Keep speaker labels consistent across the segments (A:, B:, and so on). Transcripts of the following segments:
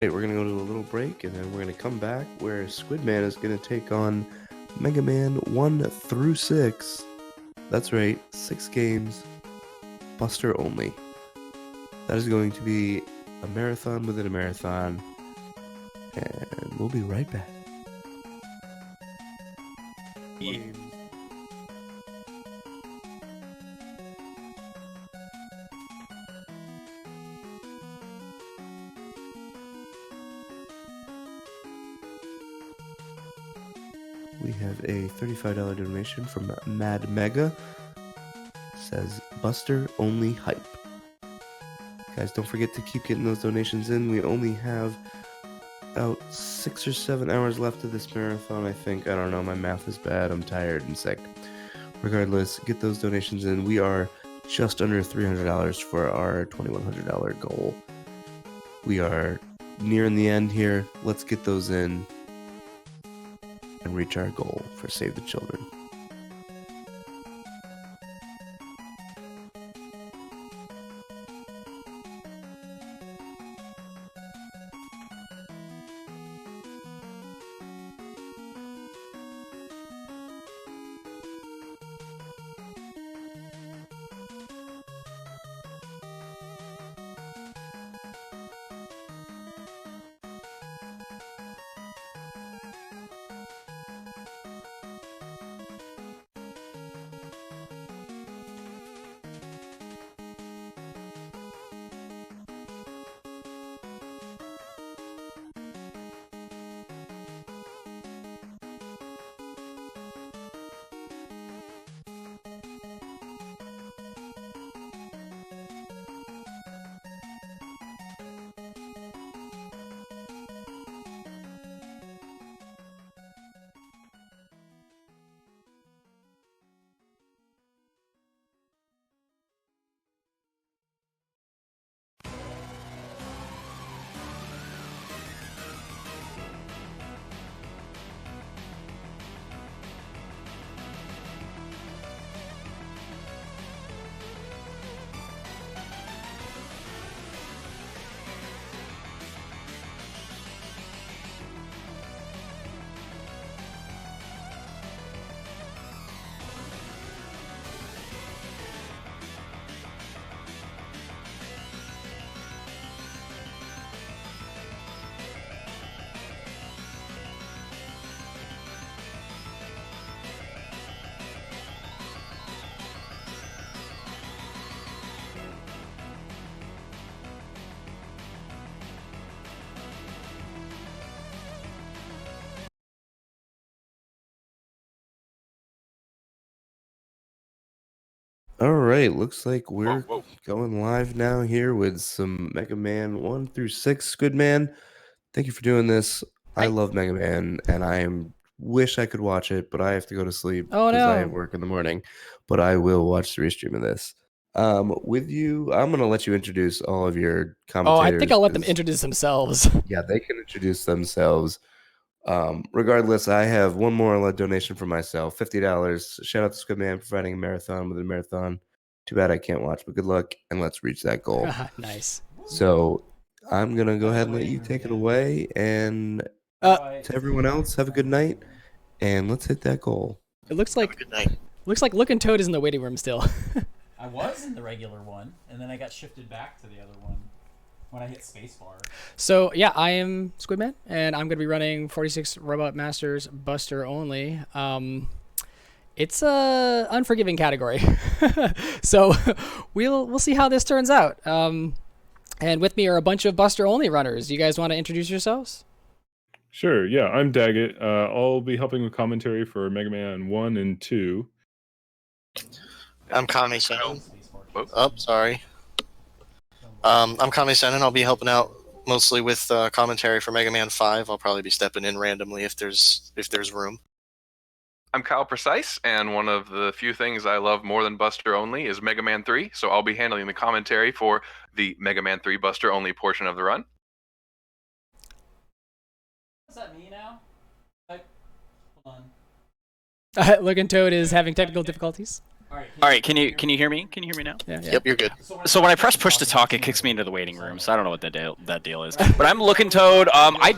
A: Hey, we're gonna go to a little break, and then we're gonna come back where Squidman is gonna take on Mega Man 1 through 6. That's right, 6 games, Buster only. That is going to be a marathon within a marathon, and we'll be right back. Games. We have a $35 donation from Mad Mega. Says Buster only hype. Guys, don't forget to keep getting those donations in. We only have about 6 or 7 hours left of this marathon, I think. I don't know, my math is bad. I'm tired and sick. Regardless, get those donations in. We are just under $300 for our $2,100 goal. We are nearing the end here. Let's get those in and reach our goal for Save the Children. All right, looks like we're going live now here with some Mega Man 1 through 6. Squidman, thank you for doing this. I love Mega Man, and wish I could watch it, but I have to go to sleep
B: Oh
A: because I have
B: no.
A: work in the morning. But I will watch the restream of this. With you, I'm gonna let you introduce all of your
B: Oh, I think
A: commentators
B: I'll let them
A: 'cause,
B: introduce themselves.
A: yeah, they can introduce themselves. Regardless, I have one more donation for myself, $50. Shout out to Squidman providing a marathon within a marathon. Too bad I can't watch, but good luck, and let's reach that goal.
B: Nice.
A: So I'm gonna go ahead and let you take it away, and to everyone else, have a good night, and let's hit that goal.
B: It looks
C: Have a
B: like
C: good night.
B: Looking Toad is in the waiting room still.
D: I was in the regular one, and then I got shifted back to the other one when I hit spacebar.
B: So yeah, I am Squidman, and I'm gonna be running 46 Robot Masters Buster only. It's a unforgiving category, so we'll see how this turns out. And with me are a bunch of Buster only runners. You guys want to introduce yourselves?
E: Sure, yeah, I'm Daggett. I'll be helping with commentary for Mega Man 1 and 2.
C: I'm Kami Sen.
D: Spacebar.
C: Oh, sorry. I'm Kami Sen, and I'll be helping out mostly with commentary for Mega Man 5. I'll probably be stepping in randomly if there's room.
F: I'm Kyle Precise, and one of the few things I love more than Buster Only is Mega Man 3, so I'll be handling the commentary for the Mega Man 3 Buster Only portion of the run.
D: Is that me now? Hold on.
B: Looking Toad is having technical difficulties.
G: All right, can you hear me? Can you hear me now?
B: Yeah.
C: Yep, you're good.
G: So when I press push to talk, it kicks me into the waiting room. So I don't know what that deal is. But I'm looking Toad. I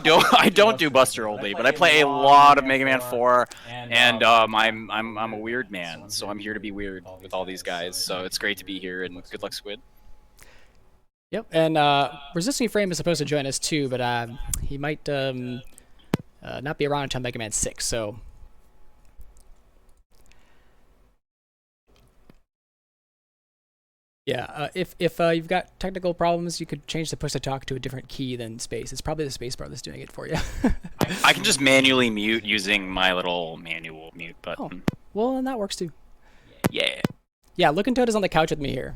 G: don't do Buster only, but I play a lot of Mega Man 4, and I'm a weird man, so I'm here to be weird with all these guys. So it's great to be here, and good luck, Squid.
B: Yep. And Resisting Frame is supposed to join us too, but he might not be around until Mega Man 6. So. Yeah, if you've got technical problems, you could change the push to talk to a different key than space. It's probably the space bar that's doing it for you.
G: I can just manually mute using my little manual mute button.
B: Oh, well, and that works too.
G: Yeah.
B: Yeah, Looking Toad is on the couch with me here.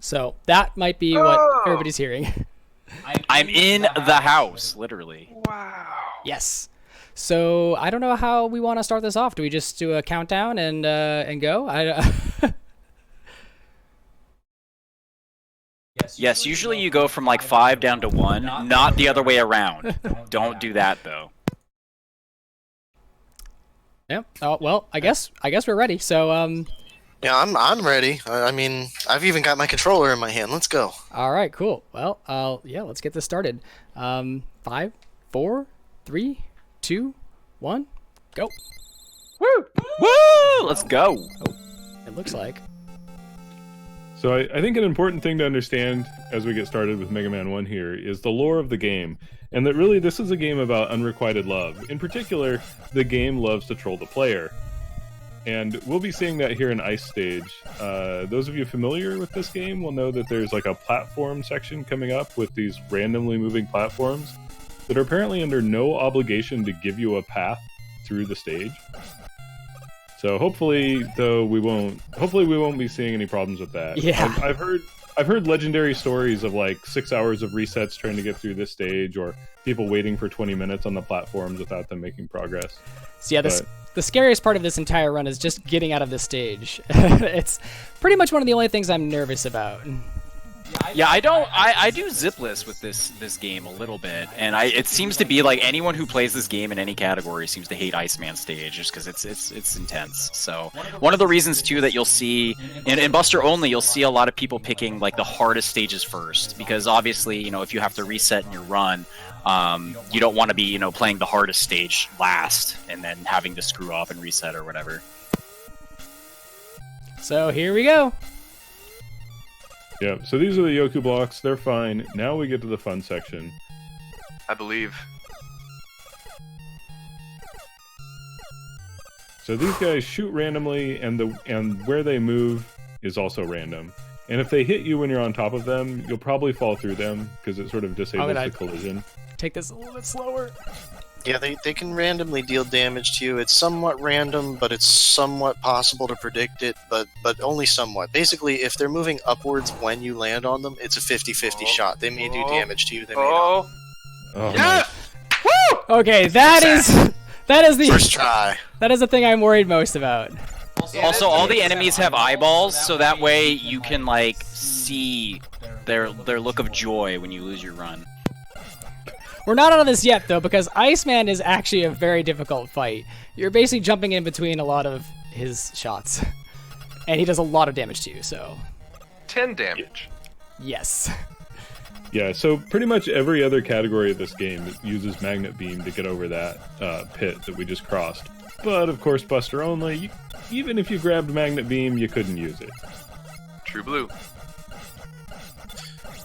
B: So that might be what everybody's hearing.
G: I'm in the house, literally.
F: Wow.
B: Yes. So I don't know how we want to start this off. Do we just do a countdown and go?
G: Yes, usually you go from like 5 down to 1, not the other way around. Don't do that though.
B: Yeah. Oh well, I guess we're ready. So
C: Yeah, I'm ready. I mean, I've even got my controller in my hand. Let's go.
B: all right, cool. Well, yeah, let's get this started. 5, 4, 3, 2, 1, go.
G: Woo! Woo! Let's go.
B: It looks like.
E: So I think an important thing to understand as we get started with Mega Man 1 here is the lore of the game, and that really this is a game about unrequited love. In particular, the game loves to troll the player. And we'll be seeing that here in Ice Stage. Those of you familiar with this game will know that there's like a platform section coming up with these randomly moving platforms that are apparently under no obligation to give you a path through the stage. So hopefully, though, we won't be seeing any problems with that.
B: Yeah.
E: I've heard legendary stories of like 6 hours of resets trying to get through this stage, or people waiting for 20 minutes on the platforms without them making progress.
B: So yeah, the scariest part of this entire run is just getting out of the stage. It's pretty much one of the only things I'm nervous about.
G: Yeah, I do zipless with this game a little bit, and it seems to be like anyone who plays this game in any category seems to hate Iceman stage just because it's intense. So one of the reasons too that you'll see in Buster only, you'll see a lot of people picking like the hardest stages first, because obviously if you have to reset in your run, you don't want to be playing the hardest stage last and then having to screw up and reset or whatever.
B: So here we go.
E: Yeah, so these are the Yoku blocks. They're fine. Now we get to the fun section.
F: I believe.
E: So these guys shoot randomly, and where they move is also random. And if they hit you when you're on top of them, you'll probably fall through them because it sort of disables the collision.
B: Take this a little bit slower.
C: Yeah, they can randomly deal damage to you. It's somewhat random, but it's somewhat possible to predict it, but only somewhat. Basically, if they're moving upwards when you land on them, it's a 50-50 shot. They may do damage to you, they may not.
E: Oh,
F: Yes!
E: my.
B: Okay, that is the
C: First try.
B: that is the thing I'm worried most about.
G: Also, all the enemies have eyeballs, so that way you can like see their look of joy when you lose your run.
B: We're not on this yet, though, because Iceman is actually a very difficult fight. You're basically jumping in between a lot of his shots. And he does a lot of damage to you, so...
F: 10 damage.
B: Yes.
E: Yeah, so pretty much every other category of this game uses Magnet Beam to get over that pit that we just crossed. But, of course, Buster only, even if you grabbed Magnet Beam, you couldn't use it.
F: True blue.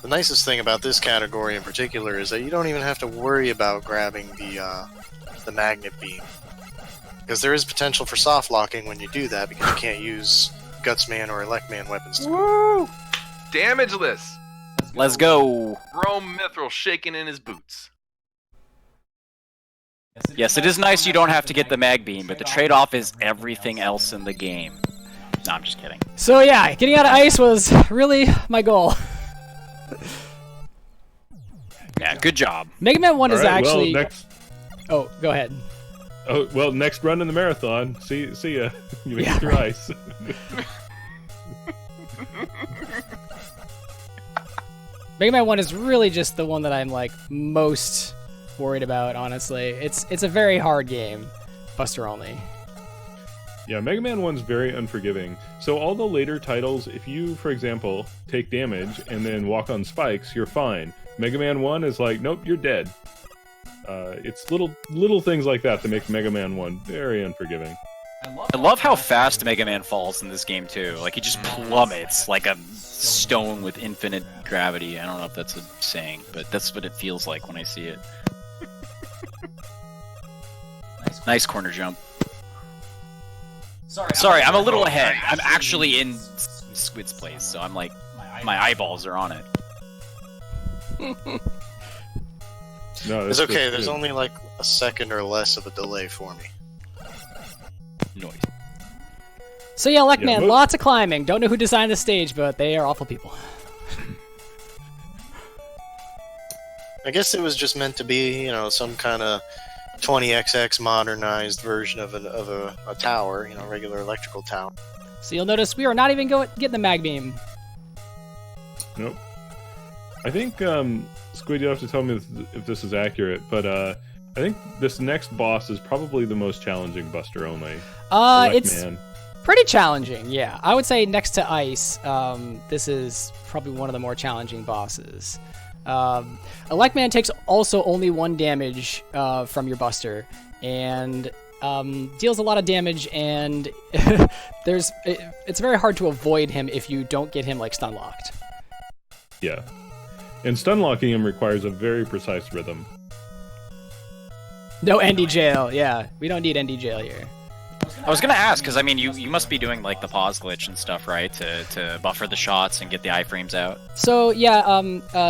C: The nicest thing about this category in particular is that you don't even have to worry about grabbing the magnet beam, because there is potential for soft locking when you do that, because you can't use Gutsman or Electman weapons.
F: Woo! Damageless.
G: Let's go.
F: Rome Mithril shaking in his boots.
G: Yes, it is nice you don't have to get the mag beam, but the trade-off is everything else in the game. No, I'm just kidding.
B: So yeah, getting out of ice was really my goal.
G: Yeah, good job.
B: Mega Man 1 is
E: Alright,
B: actually...
E: well, next...
B: Oh, go ahead.
E: Oh, well, next run in the marathon. See ya. You make
B: Yeah,
E: it through ice.
B: Mega Man 1 is really just the one that I'm like most worried about, honestly. It's a very hard game, Buster only.
E: Yeah, Mega Man 1's very unforgiving. So all the later titles, if you, for example, take damage and then walk on spikes, you're fine. Mega Man 1 is like, nope, you're dead. It's little things like that that make Mega Man 1 very unforgiving.
G: I love how fast Mega Man falls in this game too. Like he just plummets like a stone with infinite gravity. I don't know if that's a saying, but that's what it feels like when I see it. Nice corner jump. Sorry, I'm a little ahead. I'm actually in Squid's place, so I'm like, my eyeballs are on it.
E: No,
C: It's okay. There's only like a second or less of a delay for me.
G: Noise.
B: So yeah, Lekman,
E: but-
B: lots of climbing. Don't know who designed the stage, but they are awful people.
C: I guess it was just meant to be, you know, some kind of 20XX modernized version of a tower, you know, regular electrical tower.
B: So you'll notice we are not even getting the mag beam.
E: Nope. I think, Squid, you'll have to tell me if this is accurate, but I think this next boss is probably the most challenging Buster only.
B: It's pretty challenging, yeah. I would say next to Ice, this is probably one of the more challenging bosses. Lekman takes also only 1 damage from your Buster, and deals a lot of damage, and it's very hard to avoid him if you don't get him like stun locked.
E: Yeah. And stun locking him requires a very precise rhythm.
B: No ND jail, yeah. We don't need ND jail here.
G: I was gonna ask, because I mean, you must be doing like the pause glitch and stuff, right? To buffer the shots and get the iframes out.
B: So yeah,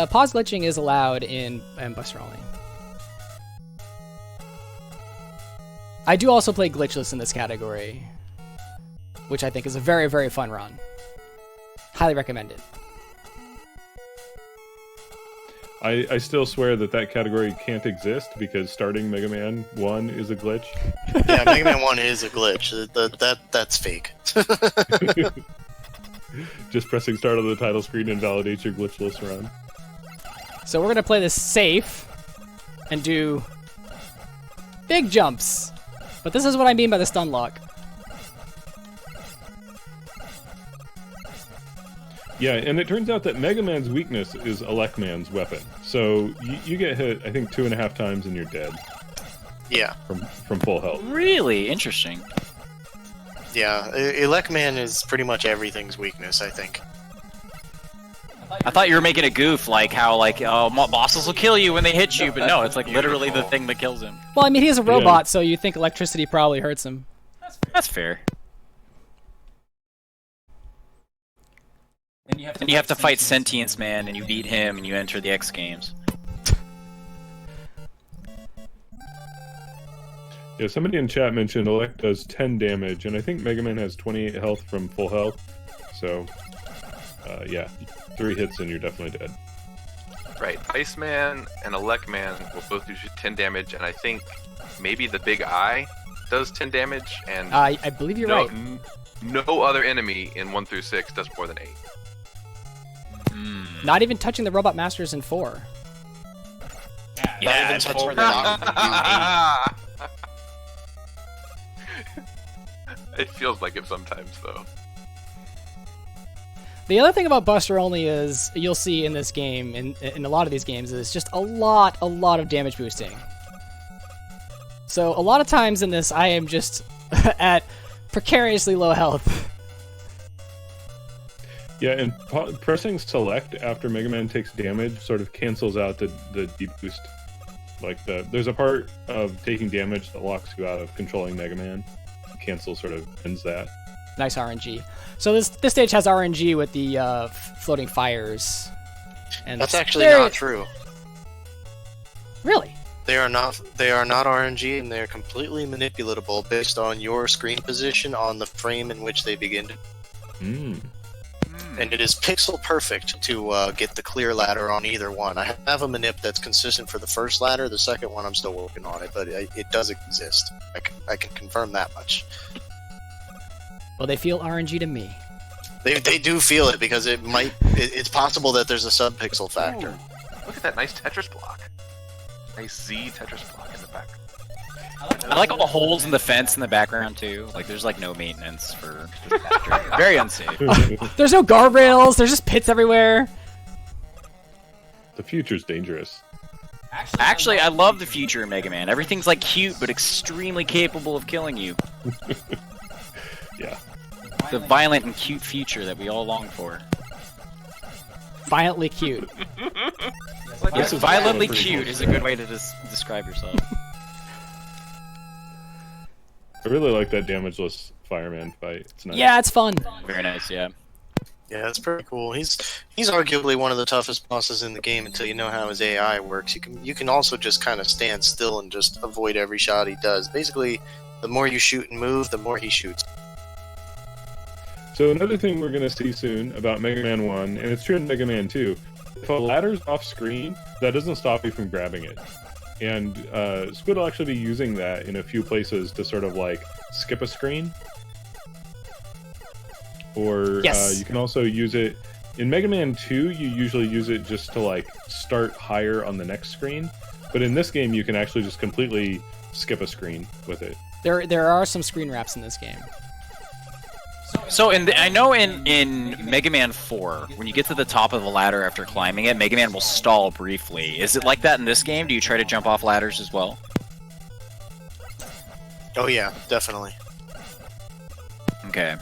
B: pause glitching is allowed in Buster only. I do also play glitchless in this category, which I think is a very, very fun run. Highly recommend it.
E: I still swear that category can't exist because starting Mega Man 1 is a glitch.
C: Yeah, Mega Man 1 is a glitch. That's fake.
E: Just pressing start on the title screen invalidates your glitchless run.
B: So we're gonna play this safe and do big jumps. But this is what I mean by the stun lock.
E: Yeah, and it turns out that Mega Man's weakness is Lekman's weapon. So you get hit, I think, 2.5 times and you're dead.
C: Yeah.
E: From full health.
G: Really interesting.
C: Yeah, Elecman is pretty much everything's weakness, I think.
G: I thought you were making a goof, like how bosses will kill you when they hit you, but no, it's like literally the thing that kills him.
B: Well, I mean, he's a robot, so you think electricity probably hurts him.
G: That's fair. Then you have to fight Sentience Man, and you beat him, and you enter the X Games.
E: Yeah, somebody in chat mentioned Elect does 10 damage, and I think Mega Man has 28 health from full health. So, yeah, 3 hits and you're definitely dead.
F: Right, Iceman and Elecman will both do 10 damage, and I think maybe the Big Eye does 10 damage, and
B: I believe you're right.
F: No other enemy in 1 through 6 does more than 8.
B: Not even touching the Robot Masters in 4.
G: Yeah,
C: Not even touching the
F: It feels like it sometimes, though.
B: The other thing about Buster Only is, you'll see in this game, in a lot of these games, is just a lot of damage boosting. So a lot of times in this, I am just at precariously low health.
E: Yeah, and pressing select after Mega Man takes damage sort of cancels out the deep boost. Like, there's a part of taking damage that locks you out of controlling Mega Man. Cancel sort of ends that.
B: Nice RNG. So this stage has RNG with the floating fires. And
C: That's actually not true.
B: Really?
C: They are not RNG, and they are completely manipulatable based on your screen position on the frame in which they begin. And it is pixel perfect to get the clear ladder on either one. I have a manip that's consistent for the first ladder. The second one, I'm still working on it, but it does exist. I can confirm that much.
B: Well, they feel RNG to me.
C: They do feel it because it's possible that there's a sub-pixel factor.
F: Ooh, look at that nice Tetris block. Nice Z Tetris block in the back.
G: I like all the holes in the fence in the background too. Like there's like no maintenance for very unsafe.
B: There's no guardrails. There's just pits everywhere.
E: The future's dangerous.
G: Actually, I love the future in Mega Man. Everything's like cute but extremely capable of killing you.
E: Yeah.
G: The violent and cute future that we all long for.
B: Violently cute.
G: Yes, violently cute is a good way to describe yourself.
E: I really like that damageless fireman fight. It's nice.
B: Yeah, it's fun.
G: Very nice, yeah.
C: Yeah, that's pretty cool. He's arguably one of the toughest bosses in the game until you know how his AI works. You can also just kind of stand still and just avoid every shot he does. Basically, the more you shoot and move, the more he shoots.
E: So another thing we're going to see soon about Mega Man 1, and it's true in Mega Man 2, if a ladder's off screen, that doesn't stop you from grabbing it. And Squid will actually be using that in a few places to sort of like skip a screen. Or
B: Yes.
E: You can also use it in Mega Man 2. You usually use it just to like start higher on the next screen, but in this game you can actually just completely skip a screen with it.
B: There are some screen wraps in this game.
G: So I know in Mega Man 4, when you get to the top of the ladder after climbing it, Mega Man will stall briefly. Is it like that in this game? Do you try to jump off ladders as well?
C: Oh yeah, definitely.
G: Okay.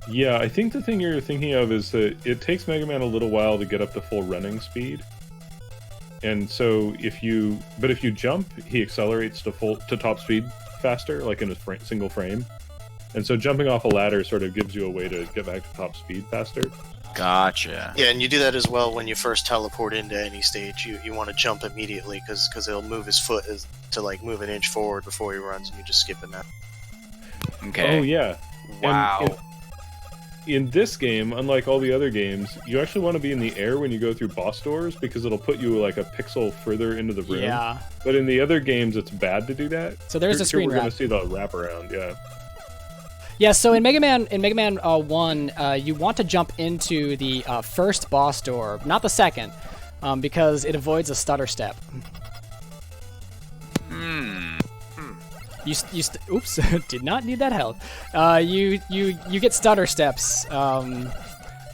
E: Yeah, I think the thing you're thinking of is that it takes Mega Man a little while to get up to full running speed. And so if you jump, he accelerates to top speed faster, like in a single frame. And so jumping off a ladder sort of gives you a way to get back to top speed faster.
G: Gotcha.
C: Yeah, and you do that as well when you first teleport into any stage. You want to jump immediately because it'll move his foot to like move an inch forward before he runs, and you just skip in that.
G: Okay.
E: Oh yeah.
F: Wow.
E: And in this game, unlike all the other games, you actually want to be in the air when you go through boss doors because it'll put you like a pixel further into the room.
B: Yeah.
E: But in the other games, it's bad to do that.
B: So there's a screen
E: We're
B: wrap.
E: going to see the wraparound, yeah.
B: Yeah, so in Mega Man 1, you want to jump into the first boss door, not the second, because it avoids a stutter step. Oops, did not need that health. You get stutter steps in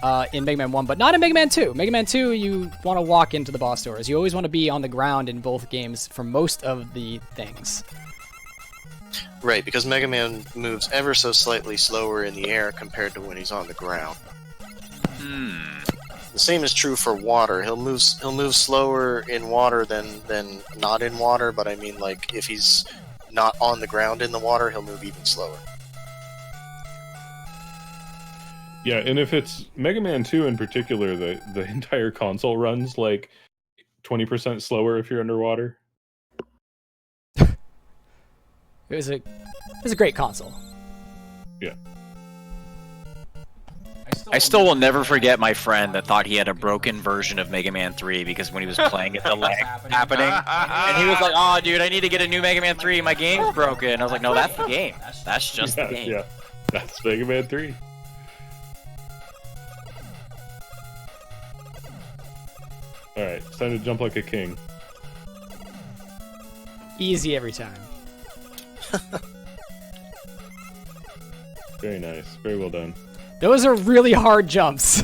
B: Mega Man 1, but not in Mega Man 2. Mega Man 2, you want to walk into the boss doors. You always want to be on the ground in both games for most of the things.
C: Right, because Mega Man moves ever so slightly slower in the air compared to when he's on the ground. The same is true for water. He'll move slower in water than not in water, but I mean, like, if he's not on the ground in the water, he'll move even slower.
E: Yeah, and if it's Mega Man 2 in particular, the entire console runs like 20% slower if you're underwater.
B: It was a great console.
E: Yeah.
G: I still will never forget my friend that thought he had a broken version of Mega Man 3 because when he was playing it, the lag happening, and he was like, "Oh, dude, I need to get a new Mega Man 3. My game's broken." I was like, "No, that's the game. That's just the game."
E: Yeah, that's Mega Man 3. Alright, it's time to jump like a king.
B: Easy every time.
E: Very nice. Very well done.
B: Those are really hard jumps.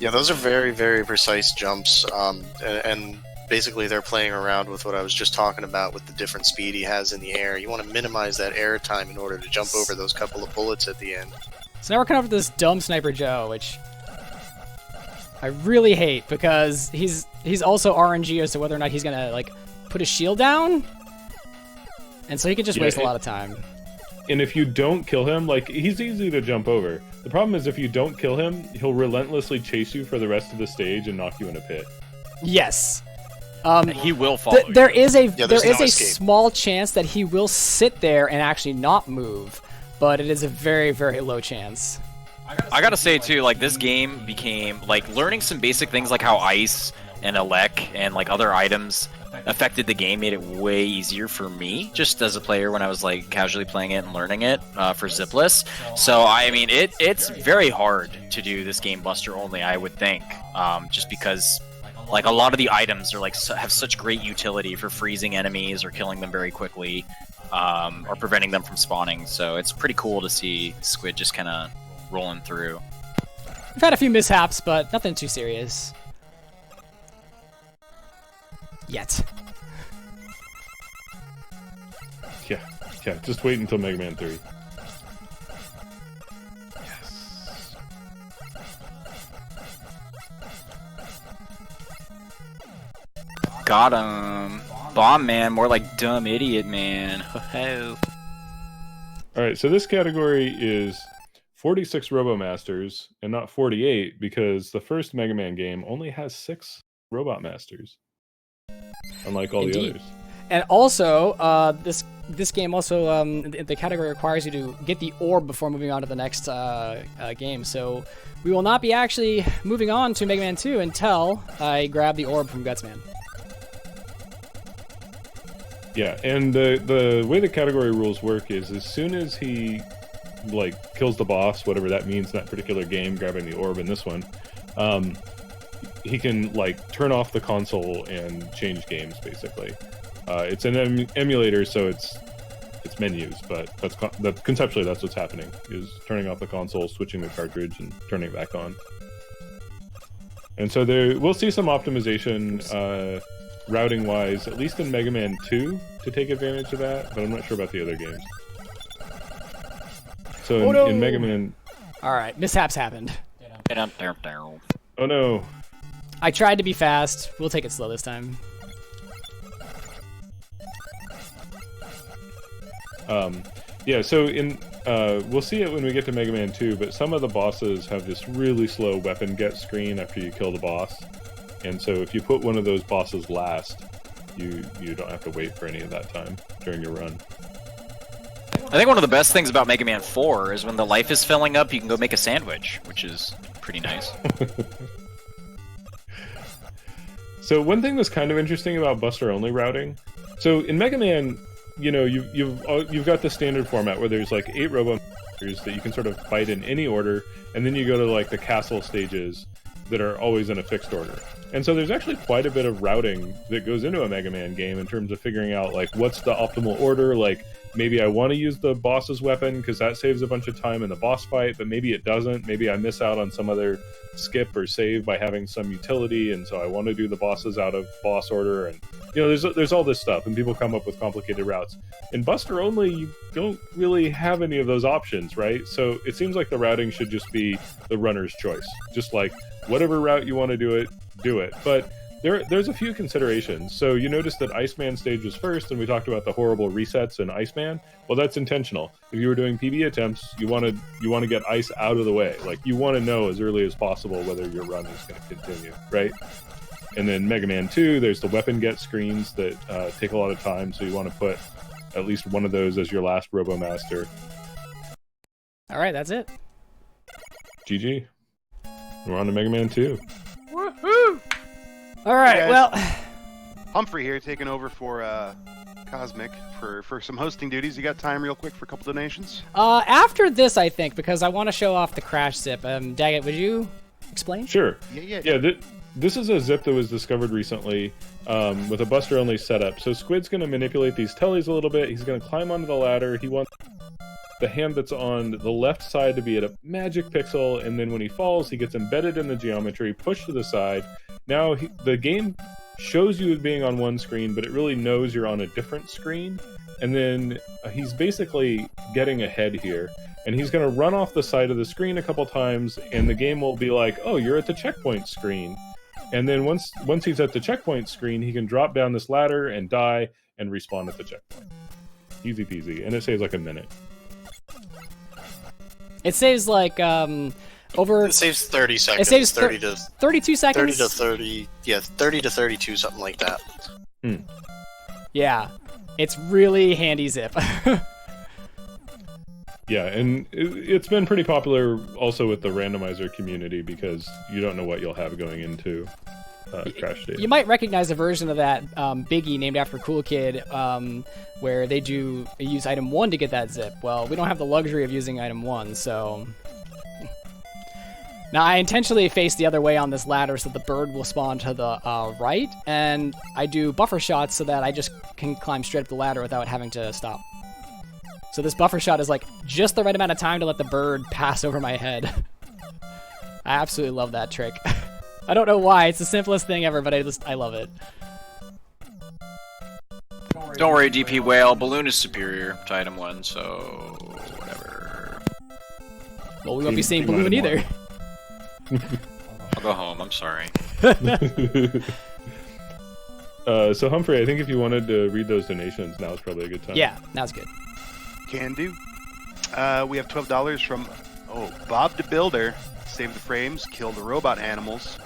C: Yeah, those are very, very precise jumps, and basically they're playing around with what I was just talking about with the different speed he has in the air. You want to minimize that air time in order to jump over those couple of bullets at the end.
B: So now we're coming up with this dumb Sniper Joe, which I really hate because he's also RNG as to whether or not he's gonna like put his shield down, and so he can just waste a lot of time.
E: And if you don't kill him, like, he's easy to jump over. The problem is if you don't kill him, he'll relentlessly chase you for the rest of the stage and knock you in a pit.
B: Yes.
G: He will follow you.
B: There is a
C: there's no escape.
B: small chance that he will sit there and actually not move, but it is a very, very low chance.
G: I gotta say too, like this game became like learning some basic things like how ice and elec and like other items affected the game made it way easier for me just as a player when I was like casually playing it and learning it for Zipless. So I mean it's very hard to do this game Buster only, I would think, just because Like a lot of the items are like have such great utility for freezing enemies or killing them very quickly, or preventing them from spawning. So it's pretty cool to see Squid just kind of rolling through.
B: We've had a few mishaps, but nothing too serious. Yet.
E: Yeah, just wait until Mega Man 3.
G: Got him. Bomb man, more like dumb idiot man. Ho-ho.
E: Alright, so this category is 46 RoboMasters and not 48 because the first Mega Man game only has 6 Robot Masters. Unlike all the others.
B: And also, this game also, the category requires you to get the orb before moving on to the next game. So we will not be actually moving on to Mega Man 2 until I grab the orb from Gutsman.
E: Yeah, and the way the category rules work is as soon as he like kills the boss, whatever that means in that particular game, grabbing the orb in this one, he can like turn off the console and change games basically. It's an emulator, so it's menus, but conceptually that's what's happening, is turning off the console, switching the cartridge, and turning it back on. And so we'll see some optimization routing wise, at least in Mega Man 2, to take advantage of that, but I'm not sure about the other games. So in Mega Man...
B: Alright, mishaps happened.
E: Oh no.
B: I tried to be fast. We'll take it slow this time.
E: Yeah, so we'll see it when we get to Mega Man 2, but some of the bosses have this really slow weapon get screen after you kill the boss. And so if you put one of those bosses last, you don't have to wait for any of that time during your run.
G: I think one of the best things about Mega Man 4 is when the life is filling up, you can go make a sandwich, which is pretty nice.
E: So one thing that's kind of interesting about Buster only routing, so in Mega Man, you know, you've got the standard format where there's like 8 Robomasters that you can sort of fight in any order, and then you go to like the castle stages that are always in a fixed order. And so there's actually quite a bit of routing that goes into a Mega Man game in terms of figuring out like what's the optimal order. Like maybe I want to use the boss's weapon because that saves a bunch of time in the boss fight, but maybe it doesn't. Maybe I miss out on some other skip or save by having some utility, and so I want to do the bosses out of boss order. And you know, there's all this stuff, and people come up with complicated routes. In Buster only, you don't really have any of those options, right? So it seems like the routing should just be the runner's choice. Just like whatever route you want to do it. But there's a few considerations. So you notice that Iceman stage was first, and we talked about the horrible resets in Iceman. Well, that's intentional. If you were doing PB attempts, you want to get ice out of the way. Like you want to know as early as possible whether your run is going to continue, right? And then Mega Man 2, there's the weapon get screens that take a lot of time, so you want to put at least one of those as your last RoboMaster.
B: All right, that's it.
E: GG. We're on to Mega Man 2.
B: Woohoo! All right,
H: Hey,
B: well,
H: Humphrey here, taking over for Cosmic for some hosting duties. You got time real quick for a couple donations?
B: after this, I think, because I want to show off the crash zip. Daggett, would you explain?
E: Sure.
H: Yeah.
E: This is a zip that was discovered recently with a Buster-only setup. So Squid's going to manipulate these tellies a little bit. He's going to climb onto the ladder. He wants the hand that's on the left side to be at a magic pixel, and then when he falls, he gets embedded in the geometry, pushed to the side. Now, the game shows you being on one screen, but it really knows you're on a different screen. And then he's basically getting ahead here. And he's going to run off the side of the screen a couple times, and the game will be like, oh, you're at the checkpoint screen. And then once he's at the checkpoint screen, he can drop down this ladder and die and respawn at the checkpoint. Easy peasy. And it saves like a minute.
B: It saves like over.
C: It saves 30 seconds.
B: It saves
C: 30 to
B: 32 seconds.
C: 30 to 30. Yeah, 30 to 32, something like that.
B: Yeah, it's really handy zip.
E: Yeah, and it's been pretty popular also with the randomizer community because you don't know what you'll have going into Crash State.
B: You might recognize a version of that Biggie named after Cool Kid where they use item 1 to get that zip. Well, we don't have the luxury of using item 1, so... Now, I intentionally face the other way on this ladder so the bird will spawn to the right, and I do buffer shots so that I just can climb straight up the ladder without having to stop. So this buffer shot is like just the right amount of time to let the bird pass over my head. I absolutely love that trick. I don't know why, it's the simplest thing ever, but I love it.
G: Don't worry, DP Whale. Balloon is superior to item 1, so whatever.
B: Well, we won't be seeing Balloon either.
G: I'll go home. I'm sorry.
E: So Humphrey, I think if you wanted to read those donations, now is probably a good time.
B: Yeah, now's good.
H: Can do. We have $12 from Bob the Builder. Save the frames, kill the robot animals.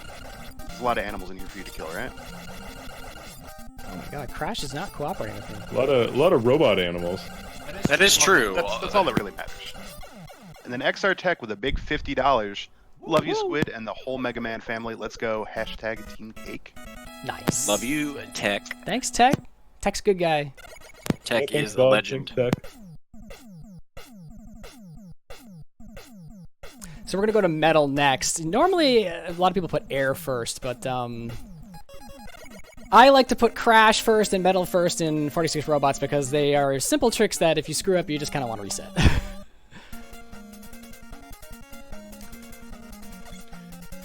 H: There's a lot of animals in here for you to kill, right?
B: Oh my god, Crash is not cooperating with me.
E: A lot of robot animals.
G: That is true.
H: That's all that really matters. And then XR Tech with a big $50. Love you, Squid, and the whole Mega Man family. Let's go. # Team Cake.
B: Nice.
G: Love you, Tech.
B: Thanks, Tech. Tech's a good guy.
G: Tech
E: Thanks,
G: is a
E: Bob.
G: legend.
E: Thanks, Tech.
B: So we're gonna go to Metal next. Normally, a lot of people put Air first, but I like to put Crash first and Metal first in 46 Robots because they are simple tricks that if you screw up, you just kind of want to reset.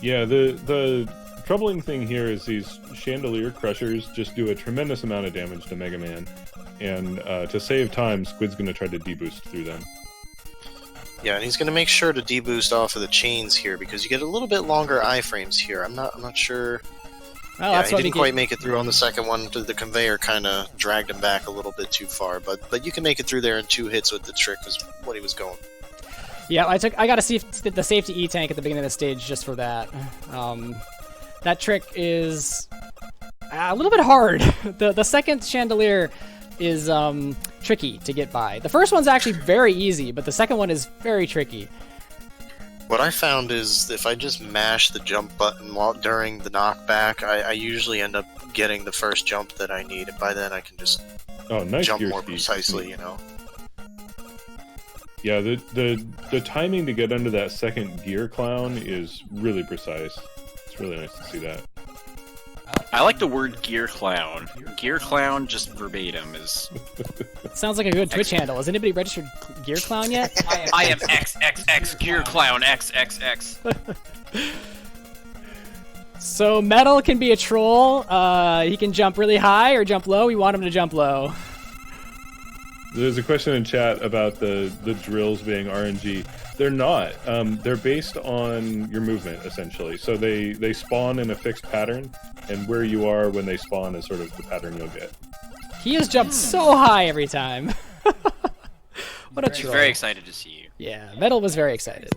E: Yeah, the troubling thing here is these Chandelier Crushers just do a tremendous amount of damage to Mega Man, and to save time, Squid's going to try to deboost through them.
C: Yeah, and he's going to make sure to deboost off of the chains here because you get a little bit longer iframes here. I'm not sure.
B: Well,
C: Yeah,
B: that's
C: he
B: what
C: didn't quite make it through on the second one. The conveyor kind of dragged him back a little bit too far, but you can make it through there in 2 hits with the trick was what he was going.
B: Yeah, I got to see the safety E tank at the beginning of the stage just for that. That trick is a little bit hard. The second Chandelier is tricky to get by. The first one's actually very easy, but the second one is very tricky.
C: What I found is if I just mash the jump button during the knockback, I usually end up getting the first jump that I need, and by then I can just jump more precisely, you know.
E: Yeah, the timing to get under that second gear clown is really precise. It's really nice to see that.
G: I like the word Gear Clown. Gear Clown, just verbatim, is...
B: Sounds like a good Twitch handle. Has anybody registered Gear Clown yet?
G: I am XXX Gear Clown XXX.
B: So Metal can be a troll. He can jump really high or jump low. We want him to jump low.
E: There's a question in chat about the drills being RNG. They're not. They're based on your movement, essentially. So they spawn in a fixed pattern, and where you are when they spawn is sort of the pattern you'll get.
B: He has jumped so high every time. What a
G: He's
B: troll.
G: very excited to see you.
B: Yeah, Metal was very excited.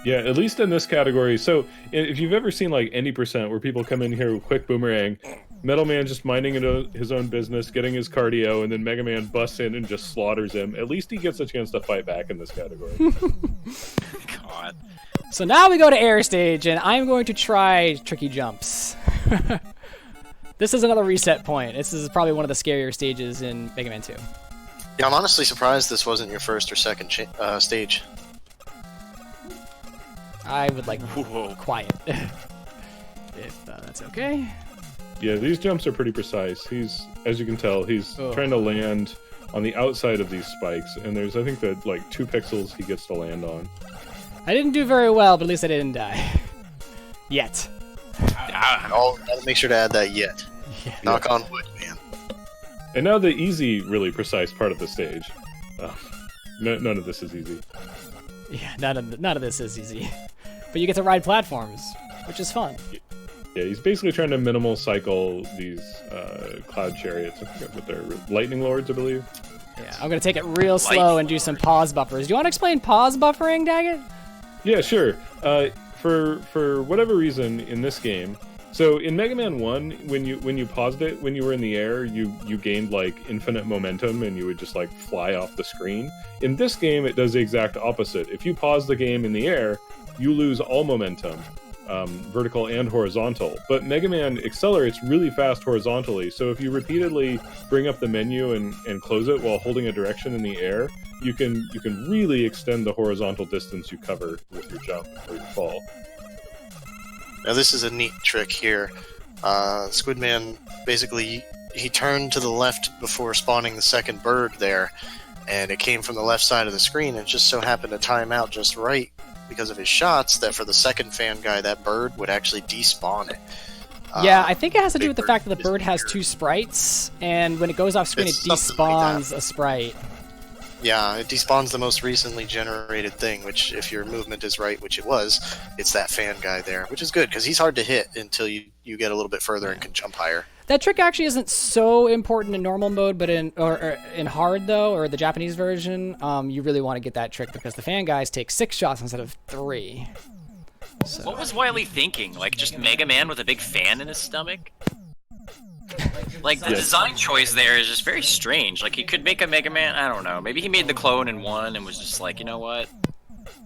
E: Yeah, at least in this category. So if you've ever seen like any percent where people come in here with quick boomerang, Metal Man just minding his own business, getting his cardio, and then Mega Man busts in and just slaughters him. At least he gets a chance to fight back in this category.
G: God.
B: So now we go to Air Stage, and I'm going to try tricky jumps. This is another reset point. This is probably one of the scarier stages in Mega Man 2.
C: Yeah, I'm honestly surprised this wasn't your first or second stage.
B: I would like quiet. If that's okay.
E: Yeah, these jumps are pretty precise. He's, as you can tell, he's trying to land on the outside of these spikes, and there's, I think, that like 2 pixels he gets to land on.
B: I didn't do very well, but at least I didn't die. Yet.
C: I'll make sure to add that yet.
B: Yeah.
C: Knock on wood, man.
E: And now the easy, really precise part of the stage. None of this is easy.
B: Yeah, none of this is easy. But you get to ride platforms, which is fun.
E: Yeah, he's basically trying to minimal cycle these cloud chariots. I forget what they're Lightning Lords, I believe.
B: Yeah, I'm gonna take it real slow and do some pause buffers. Do you want to explain pause buffering, Daggett?
E: Yeah, sure. For whatever reason in this game, so in Mega Man 1, when you paused it, when you were in the air, you gained like infinite momentum and you would just like fly off the screen. In this game, it does the exact opposite. If you pause the game in the air, you lose all momentum. vertical and horizontal. But Mega Man accelerates really fast horizontally, so if you repeatedly bring up the menu and close it while holding a direction in the air, you can really extend the horizontal distance you cover with your jump or your fall.
C: Now this is a neat trick here. Squidman basically he turned to the left before spawning the second bird there, and it came from the left side of the screen. It just so happened to time out just right because of his shots that for the second fan guy that bird would actually despawn it.
B: Yeah, I think it has to do
C: Big
B: with the
C: Bird
B: fact that the
C: is
B: bird has
C: weird.
B: 2 sprites, and when it goes off screen, it
C: It's something like
B: despawns a sprite.
C: Yeah, it despawns the most recently generated thing, which if your movement is right, which it was, it's that fan guy there, which is good because he's hard to hit until you get a little bit further and can jump higher.
B: That trick actually isn't so important in normal mode, but in hard though, or the Japanese version, you really want to get that trick because the fan guys take 6 shots instead of 3. So.
G: What was Wily thinking? Like just Mega Man with a big fan in his stomach? Like the design choice there is just very strange. Like he could make a Mega Man. I don't know. Maybe he made the clone in 1 and was just like, you know what?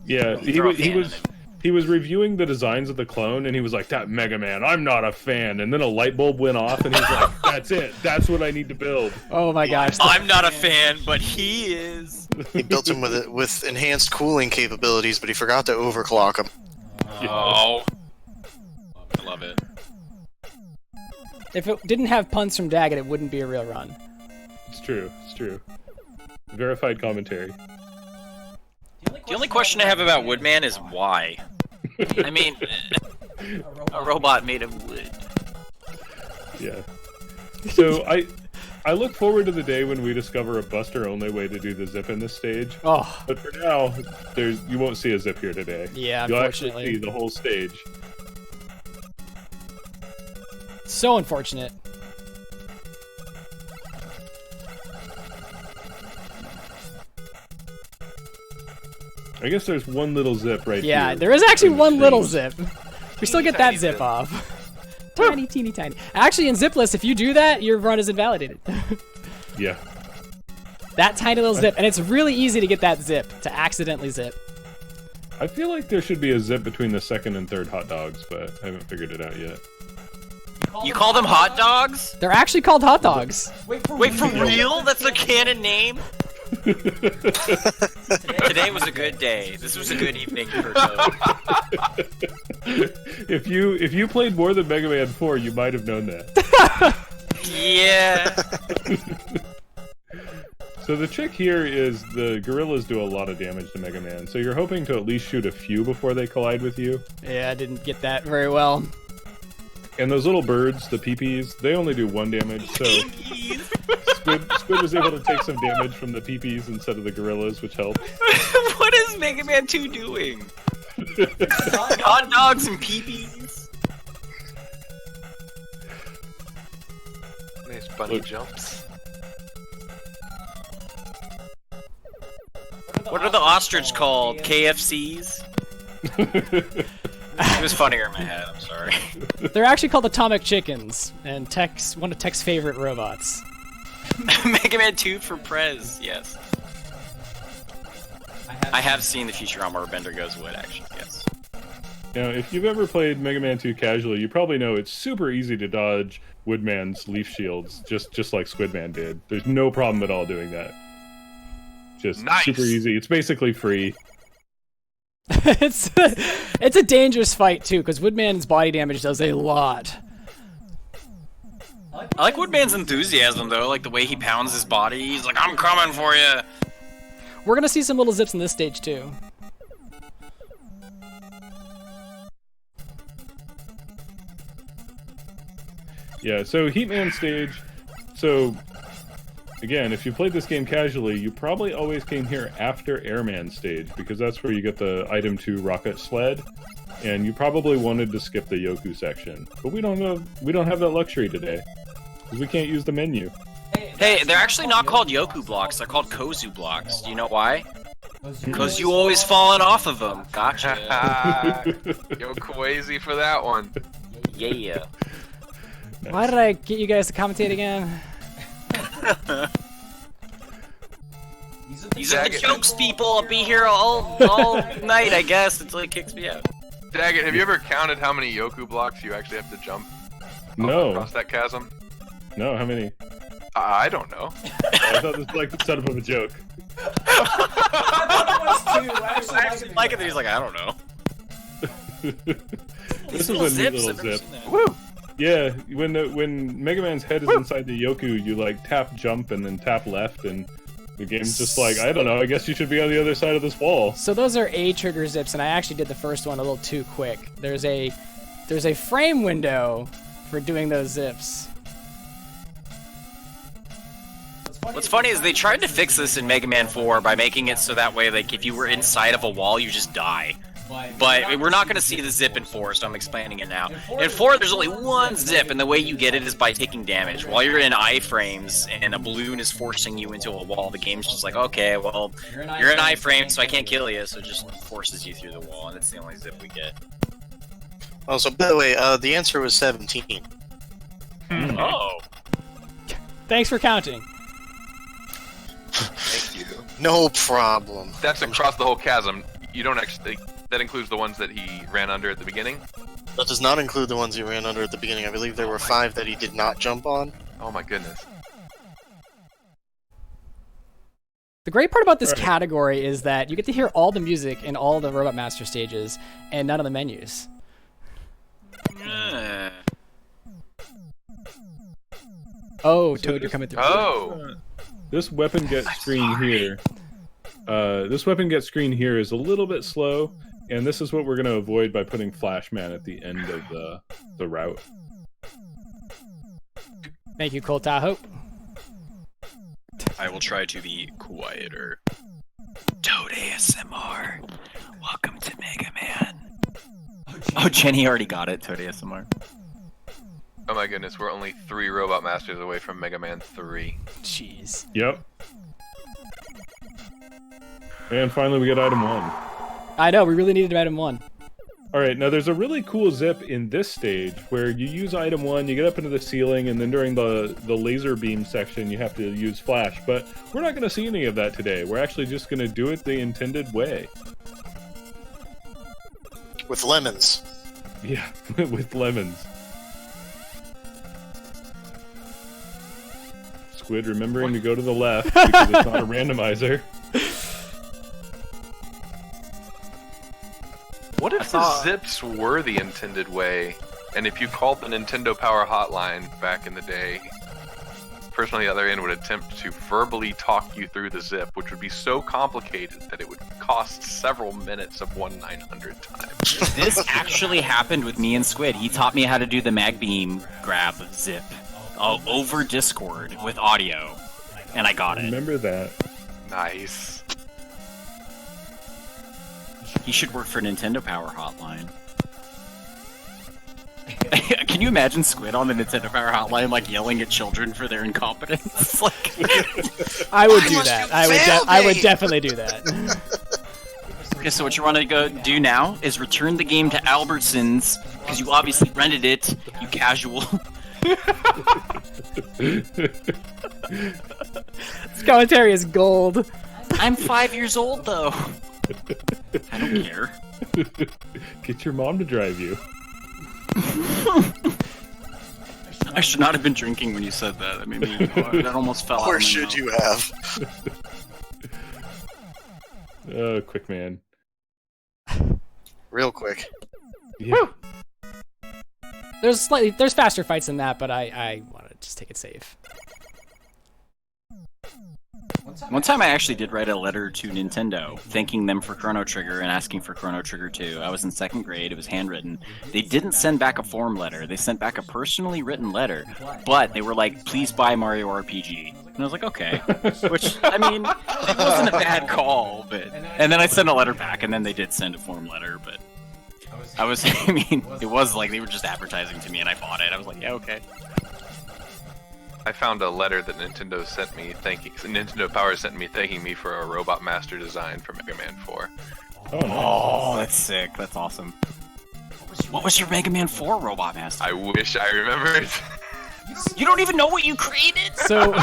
E: Yeah, he was reviewing the designs of the clone, and he was like, "That Mega Man, I'm not a fan." And then a light bulb went off, and he's like, "That's it. That's what I need to build."
B: Oh my gosh!
G: I'm not a fan, but he is.
C: He built him with enhanced cooling capabilities, but he forgot to overclock him.
G: Oh, I love it.
B: If it didn't have puns from Daggett, it wouldn't be a real run.
E: It's true. It's true. Verified commentary.
G: The only question I have about Woodman is why. I mean, a robot made of wood.
E: Yeah. So I look forward to the day when we discover a Buster only way to do the zip in this stage.
B: Oh.
E: But for now, you won't see a zip here today.
B: Yeah,
E: You'll actually
B: unfortunately.
E: see the whole stage.
B: So unfortunate.
E: I guess there's one little zip right here.
B: Yeah, there is actually
E: in the
B: one little
E: screen.
B: zip. We still get that
F: Tiny
B: zip
F: zip.
B: off. Tiny, teeny, tiny. Actually, in zipless, if you do that, your run is invalidated.
E: Yeah.
B: That tiny little zip, and it's really easy to get that zip, to accidentally zip.
E: I feel like there should be a zip between the second and third hot dogs, but I haven't figured it out yet.
G: You call them hot dogs?
B: They're actually called hot dogs.
G: Wait, for real? That's their canon name? Today was a good day. This was a good evening for Toad.
E: If you played more than Mega Man 4, you might have known that.
G: Yeah.
E: So the trick here is the gorillas do a lot of damage to Mega Man, so you're hoping to at least shoot a few before they collide with you.
B: Yeah, I didn't get that very well.
E: And those little birds, the peepees, they only do 1 damage, so Squid was able to take some damage from the peepees instead of the gorillas, which helped.
G: What is Mega Man 2 doing? Hot dogs and peepees?
F: Nice bunny
E: Look.
F: jumps.
G: What are the ostrich called? KFCs? It was funnier in my head, I'm sorry.
B: They're actually called atomic chickens, and one of Tech's favorite robots.
G: Mega Man 2 for Prez, yes. I have seen the Futurama where Bender goes wood, actually, yes.
E: Now, if you've ever played Mega Man 2 casually, you probably know it's super easy to dodge Woodman's leaf shields, just like Squidman did. There's no problem at all doing that. Just
F: Nice.
E: super easy. It's basically free.
B: it's a dangerous fight too, because Woodman's body damage does a lot.
G: I like Woodman's enthusiasm, though, like the way he pounds his body. He's like, I'm coming for you.
B: We're gonna see some little zips in this stage too.
E: Yeah, so Heatman stage. So, again, if you played this game casually, you probably always came here after Airman stage, because that's where you get the item 2 rocket sled, and you probably wanted to skip the Yoku section. But we don't have that luxury today, because we can't use the menu.
G: Hey, they're actually not called Yoku blocks, they're called Kozu blocks. Do you know why? Because you always falling off of them. Gotcha.
F: Yo, crazy for that one.
G: Yeah.
B: Why did I get you guys to commentate again?
G: These are the jokes, people. I'll be here all night, I guess, until it kicks me out.
F: Daggett, have you ever counted how many Yoku blocks you actually have to jump
E: No.
F: across that chasm?
E: No, how many?
F: I don't know.
E: I thought this was like the setup of a joke.
G: I actually like it that he's like, I don't know.
E: This is a neat little zip.
G: Woo!
E: Yeah, when Mega Man's head is inside the Yoku, you like tap jump and then tap left, and the game's just like, I don't know, I guess you should be on the other side of this wall.
B: So those are A trigger zips, and I actually did the first one a little too quick. There's a frame window for doing those zips.
G: What's funny is they tried to fix this in Mega Man 4 by making it so that way, like, if you were inside of a wall, you just die. But we're not going to see the zip in 4, so I'm explaining it now. In 4, there's only one zip, and the way you get it is by taking damage. While you're in iframes and a balloon is forcing you into a wall, the game's just like, okay, well, you're in iframes, so I can't kill you, so it just forces you through the wall, and it's the only zip we get.
C: Oh, so by the way, the answer was 17.
G: Oh.
B: Thanks for counting.
F: Thank you.
C: No problem.
F: That's across the whole chasm. You don't actually... That includes the ones that he ran under at the beginning?
C: That does not include the ones he ran under at the beginning. I believe there were 5 that he did not jump on.
F: Oh my goodness.
B: The great part about this category is that you get to hear all the music in all the Robot Master stages and none of the menus. Oh, Toad, you're coming through.
F: Oh!
E: This weapon get screen here. This weapon get screen here is a little bit slow, and this is what we're going to avoid by putting Flashman at the end of the route.
B: Thank you, Colt Tahoe.
G: I will try to be quieter. Toad ASMR. Welcome to Mega Man. Oh, Jenny already got it, Toad ASMR.
F: Oh my goodness, we're only 3 Robot Masters away from Mega Man 3.
B: Jeez.
E: Yep. And finally we get item 1.
B: I know, we really needed item 1.
E: Alright, now there's a really cool zip in this stage where you use item 1, you get up into the ceiling, and then during the laser beam section you have to use flash, but we're not going to see any of that today. We're actually just going to do it the intended way.
C: With lemons.
E: Yeah, with lemons. Squid remembering to go to the left because it's not a randomizer.
F: What if the zips were the intended way, and if you called the Nintendo Power Hotline back in the day, the person on the other end would attempt to verbally talk you through the zip, which would be so complicated that it would cost several minutes of 1/900 times.
G: This actually happened with me and Squid. He taught me how to do the mag beam grab zip over Discord with audio, and I got it.
E: Remember that.
F: Nice.
G: He should work for Nintendo Power Hotline. Can you imagine Squid on the Nintendo Power Hotline, like yelling at children for their incompetence? Like,
B: I would do that. I would definitely do that.
G: okay, so what you want to go do now is return the game to Albertsons because you obviously rented it, you casual.
B: This commentary is gold.
G: I'm 5 years old though. I don't care.
E: Get your mom to drive you.
G: I should not have been drinking when you said that. I mean, that almost fell out.
C: Or should you have?
E: Quick man.
C: Real quick.
E: Yeah.
B: There's faster fights than that, but I want to just take it safe.
G: One time I actually did write a letter to Nintendo, thanking them for Chrono Trigger and asking for Chrono Trigger 2. I was in 2nd grade, it was handwritten. They didn't send back a form letter, they sent back a personally written letter, but they were like, please buy Mario RPG. And I was like, okay. Which, I mean, it wasn't a bad call, but... And then I sent a letter back, and then they did send a form letter, but... I mean, it was like they were just advertising to me and I bought it. I was like, yeah, okay.
F: I found a letter that Nintendo Power sent me thanking me for a Robot Master design for Mega Man 4.
G: Oh, that's sick. That's awesome. What was your Mega Man 4 Robot Master?
F: I wish I remembered.
G: You don't even know what you created?
B: So,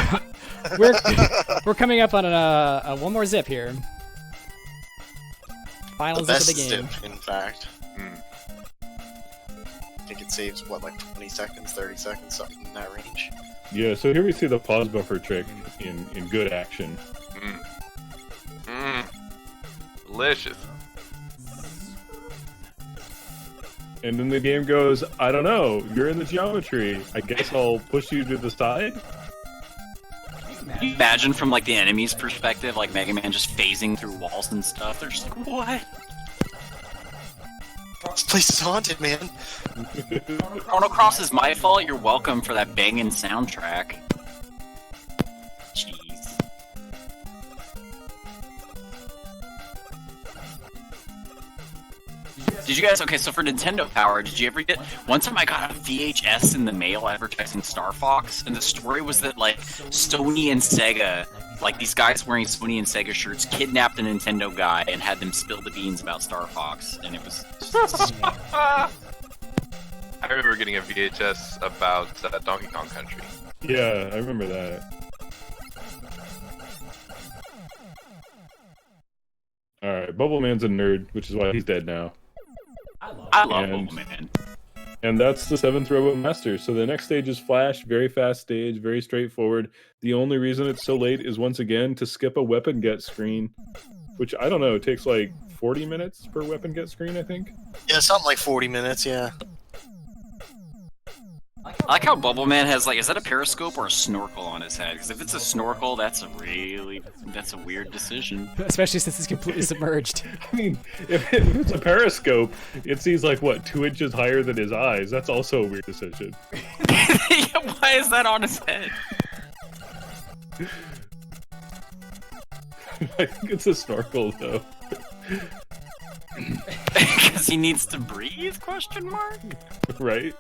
B: we're coming up on a one more zip here. Final zip of the game.
C: Zip, in fact. think it saves, what, like 20 seconds, 30 seconds, something in that range.
E: Yeah, so here we see the pause buffer trick in good action.
F: Delicious.
E: And then the game goes, I don't know, you're in the geometry. I guess I'll push you to the side?
G: Can you imagine from like the enemy's perspective, like Mega Man just phasing through walls and stuff? They're just like, what?
C: This place is haunted, man.
G: Chrono Cross is my fault. You're welcome for that banging soundtrack. Jeez. Did you guys, okay, so for Nintendo Power, did you ever get, one time I got a VHS in the mail advertising Star Fox, and the story was that, like, Sony and Sega, like, these guys wearing Sony and Sega shirts kidnapped a Nintendo guy and had them spill the beans about Star Fox, and it was
F: I remember getting a VHS about Donkey Kong Country.
E: Yeah, I remember that. Alright, Bubble Man's a nerd, which is why he's dead now.
D: I love
E: And-
G: Bubble Man.
E: And that's the 7th Robot Master. So the next stage is Flash, very fast stage, very straightforward. The only reason it's so late is once again to skip a weapon get screen, which I don't know, it takes like 40 minutes per weapon get screen, I think.
C: Yeah, something like 40 minutes, yeah.
G: I like how Bubble Man has, like, is that a periscope or a snorkel on his head? Because if it's a snorkel, that's a weird decision.
B: Especially since it's completely submerged.
E: I mean, if it's a periscope, it sees like, what, 2 inches higher than his eyes. That's also a weird decision.
G: Yeah, why is that on his head?
E: I think it's a snorkel, though.
G: Because he needs to breathe, question mark?
E: Right?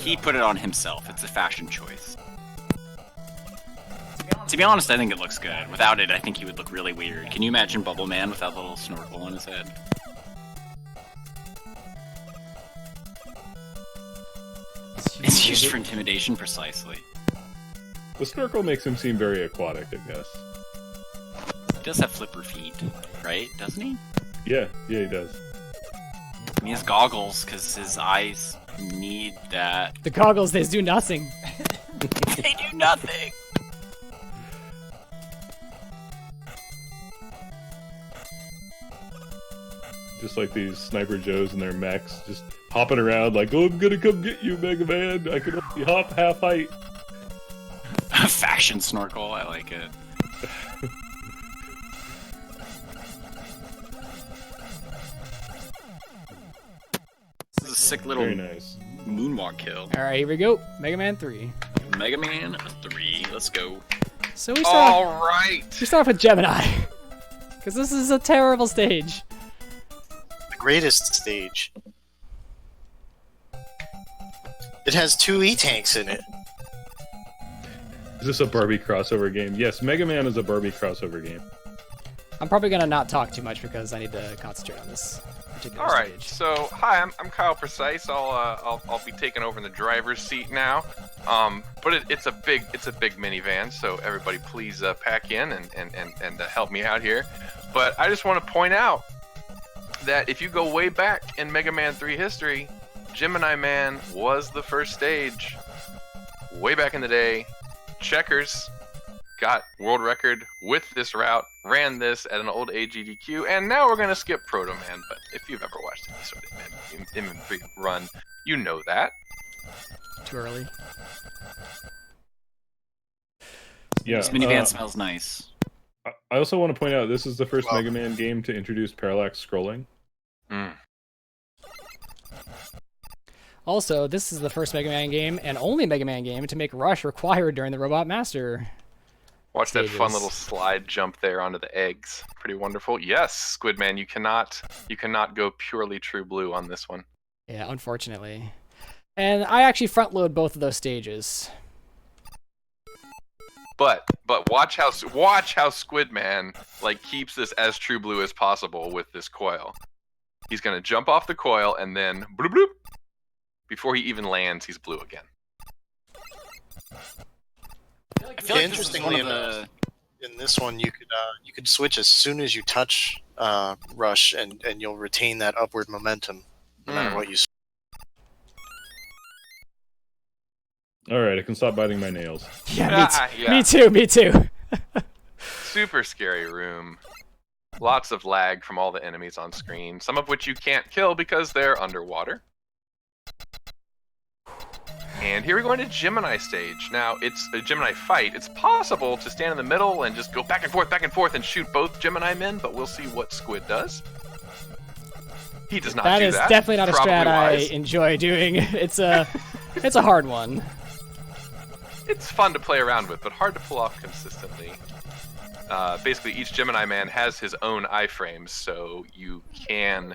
G: He put it on himself. It's a fashion choice. To be honest, I think it looks good. Without it, I think he would look really weird. Can you imagine Bubble Man with that little snorkel on his head? It's used for intimidation, precisely.
E: The snorkel makes him seem very aquatic, I guess.
G: He does have flipper feet, right? Doesn't he?
E: Yeah, he does.
G: He has goggles because his eyes need that.
B: The goggles, they do nothing.
G: They do nothing.
E: Just like these Sniper Joes and their mechs, just hopping around like, oh, I'm gonna come get you, Mega Man. I can only hop half height.
G: Fashion snorkel, I like it. This is a sick little
E: Very nice.
G: moonwalk kill.
B: All right, here we go. Mega Man 3.
G: Mega Man 3, let's go.
B: So we start,
F: All right.
B: we start off with Gemini. Because this is a terrible stage.
C: The greatest stage. It has 2 E-tanks in it.
E: Is this a Barbie crossover game? Yes, Mega Man is a Barbie crossover game.
B: I'm probably going to not talk too much because I need to concentrate on this particular
F: All right.
B: stage.
F: So, hi, I'm Kyle Precise. I'll be taking over in the driver's seat now. But it's a big minivan. So everybody, please pack in and help me out here. But I just want to point out that if you go way back in Mega Man 3 history, Gemini Man was the first stage. Way back in the day, Checkers got world record with this route, ran this at an old AGDQ, and now we're going to skip Proto Man. But if you've ever watched any sort of MM3 run, you know that.
B: Too early.
E: Yeah.
G: This minivan smells nice.
E: I also want to point out this is the first
C: Wow.
E: Mega Man game to introduce parallax scrolling.
F: Mm.
B: Also, this is the first Mega Man game and only Mega Man game to make Rush required during the Robot Master.
F: Watch that fun
B: Stages.
F: little slide jump there onto the eggs. Pretty wonderful. Yes, Squidman, you cannot go purely true blue on this one.
B: Yeah, unfortunately. And I actually front load both of those stages.
F: But watch how Squidman like keeps this as true blue as possible with this coil. He's gonna jump off the coil and then bloop bloop. Before he even lands, he's blue again.
G: I feel like this is one
C: Interestingly
G: of the...
C: In this one, you could switch as soon as you touch rush, and you'll retain that upward momentum no matter what you.
E: All right, I can stop biting my nails.
B: Yeah,
F: Yeah.
B: me too. Me too.
F: Super scary room. Lots of lag from all the enemies on screen, some of which you can't kill because they're underwater. And here we go into Gemini stage. Now, it's a Gemini fight. It's possible to stand in the middle and just go back and forth, and shoot both Gemini men, but we'll see what Squid does. He does not do that.
B: That is definitely not a
F: Probably
B: strat
F: wise.
B: I enjoy doing. It's a hard one.
F: It's fun to play around with, but hard to pull off consistently. Basically, each Gemini man has his own iframes, so you can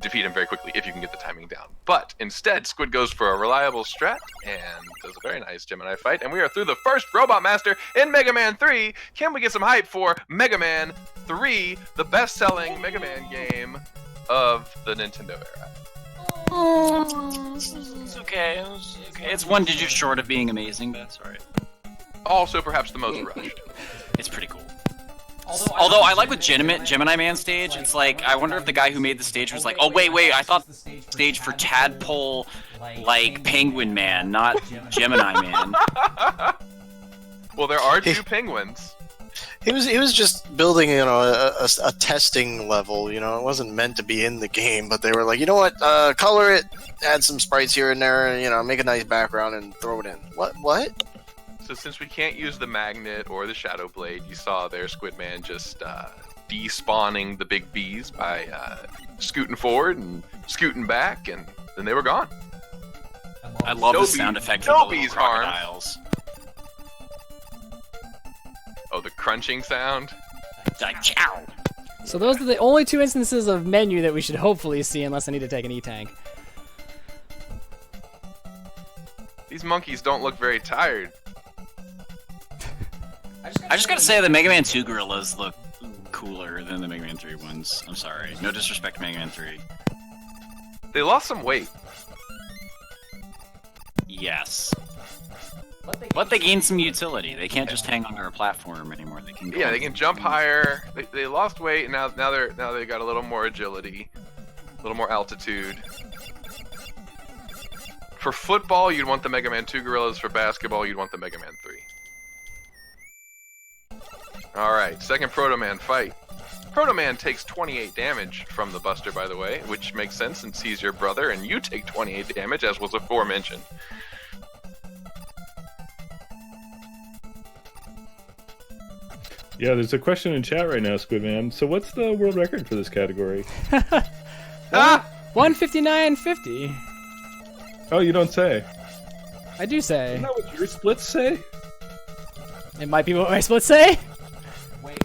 F: defeat him very quickly if you can get the timing down. But instead, Squid goes for a reliable strat and does a very nice Gemini fight, and we are through the first Robot Master in Mega Man 3. Can we get some hype for Mega Man 3, the best-selling Mega Man game of the Nintendo era?
G: It's okay. It's one digit short of being amazing, but that's alright.
F: Also, perhaps the most rushed.
G: It's pretty cool. Although I like with Gemini Man stage, it's like, I wonder if the guy who made the stage was like, oh wait, I thought the stage for Tadpole, like Penguin Man, not Gemini Man.
F: Well, there are two penguins.
C: He was just building, a testing level. It wasn't meant to be in the game, but they were like, you know what, color it, add some sprites here and there, make a nice background and throw it in. What?
F: So since we can't use the magnet or the shadow blade, you saw there Squidman just despawning the big bees by scooting forward and scooting back, and then they were gone.
G: I love the sound effect of the little
F: bees harmed.
G: crocodiles.
F: Oh, the crunching sound.
G: Like, chow.
B: So those are the only two instances of menu that we should hopefully see, unless I need to take an E-Tank.
F: These monkeys don't look very tired.
G: I just gotta say the Mega Man 2 gorillas look cooler than the Mega Man 3 ones. I'm sorry. No disrespect to Mega Man 3.
F: They lost some weight.
G: Yes. But they gained some utility. They can't just hang under a platform anymore. They can.
F: Yeah, they can jump higher. They lost weight, and now they got a little more agility, a little more altitude. For football, you'd want the Mega Man 2 gorillas. For basketball, you'd want the Mega Man 3. Alright, second Proto Man fight. Proto Man takes 28 damage from the Buster, by the way, which makes sense since he's your brother, and you take 28 damage, as was aforementioned.
E: Yeah, there's a question in chat right now, Squidman. So what's the world record for this category?
B: 159.50.
E: Oh, you don't say.
B: I do say.
E: Isn't that what your splits say?
B: It might be what my splits say.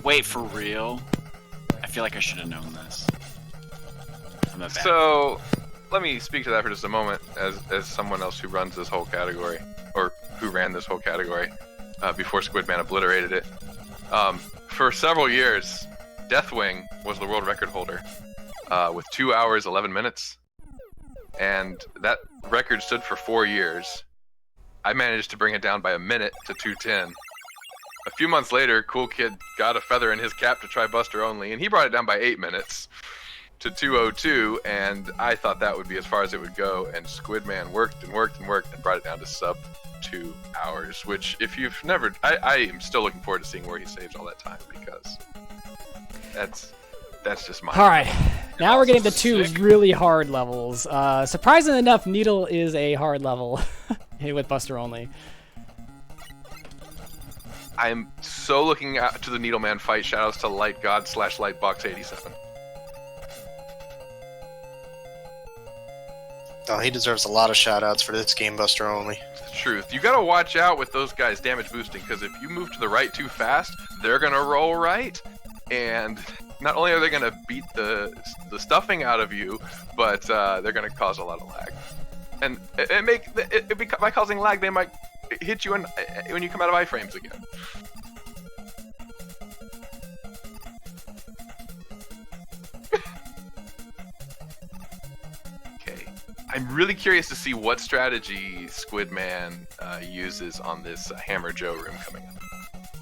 G: Wait, for real? I feel like I should have known this. I'm a bad.
F: So, let me speak to that for just a moment, as someone else who runs this whole category, or who ran this whole category, before Squidman obliterated it. For several years, Deathwing was the world record holder, with 2 hours, 11 minutes. And that record stood for 4 years. I managed to bring it down by a minute to 2:10. A few months later, Cool Kid got a feather in his cap to try Buster Only, and he brought it down by 8 minutes to 2:02, and I thought that would be as far as it would go, and Squidman worked and brought it down to sub 2 hours, which, if you've never... I am still looking forward to seeing where he saves all that time, because that's just my...
B: Alright, now we're getting to two really hard levels. Surprisingly enough, Needle is a hard level with Buster Only.
F: I'm so looking out to the Needleman fight. Shoutouts to Light God / Lightbox87.
C: Oh, he deserves a lot of shout-outs for this Game Buster Only.
F: It's the truth. You gotta watch out with those guys damage boosting, because if you move to the right too fast, they're gonna roll right, and not only are they gonna beat the stuffing out of you, but they're gonna cause a lot of lag. And by causing lag, they might hit you when you come out of iframes again. Okay, I'm really curious to see what strategy Squidman uses on this Hammer Joe room coming up.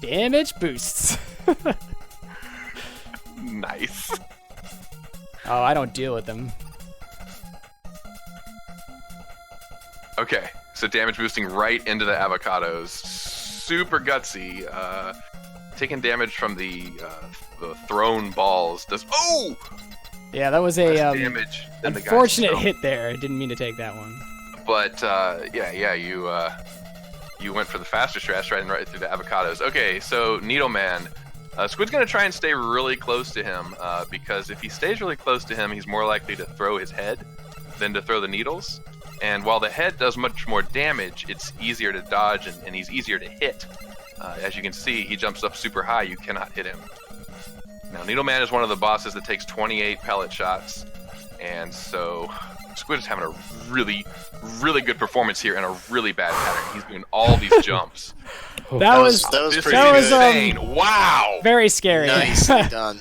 B: Damage boosts.
F: Nice.
B: Oh, I don't deal with them.
F: Okay, so damage boosting right into the avocados. Super gutsy. Taking damage from the thrown balls does. Oh!
B: Yeah, that was a
F: Less damage than the guy's
B: unfortunate
F: thrown.
B: hit there. I didn't mean to take that one.
F: But you went for the faster strat, striding right through the avocados. Okay, so Needleman. Squid's gonna try and stay really close to him because if he stays really close to him, he's more likely to throw his head than to throw the needles. And while the head does much more damage, it's easier to dodge and he's easier to hit. As you can see, he jumps up super high. You cannot hit him. Now, Needleman is one of the bosses that takes 28 pellet shots, and so Squid is having a really, really good performance here and a really bad pattern. He's doing all these jumps.
B: That was
C: pretty
B: that was,
C: good.
F: insane. Wow.
B: very scary.
C: Nicely done.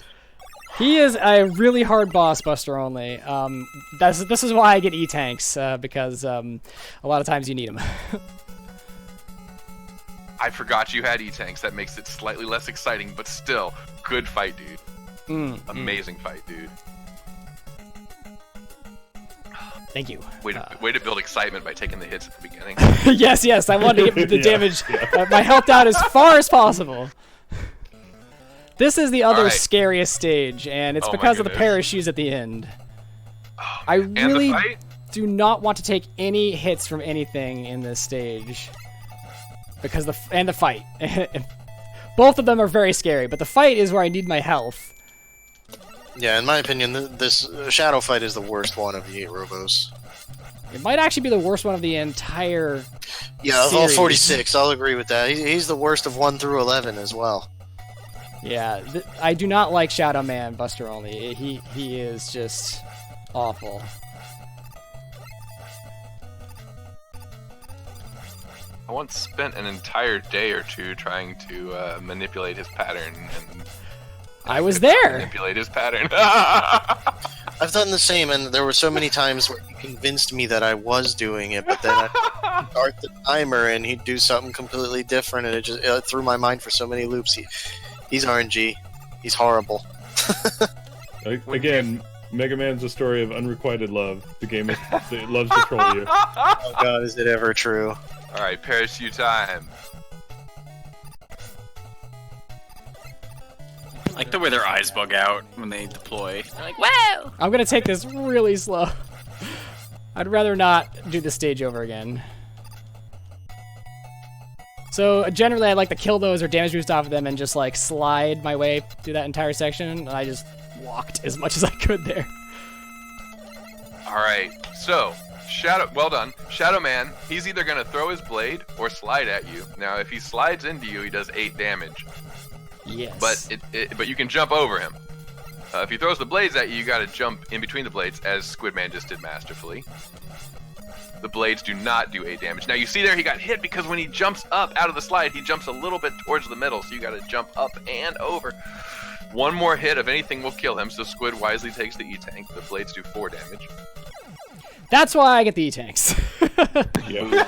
B: He is a really hard boss, Buster only. This is why I get E-tanks, because a lot of times you need them.
F: I forgot you had E-tanks. That makes it slightly less exciting, but still, good fight, dude. Amazing fight, dude.
B: Thank you.
F: Way to build excitement by taking the hits at the beginning.
B: yes, I wanted to get the
E: Yeah,
B: damage, my health down as far as possible. This is the other
F: Alright.
B: scariest stage, and it's
F: Oh my
B: because of the
F: goodness.
B: parachutes at the end.
F: Oh,
B: I
F: man.
B: really
F: And the fight?
B: do not want to take any hits from anything in this stage. Because the fight. Both of them are very scary, but the fight is where I need my health.
C: Yeah, in my opinion, this shadow fight is the worst one of the 8 Robos.
B: It might actually be the worst one of the entire
C: Yeah, of all
B: series.
C: 46, I'll agree with that. He's the worst of 1 through 11 as well.
B: Yeah, I do not like Shadow Man, Buster only. He is just awful.
F: I once spent an entire day or two trying to manipulate his pattern, and
B: I was
F: could not
B: there.
F: Manipulate his pattern.
C: I've done the same, and there were so many times where he convinced me that I was doing it, but then I'd start the timer and he'd do something completely different, and it threw my mind for so many loops. He's RNG. He's horrible.
E: Again, Mega Man's a story of unrequited love. The game it loves to troll you.
C: Oh god, is it ever true?
F: All right, parachute time.
G: I like the way their eyes bug out when they deploy. They're like, wow!
B: I'm gonna take this really slow. I'd rather not do the stage over again. So generally I like to kill those or damage boost off of them and just like slide my way through that entire section, and I just walked as much as I could there.
F: All right, so well done, Shadow Man. He's either gonna throw his blade or slide at you. Now, if he slides into you, he does 8 damage.
B: Yes.
F: But you can jump over him. If he throws the blades at you, you gotta jump in between the blades, as Squidman just did masterfully. The blades do not do 8 damage. Now you see there he got hit because when he jumps up out of the slide, he jumps a little bit towards the middle, so you gotta jump up and over. One more hit of anything will kill him, so Squid wisely takes the E-Tank. The blades do 4 damage.
B: That's why I get the E-tanks.
E: Yeah.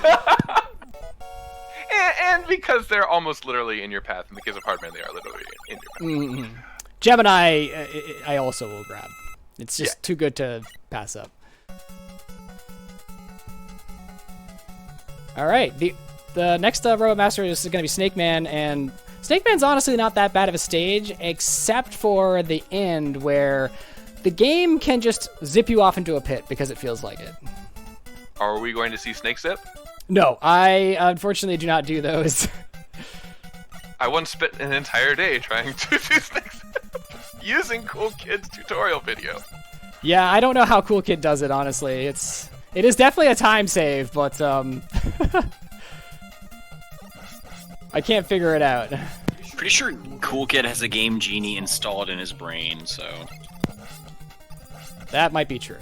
F: And because they're almost literally in your path. In the case of Hardman, they are literally in your path.
B: Gemini, I also will grab. It's just too good to pass up. All right, the next Robot Master is going to be Snake Man, and Snake Man's honestly not that bad of a stage, except for the end where the game can just zip you off into a pit because it feels like it.
F: Are we going to see Snake Zip?
B: No, I unfortunately do not do those.
F: I once spent an entire day trying to do Snake Zip using Cool Kid's tutorial video.
B: Yeah, I don't know how Cool Kid does it, honestly. It is definitely a time save, but I can't figure it out.
G: Pretty sure Cool Kid has a Game Genie installed in his brain, so...
B: That might be true.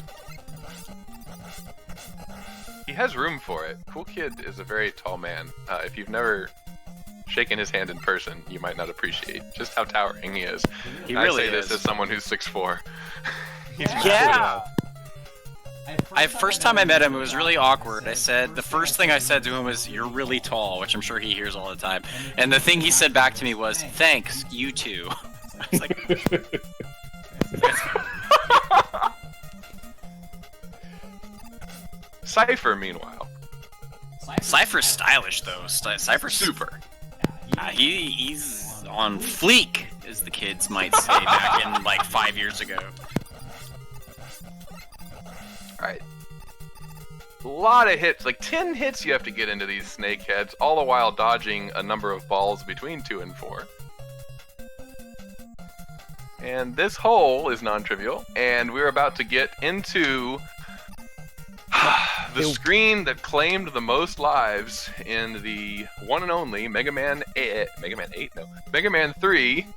F: He has room for it. Cool Kid is a very tall man. If you've never shaken his hand in person, you might not appreciate just how towering he is.
G: He
F: And
G: really
F: I say
G: is.
F: this as someone who's 6'4". He's
G: Yeah! First time I met him, it was really awkward. The first thing I said to him was, "You're really tall," which I'm sure he hears all the time. And the thing he said back to me was, "Thanks, you too." I was like,
F: Cypher, meanwhile.
G: Cypher's stylish though. Cypher's
F: Super.
G: He's on fleek, as the kids might say back in like 5 years ago.
F: Alright. A lot of hits, like 10 hits you have to get into these snake heads, all the while dodging a number of balls between 2 and 4. And this hole is non-trivial, and we're about to get into the screen that claimed the most lives in the one and only Mega Man 3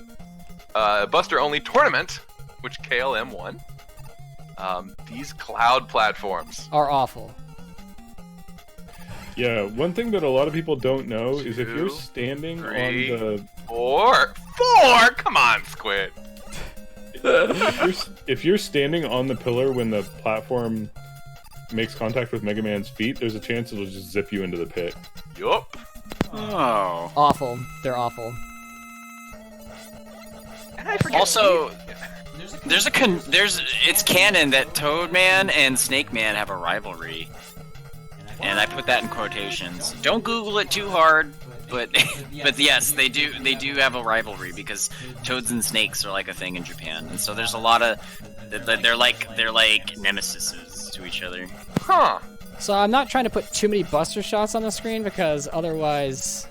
F: Buster Only Tournament, which KLM won. These cloud platforms
B: Are awful.
E: Yeah, one thing that a lot of people don't know is if you're
F: 2,
E: standing
F: 3,
E: on the
F: 4! Come on, Squid!
E: if you're standing on the pillar when the platform makes contact with Mega Man's feet, there's a chance it'll just zip you into the pit.
F: Yup.
G: Oh.
B: Awful. They're awful.
F: And I forget.
G: Also, it's canon that Toadman and Snake Man have a rivalry, and I put that in quotations. Don't Google it too hard, but yes, they do have a rivalry because toads and snakes are like a thing in Japan, and so there's a lot of they're like nemesises to each other.
F: Huh.
B: So I'm not trying to put too many Buster shots on the screen because otherwise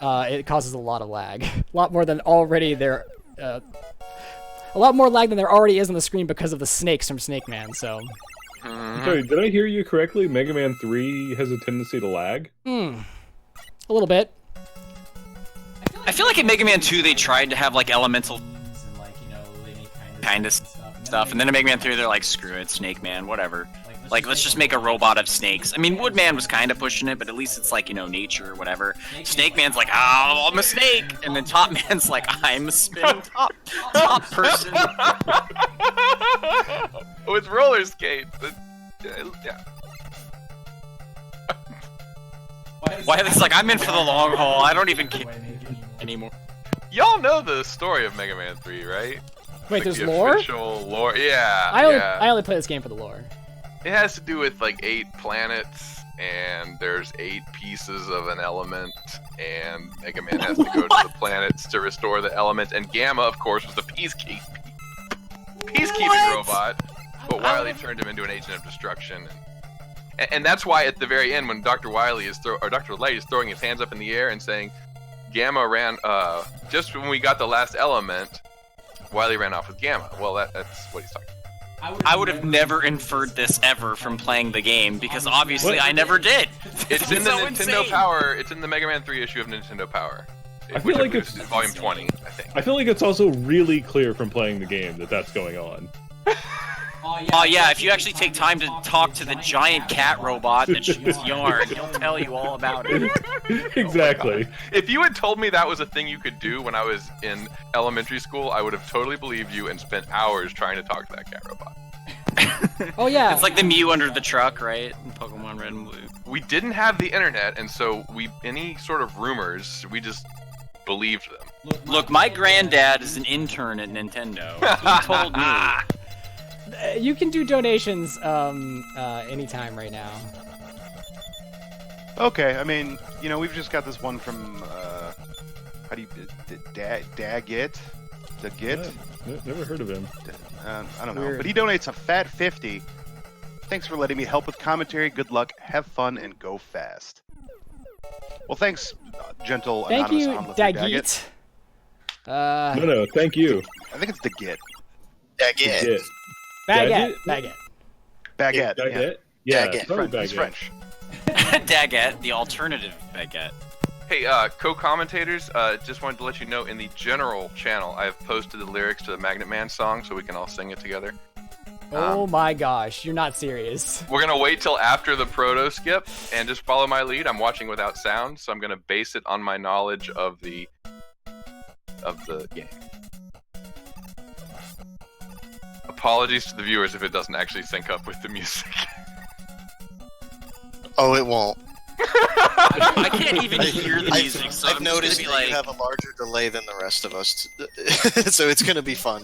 B: it causes a lot of lag. A lot more than already there. A lot more lag than there already is on the screen because of the snakes from Snake Man, so...
E: Sorry, did I hear you correctly? Mega Man 3 has a tendency to lag?
B: A little bit.
G: I feel like in Mega Man 2 they tried to have like elemental kind of stuff, and then in Mega Man 3 they're like, screw it, Snake Man, whatever. Like, let's just make a robot of snakes. I mean, Woodman was kind of pushing it, but at least it's like, nature or whatever. Snake Man's like, oh, I'm a snake! And then Top Man's like, I'm a spinning top person.
F: With roller skates. Yeah.
G: Wiley's like, I'm in for the long haul. I don't even care anymore.
F: Y'all know the story of Mega Man 3, right?
B: Wait,
F: Like
B: there's
F: the
B: lore?
F: Official lore. Yeah.
B: I only play this game for the lore.
F: It has to do with like 8 planets, and there's 8 pieces of an element, and Mega Man has to go to the planets to restore the element, and Gamma, of course, was the peacekeeping robot, but Wily turned him into an agent of destruction. And that's why at the very end, when Dr. Wily Dr. Light is throwing his hands up in the air and saying, Gamma ran, just when we got the last element, Wily ran off with Gamma. Well, that's what he's talking about.
G: I would have never inferred this ever from playing the game, because obviously I never did.
F: It's in the
G: so
F: Nintendo
G: insane.
F: Power. It's in the Mega Man 3 issue of Nintendo Power.
E: I feel like
F: it's
E: it's
F: volume 20, I think.
E: I feel like it's also really clear from playing the game that that's going on.
G: Oh yeah, if you actually take time to talk to the giant cat robot that shoots yarn, he'll tell you all about it.
E: Exactly.
F: If you had told me that was a thing you could do when I was in elementary school, I would have totally believed you and spent hours trying to talk to that cat robot.
B: Oh yeah.
G: It's like the Mew under the truck, right? In Pokemon Red and Blue.
F: We didn't have the internet, and so any sort of rumors, we just believed them.
G: Look, my granddad is an intern at Nintendo. He told me.
B: You can do donations anytime right now.
H: Okay, I mean, we've just got this one from, how do you, Daggit? Daggit?
E: Yeah, never heard of him.
H: I don't know,
B: Weird.
H: but he donates a fat 50. Thanks for letting me help with commentary. Good luck, have fun, and go fast. Well, thanks, gentle
B: Thank
H: anonymous
B: you,
H: onlooker
B: Daggit.
E: No, thank you.
H: I think it's Daggit.
F: Daggett.
B: Baguette.
E: Daggit?
B: Baguette.
H: Baguette.
E: Baguette? Yeah,
C: Daggett.
E: probably
H: Yeah. He's
E: Baguette.
H: French.
G: Daggett, the alternative baguette.
F: Hey, co-commentators, just wanted to let you know, in the general channel, I have posted the lyrics to the Magnet Man song so we can all sing it together.
B: Oh my gosh, you're not serious.
F: We're going to wait till after the proto skip and just follow my lead. I'm watching without sound, so I'm going to base it on my knowledge of the game. Apologies to the viewers if it doesn't actually sync up with the music.
C: Oh, it won't.
G: I can't even hear the music, so
C: I've
G: I'm just
C: noticed
G: gonna
C: that
G: be like,
C: you have a larger delay than the rest of us, so it's gonna be fun.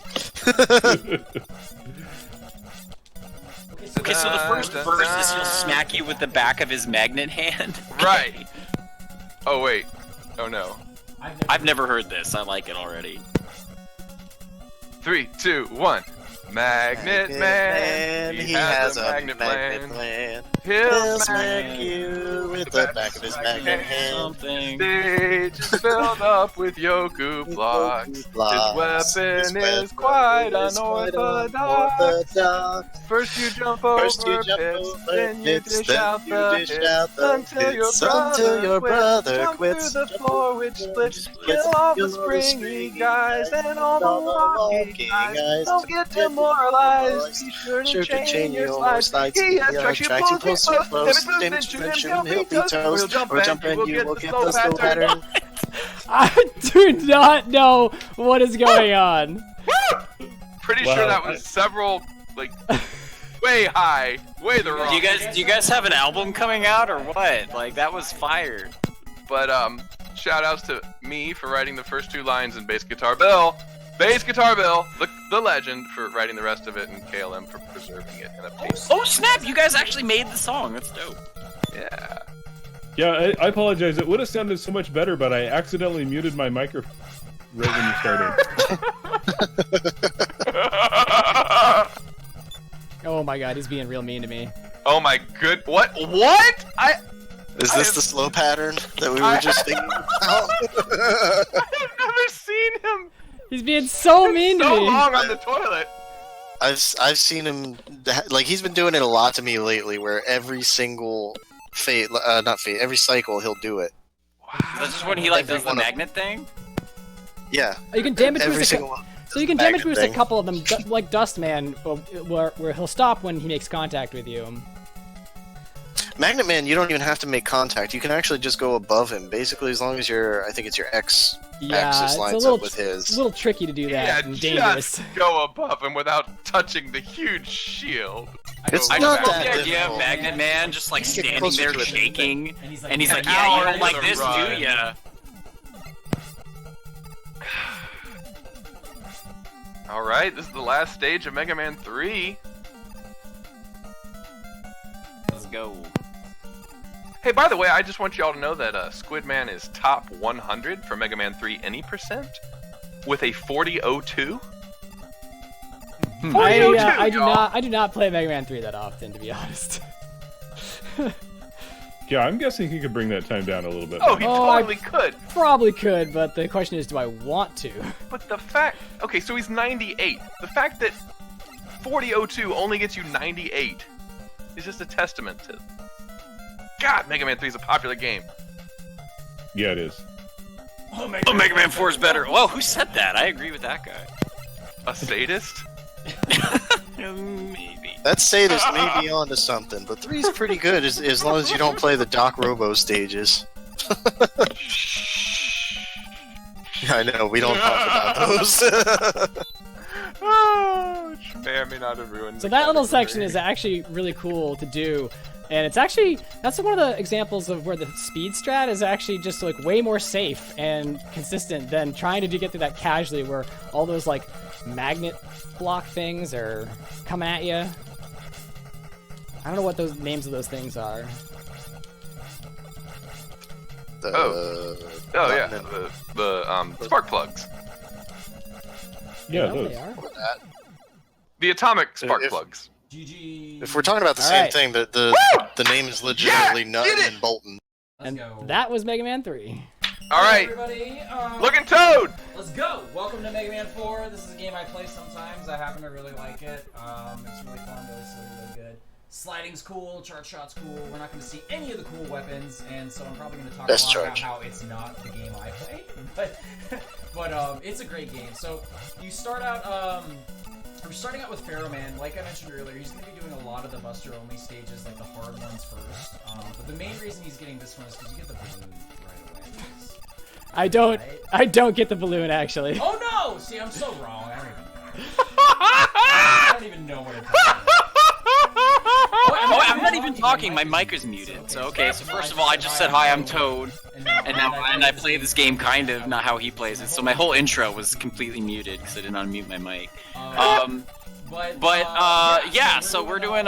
G: okay, so the first verse is he'll smack you with the back of his magnet hand.
F: Right. Oh wait. Oh no.
G: I've never heard this. I like it already.
F: 3, 2, 1. Magnet Man.
C: He has a
F: magnet
C: magnet
F: plan.
C: plan.
F: He'll
C: Smack you with the back of his magnet hand.
G: Something.
F: Stage is filled up with Yoku blocks. His weapon is quite unorthodox. First you jump over pits, then you dish out the hits until your brother quits. Jump through the floor which splits. Kill all the springy guys and all the walking guys. Don't get demoralized. Be sure to chain your slides. He attracts you close. Damage prevention, he'll be toast. Or jump and you will get the slow pattern.
B: I do not know what is going on.
F: Pretty
E: Wow,
F: sure that was several, like, way high, way the wrong.
G: Do you guys have an album coming out or what? Like that was fire.
F: But shout outs to me for writing the first 2 lines in Bass Guitar Bill, the legend, for writing the rest of it, and KLM for preserving it in a pace.
G: Oh snap! You guys actually made the song. That's dope.
F: Yeah.
E: Yeah, I apologize. It would have sounded so much better, but I accidentally muted my microphone right when you started.
B: Oh my god, he's being real mean to me.
F: Oh my good. What?
C: Is this the slow pattern that we were just thinking about?
F: I've never seen him
B: He's being so mean to
F: so
B: me.
F: long on the toilet.
C: I've seen him, like, he's been doing it a lot to me lately, where every single every cycle he'll do it.
G: That's just when he like does the
C: one of-
G: magnet thing.
C: Yeah.
B: You can damage
C: Every
B: boost
C: single one.
B: so you can damage
C: magnet
B: boost a
C: thing.
B: couple of them, like Dustman, where he'll stop when he makes contact with you.
C: Magnet Man, you don't even have to make contact. You can actually just go above him. Basically, as long as I think it's your X
B: Yeah,
C: axis
B: it's
C: lines
B: a little,
C: up with his.
B: it's a little tricky to do that
F: Yeah,
B: and dangerous.
F: just go above him without touching the huge shield.
C: It's
G: I
C: not
G: just
C: that
G: love the idea of
C: difficult.
G: Magnet Man just like
C: Get
G: standing
C: closer
G: there
C: to it.
G: shaking,
D: And he's
G: and he's like,
F: Ow,
G: "Yeah, you don't
F: I'm
G: like
F: gonna
G: this,
F: run."
G: do ya?"
F: All right, this is the last stage of Mega Man 3.
G: Let's go.
F: Hey, by the way, I just want y'all to know that Squidman is top 100 for Mega Man 3 any percent with a 40.02.
B: I do not play Mega Man 3 that often, to be honest.
E: Yeah, I'm guessing he could bring that time down a little bit.
F: Oh, he
B: Oh, I-
F: totally could.
B: Probably could, but the question is, do I want to?
F: But the fact, okay, so he's 98. The fact that 40.02 only gets you 98 is just a testament to. God, Mega Man 3 is a popular game.
E: Yeah, it is.
G: Oh, Mega Man 4 is better. Whoa, who said that? I agree with that guy.
F: A sadist?
G: Maybe.
C: That sadist may be onto something, but 3's pretty good as long as you don't play the Doc Robo stages. I know, we don't talk about those.
F: Oh, which may or may not have ruined
B: So
F: the
B: that little
F: category.
B: section is actually really cool to do, and it's actually that's one of the examples of where the speed strat is actually just like way more safe and consistent than trying to get through that casually, where all those like magnet block things are coming at you. I don't know what those names of those things are.
F: Oh yeah, the spark plugs.
E: Yeah,
B: I know
E: those.
B: they are.
F: The atomic spark
C: If-
F: plugs.
D: GG.
C: If we're talking about the
B: All
C: same
B: right.
C: thing, the name is legitimately Nuttin and Bolton.
D: Let's
B: And
D: go.
B: that was Mega Man 3.
F: All
D: Hey,
F: right,
D: everybody.
F: looking Toad.
D: Let's go! Welcome to Mega Man 4. This is a game I play sometimes. I happen to really like it. It's really fun, really silly, really good. Sliding's cool, charge shot's cool. We're not going to see any of the cool weapons, and so I'm probably going to talk
C: Best
D: a lot about
C: charge.
D: how it's not the game I play. But it's a great game. So you start out. We're starting out with Pharaoh Man. Like I mentioned earlier, he's going to be doing a lot of the Buster only stages, like the hard ones first. But the main reason he's getting this one is because you get the balloon right away.
B: I don't get the balloon actually.
D: Oh no! See, I'm so wrong. I don't even know. I don't even know what I'm talking about.
G: Oh, I'm not even talking. My mic is muted. So okay. So first of all, I just said hi. I'm Toad, and I play this game kind of not how he plays it. So my whole intro was completely muted because I didn't unmute my mic. Yeah. So we're doing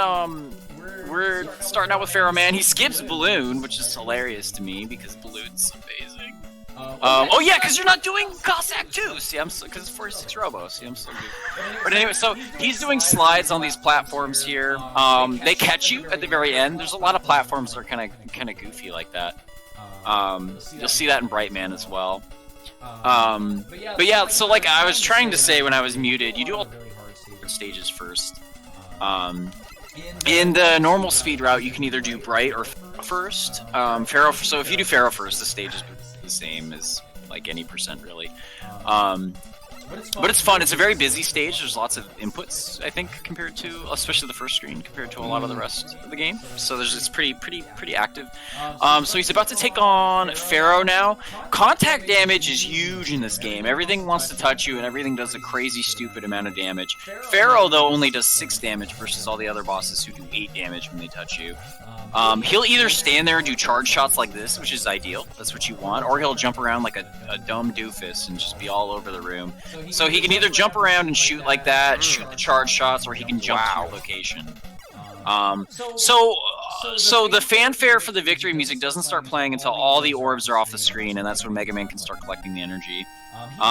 G: we're starting out with Pharaoh Man. He skips Balloon, which is hilarious to me because Balloon's amazing. Oh yeah, because you're not doing Cossack too. See, because it's 46 Robo. See, I'm so good. But anyway, so he's doing slides on these platforms here. They catch you at the very end. There's a lot of platforms that are kind of goofy like that. You'll see that in Brightman as well. But yeah, so like I was trying to say when I was muted, you do all stages first. In the normal speed route, you can either do Bright or first. Pharaoh. So if you do Pharaoh first, the stage is the same as like any percent really. But it's fun. It's a very busy stage. There's lots of inputs, I think, compared to, especially the first screen, compared to a lot of the rest of the game. So it's pretty active. So he's about to take on Pharaoh now. Contact damage is huge in this game. Everything wants to touch you, and everything does a crazy, stupid amount of damage. Pharaoh, though, only does 6 damage versus all the other bosses who do 8 damage when they touch you. He'll either stand there and do charge shots like this, which is ideal, that's what you want, or he'll jump around like a dumb doofus and just be all over the room. So he can either jump around and shoot like that, shoot the charge shots, or he can jump to your location. So the fanfare for the victory music doesn't start playing until all the orbs are off the screen, and that's when Mega Man can start collecting the energy.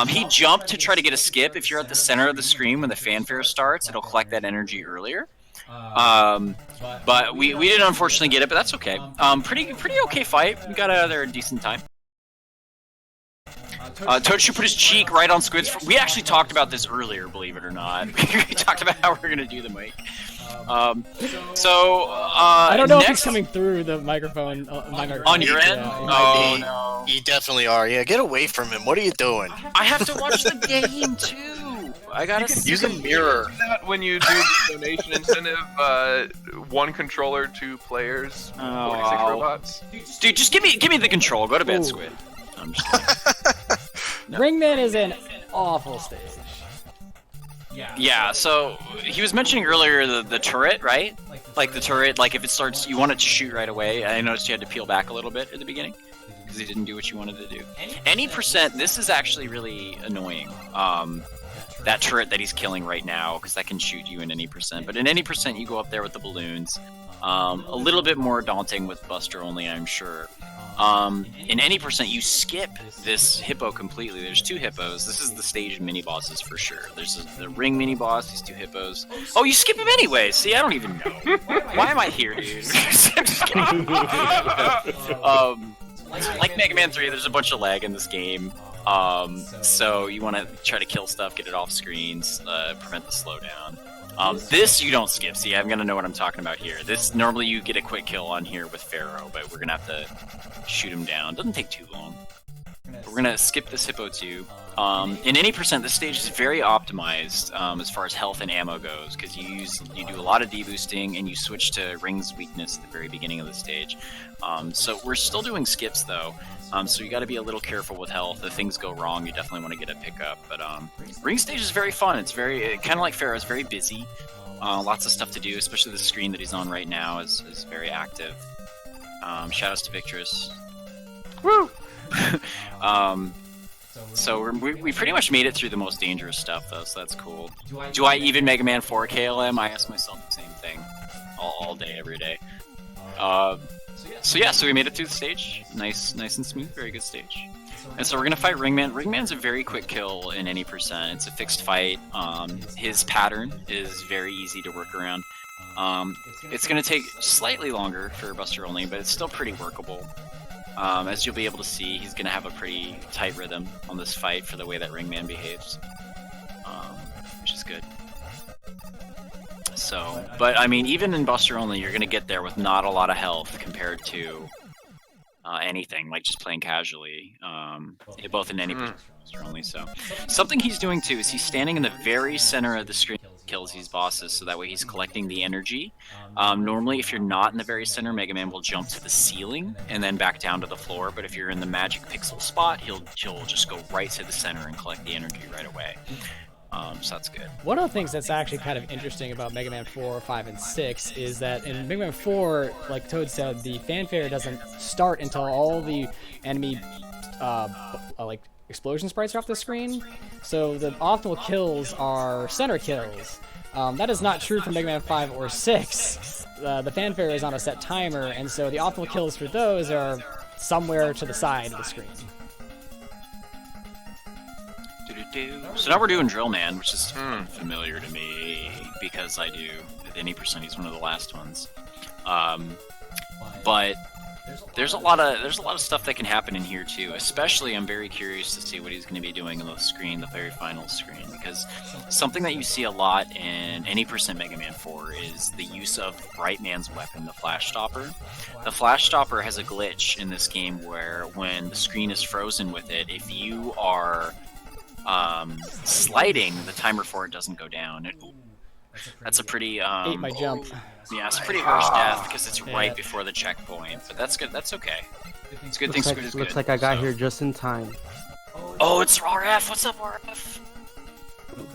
G: He jumped to try to get a skip. If you're at the center of the screen when the fanfare starts, it'll collect that energy earlier. But we didn't unfortunately get it, but that's okay. Pretty okay fight. We got out of there in decent time. Toad should put his cheek right on Squid's. We actually talked about this earlier, believe it or not. We talked about how we're gonna do the mic.
B: I don't know if he's coming through the microphone.
G: On your end? Oh no.
C: You definitely are. Yeah, get away from him. What are you doing?
G: I have to watch the game too. I gotta
C: use a mirror.
F: Do that when you do the donation incentive, 1 controller, 2 players, 46 robots.
G: Dude, just give me the control. Go to bed, Squid. I'm just kidding.
B: Ringman is an awful stage.
G: Yeah, so he was mentioning earlier the turret, right? Like the turret, like if it starts, you want it to shoot right away. I noticed you had to peel back a little bit at the beginning because he didn't do what you wanted to do. Any percent, this is actually really annoying. That turret that he's killing right now, because that can shoot you in any percent. But in any percent, you go up there with the balloons. A little bit more daunting with Buster only, I'm sure. In any percent, you skip this hippo completely. There's 2 hippos. This is the stage mini bosses for sure. There's the ring mini boss, these 2 hippos. Oh, you skip him anyway. See, I don't even know. Why am I here, dude? I'm just kidding. Like Mega Man 3, there's a bunch of lag in this game. So you want to try to kill stuff, get it off screens, prevent the slowdown. This you don't skip. See, I'm gonna know what I'm talking about here. This normally you get a quick kill on here with Pharaoh, but we're gonna have to shoot him down. Doesn't take too long. But we're gonna skip this hippo too. In any percent, this stage is very optimized as far as health and ammo goes, because you do a lot of deboosting and you switch to Ring's weakness at the very beginning of the stage. So we're still doing skips though. So you got to be a little careful with health. If things go wrong, you definitely want to get a pickup. But Ring stage is very fun. It's kind of like Pharaoh. It's very busy. Lots of stuff to do, especially the screen that he's on right now is very active. Shoutouts to Victress. Woo! So we pretty much made it through the most dangerous stuff though, so that's cool. Do I even Mega Man 4 KLM? I ask myself the same thing all day, every day. So we made it through the stage. Nice and smooth, very good stage. And so we're gonna fight Ringman. Ringman's a very quick kill in any percent. It's a fixed fight. His pattern is very easy to work around. It's gonna take slightly longer for Buster only, but it's still pretty workable. As you'll be able to see, he's gonna have a pretty tight rhythm on this fight for the way that Ringman behaves, which is good. So, but I mean, even in Buster only, you're gonna get there with not a lot of health compared to anything, like just playing casually, both in any Buster only. So, something he's doing too is he's standing in the very center of the screen, kills these bosses, so that way he's collecting the energy. Normally, if you're not in the very center, Mega Man will jump to the ceiling and then back down to the floor. But if you're in the magic pixel spot, he'll just go right to the center and collect the energy right away. So that's good.
B: One of the things that's actually kind of interesting about Mega Man 4, 5, and 6 is that in Mega Man 4, like Toad said, the fanfare doesn't start until all the enemy like explosion sprites are off the screen. So the optimal kills are center kills. That is not true for Mega Man 5 or 6. The fanfare is on a set timer, and so the optimal kills for those are somewhere to the side of the screen.
G: So now we're doing Drill Man, which is familiar to me because I do at any percent. He's one of the last ones. But there's a lot of stuff that can happen in here too. Especially, I'm very curious to see what he's going to be doing on the screen, the very final screen, because something that you see a lot in any percent Mega Man 4 is the use of Bright Man's weapon, the Flash Stopper. The Flash Stopper has a glitch in this game where when the screen is frozen with it, if you are sliding, the timer for it doesn't go down. That's a pretty
B: Ate my jump.
G: yeah, it's a pretty harsh death because it's right before the checkpoint. But that's good. That's okay. It's a good thing Squid is good.
I: Looks like I got here just in time.
G: Oh, it's RF. What's up, RF?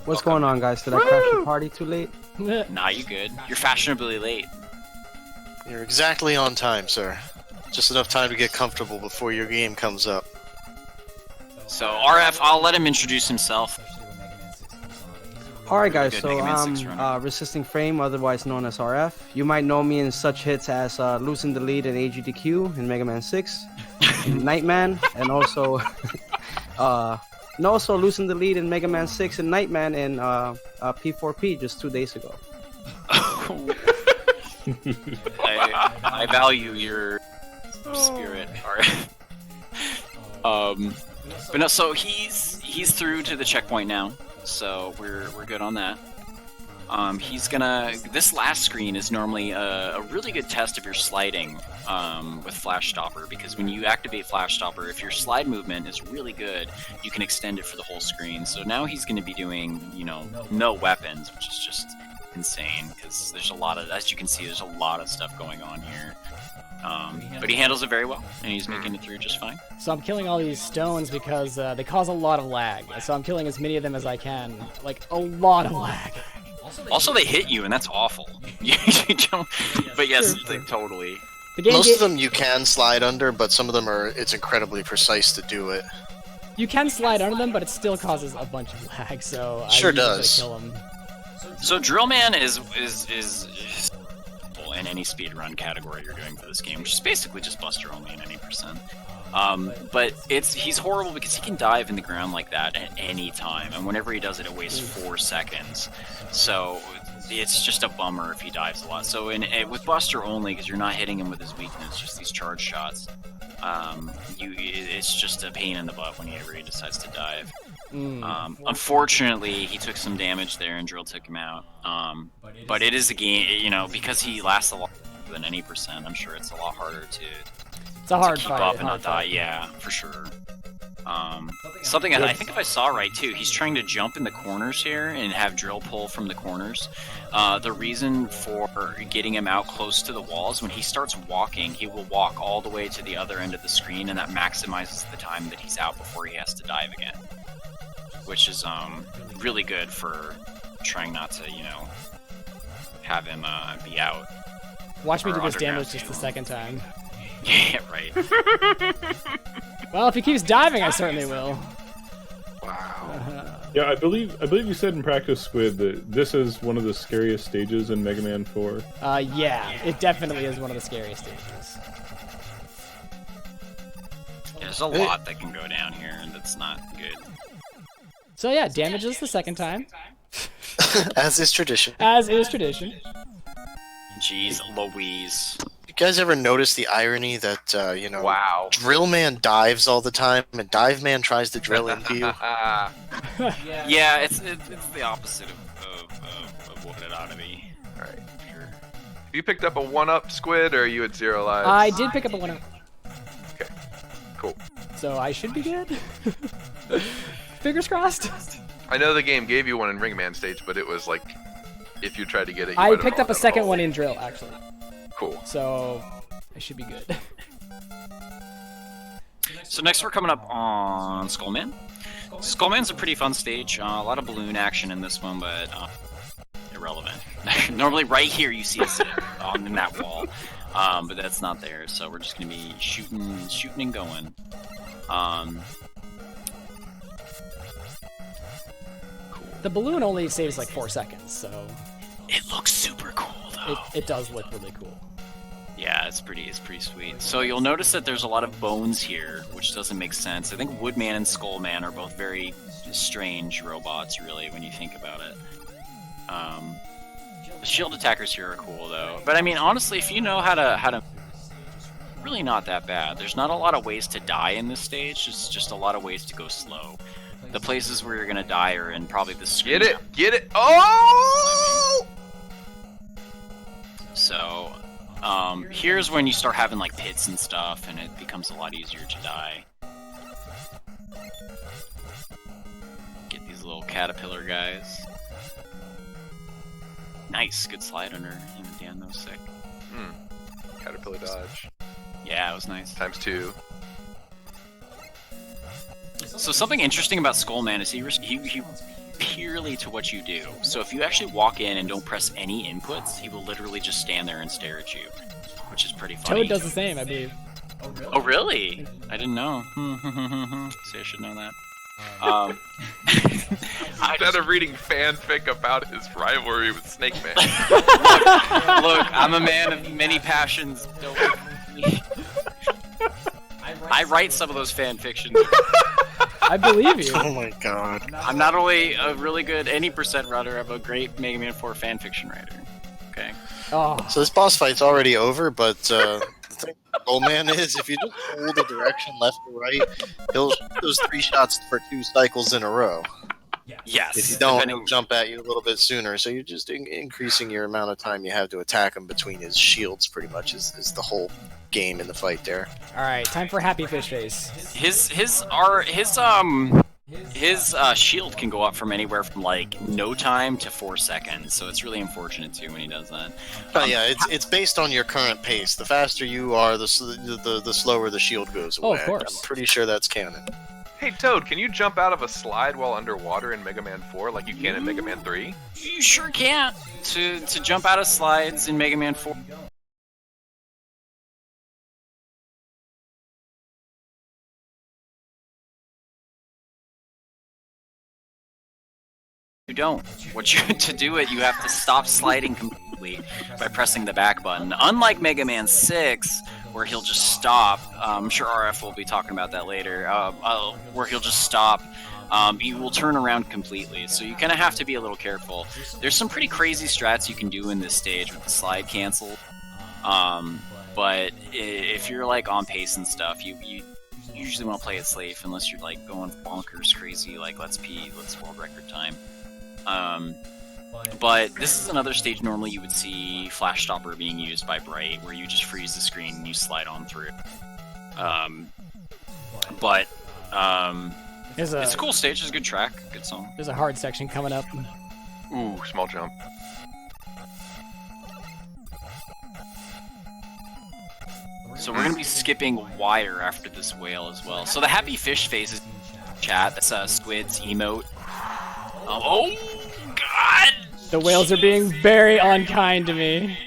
I: What's going on, guys? Did I crash the party too late?
G: Nah, you good. You're fashionably late.
C: You're exactly on time, sir. Just enough time to get comfortable before your game comes up.
G: So RF, I'll let him introduce himself.
I: Alright guys,
G: Good
I: so
G: Mega Man
I: I'm
G: 6 runner.
I: Resisting Frame, otherwise known as RF. You might know me in such hits as losing the lead in AGDQ in Mega Man 6, in Nightman, and also losing the lead in Mega Man 6 and Nightman in P4P just 2 days ago.
G: I value your spirit, RF. But no, so he's through to the checkpoint now. So we're good on that. This last screen is normally a really good test of your sliding with Flash Stopper, because when you activate Flash Stopper, if your slide movement is really good, you can extend it for the whole screen. So now he's going to be doing, no weapons, which is just insane, because there's a lot of, as you can see, there's a lot of stuff going on here. But he handles it very well, and he's making it through just fine.
B: So I'm killing all these stones because they cause a lot of lag. So I'm killing as many of them as I can. Like, a lot of lag.
G: Also, they hit you, and that's awful. You don't, but yes, totally.
C: Most of them you can slide under, but some of them it's incredibly precise to do it.
B: You can slide under them, but it still causes a bunch of lag, so
C: Sure
B: I usually
C: does.
B: kill them.
G: So Drill Man is in any speedrun category you're doing for this game, which is basically just Buster only in any percent. But he's horrible because he can dive in the ground like that at any time, and whenever he does it, it wastes 4 seconds. So it's just a bummer if he dives a lot. So with Buster only, because you're not hitting him with his weakness, just these charge shots, it's just a pain in the butt whenever he decides to dive. Unfortunately, he took some damage there, and Drill took him out. But it is a game, because he lasts a lot longer than any percent. I'm sure it's a lot harder to keep up and not die. Yeah, for sure. Something I think if I saw right too, he's trying to jump in the corners here and have Drill pull from the corners. The reason for getting him out close to the walls, when he starts walking, he will walk all the way to the other end of the screen, and that maximizes the time that he's out before he has to dive again. Which is really good for trying not to, have him be out.
B: Watch me do this
G: underground
B: damage just the second time.
G: Yeah, right.
B: Well, if he keeps diving, I certainly will.
E: Wow. Yeah, I believe you said in practice, Squid, that this is one of the scariest stages in Mega Man 4.
B: Yeah, it definitely is one of the scariest stages.
G: Yeah, there's a lot that can go down here, and that's not good.
B: So yeah, damages the second time.
C: As is tradition.
B: As is tradition.
G: Jeez Louise.
C: You guys ever notice the irony that,
F: Wow.
C: Drill Man dives all the time, and Dive Man tries to drill into you?
G: Yeah, it's the opposite of what it ought to be.
F: Alright, sure. You picked up a 1-up, Squid, or are you at 0 lives?
B: I did pick up a 1-up.
F: Okay, cool.
B: So I should be good. Fingers crossed.
F: I know the game gave you one in Ringman stage, but it was like, if you tried to get it, you
B: I
F: might have
B: picked up a
F: rolled
B: second
F: out.
B: one in drill, actually.
F: Cool.
B: So I should be good.
G: So next we're coming up on Skullman. Skullman's a pretty fun stage. A lot of balloon action in this one, but irrelevant. Normally, right here you see a zip on that wall, but that's not there. So we're just gonna be shooting and going. Cool.
B: The balloon only saves like 4 seconds, so
G: It looks super cool though.
B: it does look really cool.
G: Yeah, it's pretty sweet. So you'll notice that there's a lot of bones here, which doesn't make sense. I think Woodman and Skullman are both very strange robots, really, when you think about it. The shield attackers here are cool, though. But I mean, honestly, if you know how to, really not that bad. There's not a lot of ways to die in this stage. It's just a lot of ways to go slow. The places where you're gonna die are in probably the screen.
F: Get it! Oh!
G: So. Here's when you start having like pits and stuff, and it becomes a lot easier to die. Get these little caterpillar guys. Nice, good slide under him at the end, that was sick.
F: Caterpillar dodge.
G: Yeah, it was nice.
F: ×2.
G: So something interesting about Skullman is he purely to what you do. So if you actually walk in and don't press any inputs, he will literally just stand there and stare at you, which is pretty funny.
B: Toad does the same, I believe.
G: Oh really? I didn't know. See, I should know that.
F: Instead of reading fanfic about his rivalry with Snake Man.
G: Look, I'm a man of many passions. Don't I write some of those fan fictions.
B: I believe you.
C: Oh my god.
G: I'm not only a really good any percent writer, I'm a great Mega Man 4 fanfiction writer. Okay.
B: Oh,
C: So this boss fight's already over, but the thing with Goldman is if you just hold the direction left or right, he'll shoot those 3 shots for 2 cycles in a row.
G: Yes.
C: If you don't,
G: depending-
C: he'll jump at you a little bit sooner. So you're just increasing your amount of time you have to attack him between his shields. Pretty much is the whole game in the fight there.
B: all right. Time for Happy Fish Face.
G: His shield can go up from anywhere from like no time to 4 seconds, so it's really unfortunate too when he does that.
C: But yeah, it's based on your current pace. The faster you are, the slower the shield goes away.
B: Oh, of course.
C: I'm pretty sure that's canon.
F: Hey Toad, can you jump out of a slide while underwater in Mega Man 4 like you can in Mega Man 3?
G: You sure can't to jump out of slides in Mega Man 4. You don't. To do it, you have to stop sliding completely by pressing the back button. Unlike Mega Man 6, where he'll just stop. I'm sure RF will be talking about that later. Where he'll just stop. You will turn around completely, so you kind of have to be a little careful. There's some pretty crazy strats you can do in this stage with the slide cancel. But if you're like on pace and stuff, you usually want to play it safe unless you're like going bonkers crazy, like let's world record time. But this is another stage normally you would see Flash Stopper being used by Bright, where you just freeze the screen and you slide on through. It's a cool stage, it's a good track, good song.
B: There's a hard section coming up.
F: Ooh, small jump.
G: So we're gonna be skipping wire after this whale as well. So the happy fish face is chat. That's Squid's emote. Oh God!
B: The whales are being very unkind to me.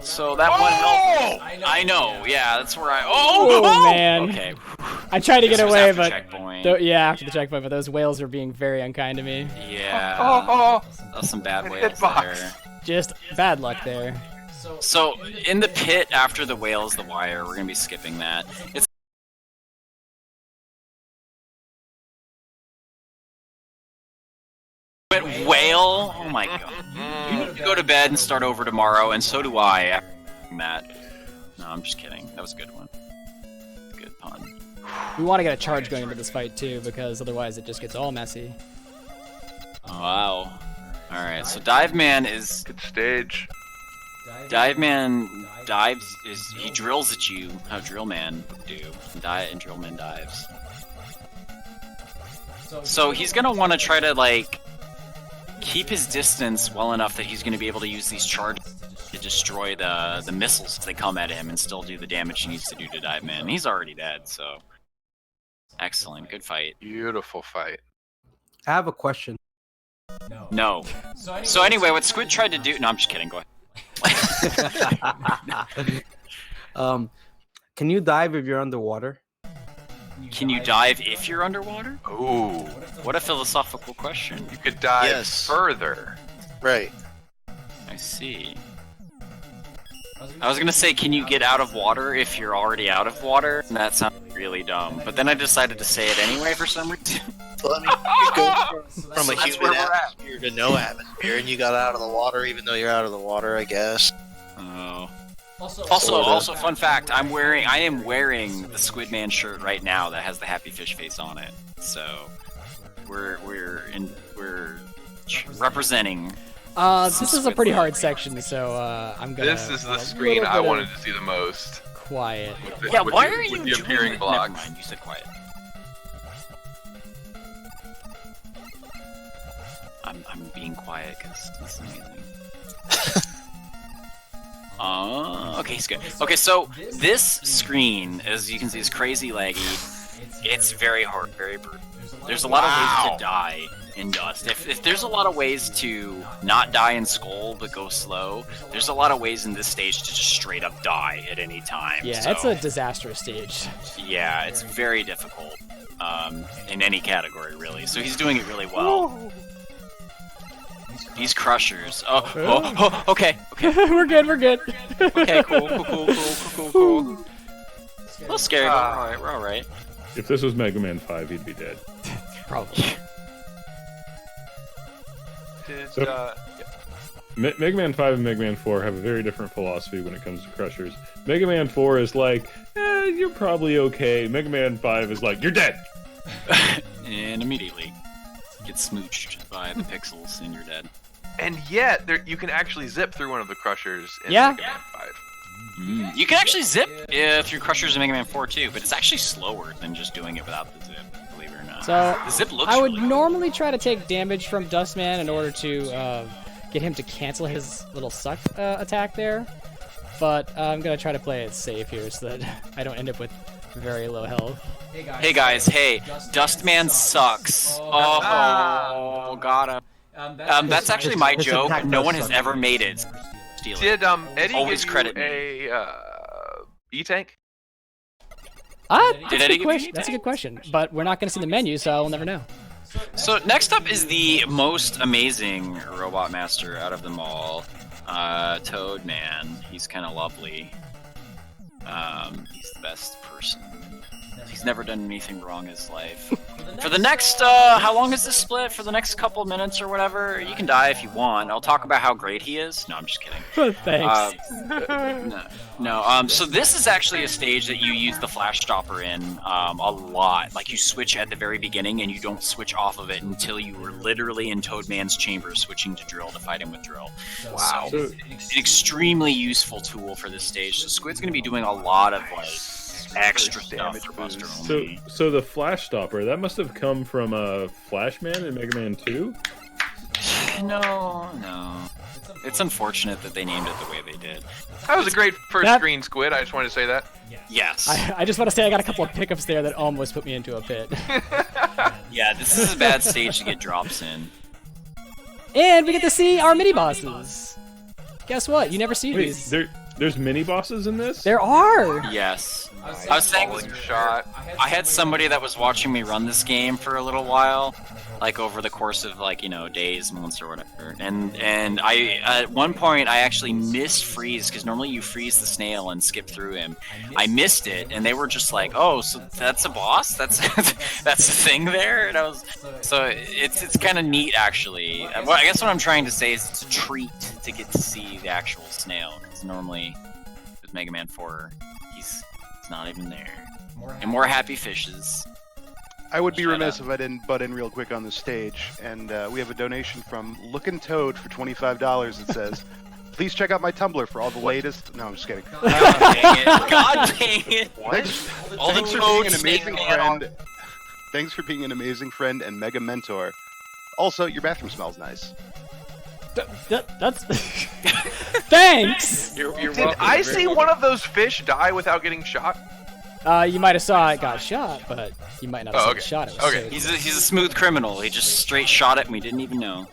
G: So that one helped. I know. Yeah, that's where I.
B: Oh man.
G: Okay.
B: I tried to get
G: This was
B: away,
G: after
B: but
G: checkpoint.
B: yeah, after the checkpoint. But those whales are being very unkind to me.
G: Yeah. That's some bad whales there.
B: Just bad luck there.
G: So in the pit after the whales, the wire, we're gonna be skipping that. It's but whale. Oh my god. You need to go to bed and start over tomorrow, and so do I. After that. No, I'm just kidding. That was a good one. Good pun.
B: We want to get a charge going into this fight too, because otherwise it just gets all messy.
G: Oh, wow. All right. So Dive Man is
F: Good stage.
G: Dive Man dives he drills at you how Drill Man do. And Drill Man dives. So he's gonna want to try to like keep his distance well enough that he's gonna be able to use these charges to destroy the missiles as they come at him and still do the damage he needs to do to Dive Man. He's already dead, so. Excellent. Good fight.
F: Beautiful fight.
I: I have a question.
G: No. So anyway, what Squid tried to do... No, I'm just kidding. Go ahead.
I: Can you dive if you're underwater?
G: Can you dive if you're underwater?
F: Ooh.
G: What a philosophical question.
F: You could dive
C: Yes.
F: further.
C: Right.
G: I see. I was gonna say, can you get out of water if you're already out of water? And that sounds really dumb. But then I decided to say it anyway for some reason.
C: Well, I mean, you go from a
G: that's
C: human
G: where we're at.
C: atmosphere to no atmosphere, and you got out of the water even though you're out of the water, I guess.
G: Oh.
D: Also,
G: Also, fun fact: I am wearing the Squidman shirt right now that has the happy fish face on it. So, we're representing.
B: This is a pretty hard section, so I'm gonna.
F: This is the
B: a
F: screen
B: little
F: I
B: bit
F: wanted
B: of
F: to see the most.
B: Quiet.
G: Yeah,
F: With
G: why
F: the-
G: are you
F: with the
G: doing
F: appearing
G: that?
F: blocks?
G: Never mind, you said quiet. I'm being quiet because this is amazing. Okay, he's good. Okay, so this screen, as you can see, is crazy laggy. It's very hard, very brutal. There's a lot of ways to die in Dust. If there's a lot of ways to not die in Skull but go slow, there's a lot of ways in this stage to just straight up die at any time.
B: Yeah,
G: so,
B: it's a disastrous stage.
G: yeah, it's very difficult in any category, really. So he's doing it really well. These crushers. Oh, okay.
B: We're good.
G: Okay, cool. A little scary, but we're alright.
E: If this was Mega Man 5, he'd be dead.
B: Probably.
E: So- Mega Man 5 and Mega Man 4 have a very different philosophy when it comes to crushers. Mega Man 4 is like, you're probably okay. Mega Man 5 is like, you're dead!
G: And immediately get smooched by the pixels and you're dead.
F: And yet, you can actually zip through one of the crushers in
B: Yeah.
F: Mega Man 5.
G: You can actually zip through crushers in Mega Man 4 too, but it's actually slower than just doing it without the zip, believe it or not.
B: So
G: The zip looks
B: I would
G: really
B: normally try to take damage from Dustman in order to get him to cancel his little suck attack there, but I'm gonna try to play it safe here so that I don't end up with very low health.
G: Hey guys, Dustman sucks. Oh, got him. That's actually my
I: his
G: joke.
I: attack
G: No
I: does
G: one has
I: suck.
G: ever made it. Steal it.
F: Did Eddie
G: Always
F: give
G: credit
F: you a E-Tank?
G: Did Eddie give you
B: That's a good question, but we're not gonna see the menu, so I'll never know.
G: So next up is the most amazing robot master out of them all, Toadman. He's kind of lovely. He's the best person. He's never done anything wrong in his life. For the next, how long is this split? For the next couple minutes or whatever? You can die if you want. I'll talk about how great he is. No, I'm just kidding.
B: Thanks.
G: No. So this is actually a stage that you use the flash stopper in a lot. Like you switch at the very beginning and you don't switch off of it until you were literally in Toadman's chamber switching to drill to fight him with drill.
F: Wow.
G: So it's an extremely usul tool for this stage. So Squid's going to be doing a lot of like extra stuff for Buster only.
E: So the flash stopper, that must have come from Flashman in Mega Man 2?
G: No. It's unfortunate that they named it the way they did.
F: That was a great first
B: That-
F: screen, Squid. I just wanted to say that.
G: Yes.
B: I just want to say I got a couple of pickups there that almost put me into a pit.
G: Yeah, this is a bad stage to get drops in.
B: And we get to see our mini bosses. Guess what? You never see
E: Wait,
B: these.
E: there's mini bosses in this?
B: There are.
G: Yes. I was saying
F: Falling shot.
G: I had somebody that was watching me run this game for a little while, like over the course of like, days, months or whatever. And I at one point I actually missed freeze because normally you freeze the snail and skip through him. I missed it and they were just like, "Oh, so that's a boss? That's that's the thing there?" And I was it's kind of neat actually. Well, I guess what I'm trying to say is it's a treat to get to see the actual snail because normally with Mega Man 4 he's not even there. And more happy fishes.
H: I would be
G: Shut
H: remiss
G: up.
H: if I didn't butt in real quick on the stage. And we have a donation from Lookin' Toad for $25 that says, "Please check out my Tumblr for all the latest." No, I'm just kidding.
G: God dang it. God dang it.
H: Thanks,
G: All the
H: thanks for being an
G: toads
H: amazing
G: snake man
H: friend. Thanks for being an amazing friend and mega mentor. Also, your bathroom smells nice.
B: That's. Thanks.
G: You're
F: Did
G: welcome.
F: I see one of those fish die without getting shot?
B: You might have saw it got shot, but you might not have seen it shot. It was
F: Okay.
G: He's a smooth criminal. He just straight shot it and we didn't even know.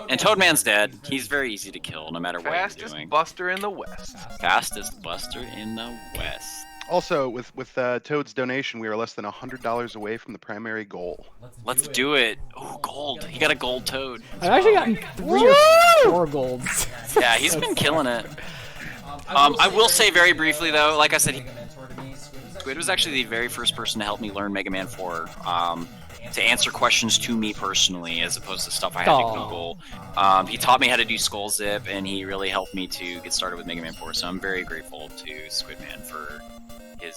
G: And Toadman's dead. He's very easy to kill, no matter what you're
F: Fastest
G: doing.
F: Buster in the West.
G: Fastest Buster in the West.
H: Also, with Toad's donation, we are less than $100 away from the primary goal.
G: Let's do it. Oh, gold. He got a gold Toad.
B: I've actually gotten 3 or 4 golds.
G: Yeah, he's been killing it. I will say very briefly though, like I said, Squid was actually the very first person to help me learn Mega Man 4. To answer questions to me personally, as opposed to stuff I had to Google. He taught me how to do Skull Zip, and he really helped me to get started with Mega Man 4. So I'm very grateful to Squidman for his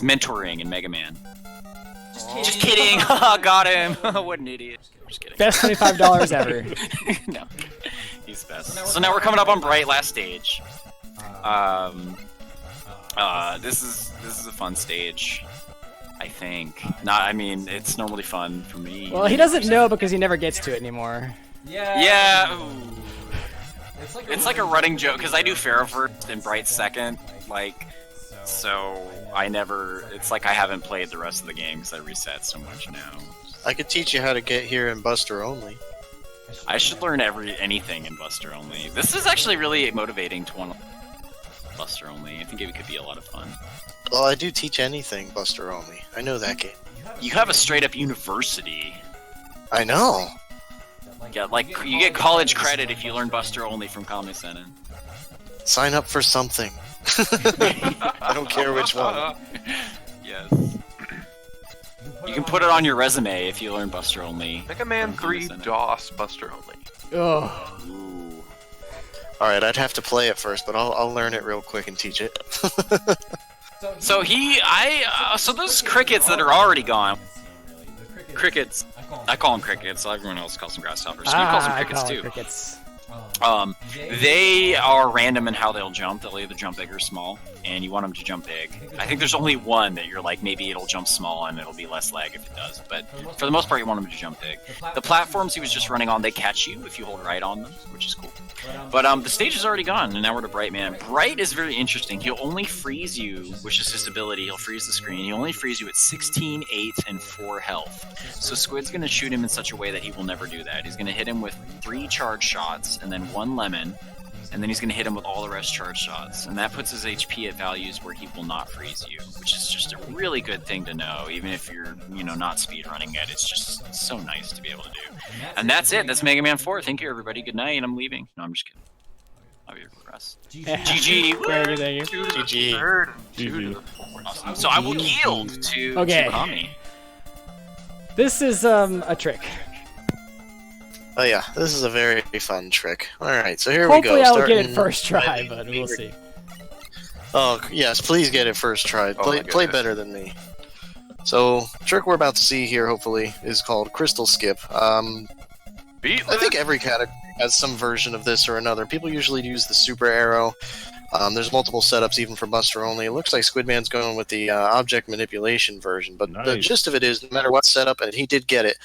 G: mentoring in Mega Man. Just kidding. Got him. What an idiot. Just kidding.
B: Best $25 ever.
G: No, he's best. So now we're coming up on Bright, last stage. This is a fun stage. I think. I mean, it's normally fun for me.
B: Well, he doesn't know because he never gets to it anymore.
G: Yeah. Ooh. It's like a running joke because I do Pharaoh first and Bright second. So I never. It's like I haven't played the rest of the game because I reset so much now.
C: I could teach you how to get here in Buster only.
G: I should learn anything in Buster only. This is actually really motivating to want Buster only. I think it could be a lot of fun.
C: Well, I do teach anything Buster only. I know that game.
G: You have a straight up university.
C: I know.
G: Yeah, like you get college credit if you learn Buster only from Kame Sennin.
C: Sign up for something. I don't care which one.
G: Yes. You can put it on your resume if you learn Buster only.
F: Mega Man
G: from
F: 3
G: Kame Sennin.
F: DOS Buster only.
B: Ugh.
G: Ooh.
C: Alright, I'd have to play it first, but I'll learn it real quick and teach it.
G: So so those crickets that are already gone. Crickets. I call them crickets. So everyone else calls them grasshoppers. So you call them
B: I
G: crickets
B: call it
G: too.
B: crickets.
G: They are random in how they'll jump. They'll either jump big or small, and you want them to jump big. I think there's only one that you're like, maybe it'll jump small and it'll be less lag if it does, but for the most part, you want them to jump big. The platforms he was just running on, they catch you if you hold right on them, which is cool. But the stage is already gone, and now we're to Bright Man. Bright is very interesting. He'll only freeze you, which is his ability. He'll freeze the screen. He'll only freeze you at 16, 8, and 4 health. So Squid's going to shoot him in such a way that he will never do that. He's going to hit him with 3 charge shots, and then 1 lemon, and then he's going to hit him with all the rest charge shots. And that puts his HP at values where he will not freeze you, which is just a really good thing to know, even if you're, not speedrunning it. It's just so nice to be able to do. And that's it. That's Mega Man 4. Thank you, everybody. Good night. I'm leaving. No, I'm just kidding. I'll be progress. GG.
B: Thank you.
C: GG.
E: GG.
G: Awesome. So I will yield to Kami.
B: This is a trick.
C: Oh yeah, this is a very fun trick. Alright, so here we go.
B: Hopefully I'll get it first try, but we'll see.
C: Oh, yes, please get it first try. Play better than me. So, the trick we're about to see here, hopefully, is called Crystal Skip. I think every category has some version of this or another. People usually use the Super Arrow. There's multiple setups even for Buster only. It looks like Squidman's going with the object manipulation version, but the gist of it is, no matter what setup, and he did get it,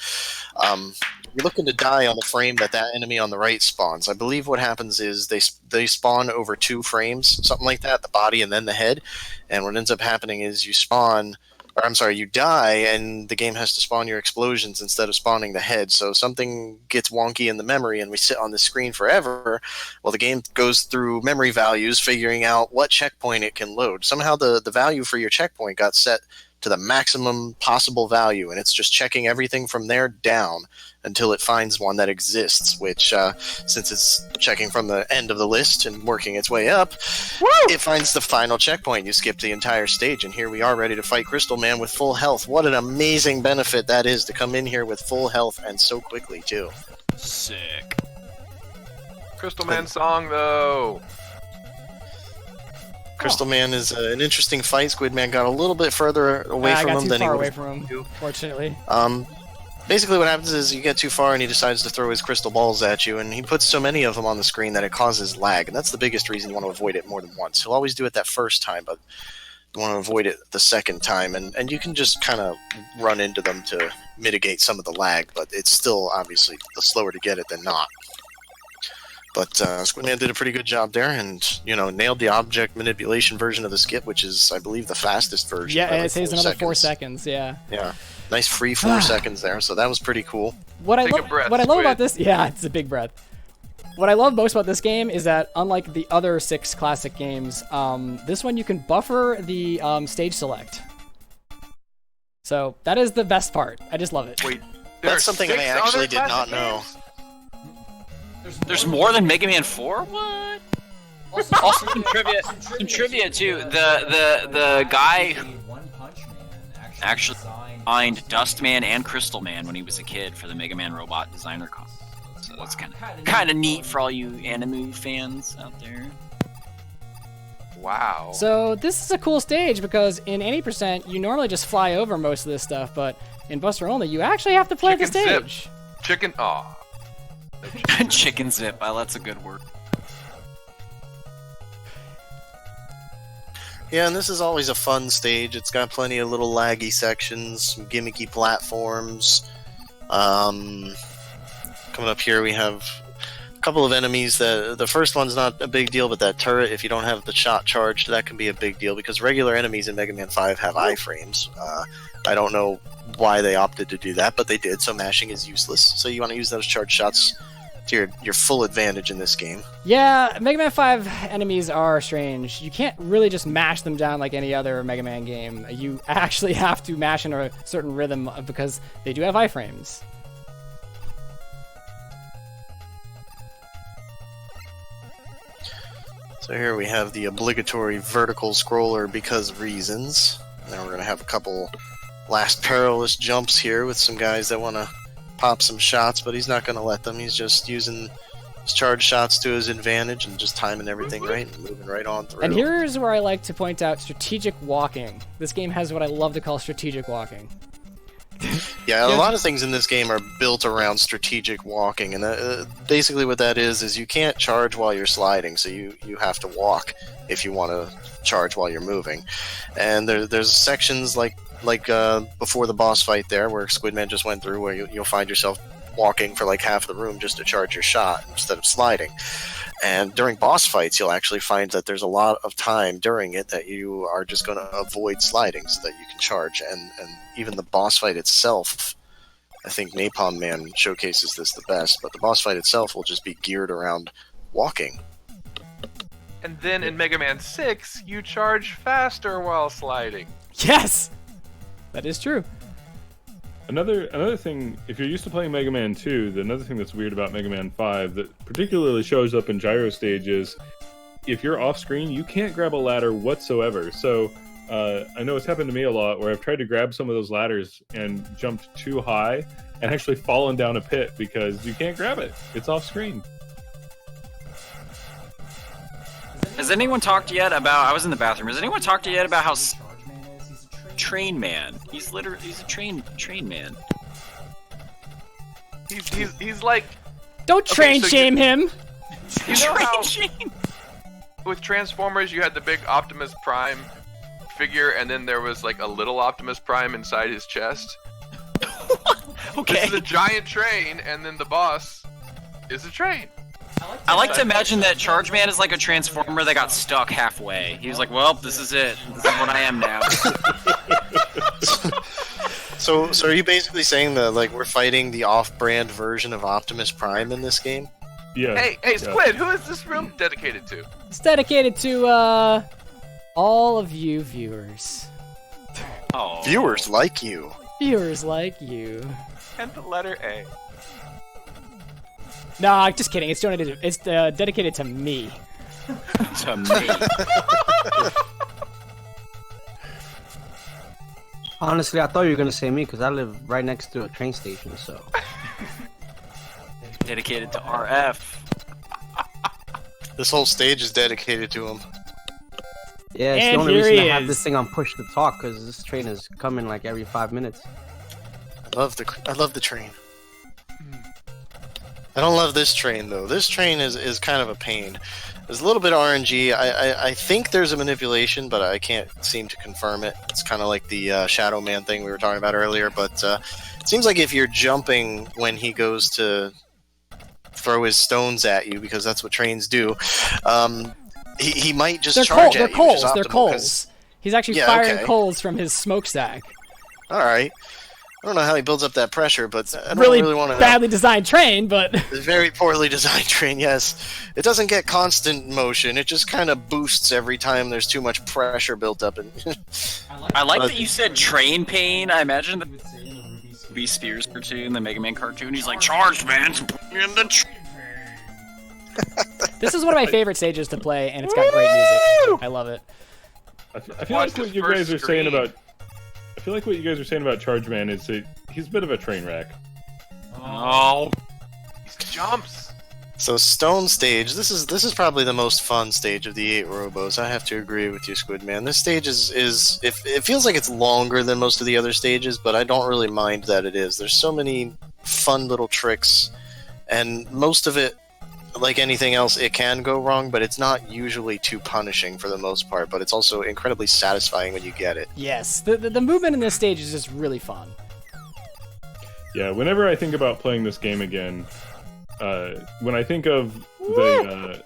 C: you're looking to die on the frame that enemy on the right spawns. I believe what happens is they spawn over 2 frames, something like that, the body and then the head, and what ends up happening is you die, and the game has to spawn your explosions instead of spawning the head. So something gets wonky in the memory, and we sit on the screen forever. Well, the game goes through memory values, figuring out what checkpoint it can load. Somehow the value for your checkpoint got set to the maximum possible value, and it's just checking everything from there down until it finds one that exists, which, since it's checking from the end of the list and working its way up, it finds the final checkpoint. You skip the entire stage, and here we are ready to fight Crystal Man with full health. What an amazing benefit that is to come in here with full health, and so quickly, too.
G: Sick.
F: Crystal Man song, though.
C: Crystal Man is an interesting fight. Squidman got a little bit further away from him than he
B: away from him, fortunately.
C: Basically what happens is you get too far and he decides to throw his crystal balls at you, and he puts so many of them on the screen that it causes lag, and that's the biggest reason you want to avoid it more than once. He'll always do it that first time, but you want to avoid it the second time, and you can just kind of run into them to mitigate some of the lag, but it's still obviously slower to get it than not. But Squidman did a pretty good job there, and nailed the object manipulation version of the skip, which is, I believe, the fastest version.
B: Yeah,
C: by,
B: it saves
C: 4
B: another 4 seconds. Yeah.
C: Yeah, nice free 4 seconds there. So that was pretty cool.
B: What I
F: Take a breath,
B: what I love
F: Squid.
B: about this, yeah, it's a big breath. What I love most about this game is that, unlike the other 6 classic games, this one you can buffer the stage select. So that is the best part. I just love it.
F: Wait, there
C: That's
F: are
C: something I
F: 6
C: actually
F: other
C: did not
F: classic
C: know.
F: games?
G: There's more than Mega Man 4? What? Also, some trivia too. The guy who
D: One Punch Man
G: actually
D: designed
G: designed Dustman and Crystal Man when he was a kid for the Mega Man Robot Designer Con. So that's kind of neat for all you anime fans out there.
F: Wow.
B: So this is a cool stage because in 80% you normally just fly over most of this stuff, but in Buster Only you actually have to play the
F: Chicken zip.
B: stage.
F: Chicken. Aw.
G: Chicken Zip. Oh, that's a good word.
C: Yeah, and this is always a fun stage. It's got plenty of little laggy sections, some gimmicky platforms. Coming up here, we have a couple of enemies. The first one's not a big deal, but that turret, if you don't have the shot charged, that can be a big deal because regular enemies in Mega Man 5 have iframes. I don't know why they opted to do that, but they did, so mashing is useless. So you want to use those charged shots to your full advantage in this game.
B: Yeah, Mega Man 5 enemies are strange. You can't really just mash them down like any other Mega Man game. You actually have to mash in a certain rhythm because they do have iframes.
C: So here we have the obligatory vertical scroller because reasons. And then we're going to have a couple last perilous jumps here with some guys that want to pop some shots, but he's not going to let them. He's just using his charge shots to his advantage and just timing everything right and moving right on through.
B: And here's where I like to point out strategic walking. This game has what I love to call strategic walking.
C: Yeah, a lot of things in this game are built around strategic walking, and basically what that is you can't charge while you're sliding, so you have to walk if you want to charge while you're moving. And there's sections like before the boss fight there, where Squidman just went through, where you'll find yourself walking for like half the room just to charge your shot instead of sliding. And during boss fights, you'll actually find that there's a lot of time during it that you are just going to avoid sliding so that you can charge. And even the boss fight itself, I think Napalm Man showcases this the best, but the boss fight itself will just be geared around walking.
F: And then in Mega Man 6, you charge faster while sliding.
B: Yes! That is true.
E: Another thing, if you're used to playing Mega Man 2, another thing that's weird about Mega Man 5 that particularly shows up in gyro stages, if you're off screen, you can't grab a ladder whatsoever. So I know it's happened to me a lot where I've tried to grab some of those ladders and jumped too high and actually fallen down a pit because you can't grab it. It's off screen.
G: Has anyone talked yet about? I was in the bathroom. Has anyone talked yet about how Train Man? He's a train man.
F: He's like,
B: Don't train
F: so
B: shame him!
F: you know how with Transformers you had the big Optimus Prime figure, and then there was like a little Optimus Prime inside his chest.
G: Okay.
F: This is a giant train, and then the boss is a train.
G: I like to imagine that Charge Man is like a Transformer that got stuck halfway. He was like, well, this is it. This is what I am now.
C: So are you basically saying that like we're fighting the off-brand version of Optimus Prime in this game?
E: Yeah.
F: Hey, Squid, who is this room dedicated to?
B: It's dedicated to all of you viewers.
G: Oh.
C: Viewers like you.
B: Viewers like you.
F: And the letter A.
B: No, just kidding. It's donated. It's dedicated to me.
G: To me.
I: Honestly, I thought you were gonna say me because I live right next to a train station. So
G: Dedicated to RF.
C: This whole stage is dedicated to him.
I: yeah, it's
B: And
I: the only
B: here
I: reason
B: he
I: I have
B: is.
I: this thing on push to talk because this train is coming like every 5 minutes.
C: I love the train. I don't love this train though. This train is kind of a pain. There's a little bit of RNG. I think there's a manipulation, but I can't seem to confirm it. It's kind of like the Shadow Man thing we were talking about earlier. But it seems like if you're jumping when he goes to throw his stones at you because that's what trains do. He might just
B: They're
C: charge
B: They're
C: at you. Which is
B: coals. They're
C: optimal, 'cause-
B: coals. He's actually
C: Yeah,
B: firing
C: okay.
B: coals from his smokestack.
C: All right. I don't know how he builds up that pressure, but I don't
B: Really,
C: really want to know.
B: badly designed train, but
C: It's a very poorly designed train, yes. It doesn't get constant motion. It just kind of boosts every time there's too much pressure built up.
G: I like that you said train pain. I imagine the Ruby Spears cartoon, the Mega Man cartoon. He's like, charged, man. Bring in the
B: this is one of my favorite stages to play, and it's got great music. I love it.
E: I feel like what you guys are saying about. I feel like what you guys are saying about Charge Man is that he's a bit of a train wreck.
G: Oh.
F: He jumps.
C: So Stone Stage, this is probably the most fun stage of the 8 Robos. I have to agree with you, Squidman. This stage it feels like it's longer than most of the other stages, but I don't really mind that it is. There's so many fun little tricks, and most of it, like anything else, it can go wrong, but it's not usually too punishing for the most part, but it's also incredibly satisfying when you get it.
B: Yes, the movement in this stage is just really fun.
E: Yeah, whenever I think about playing this game again, when I think of the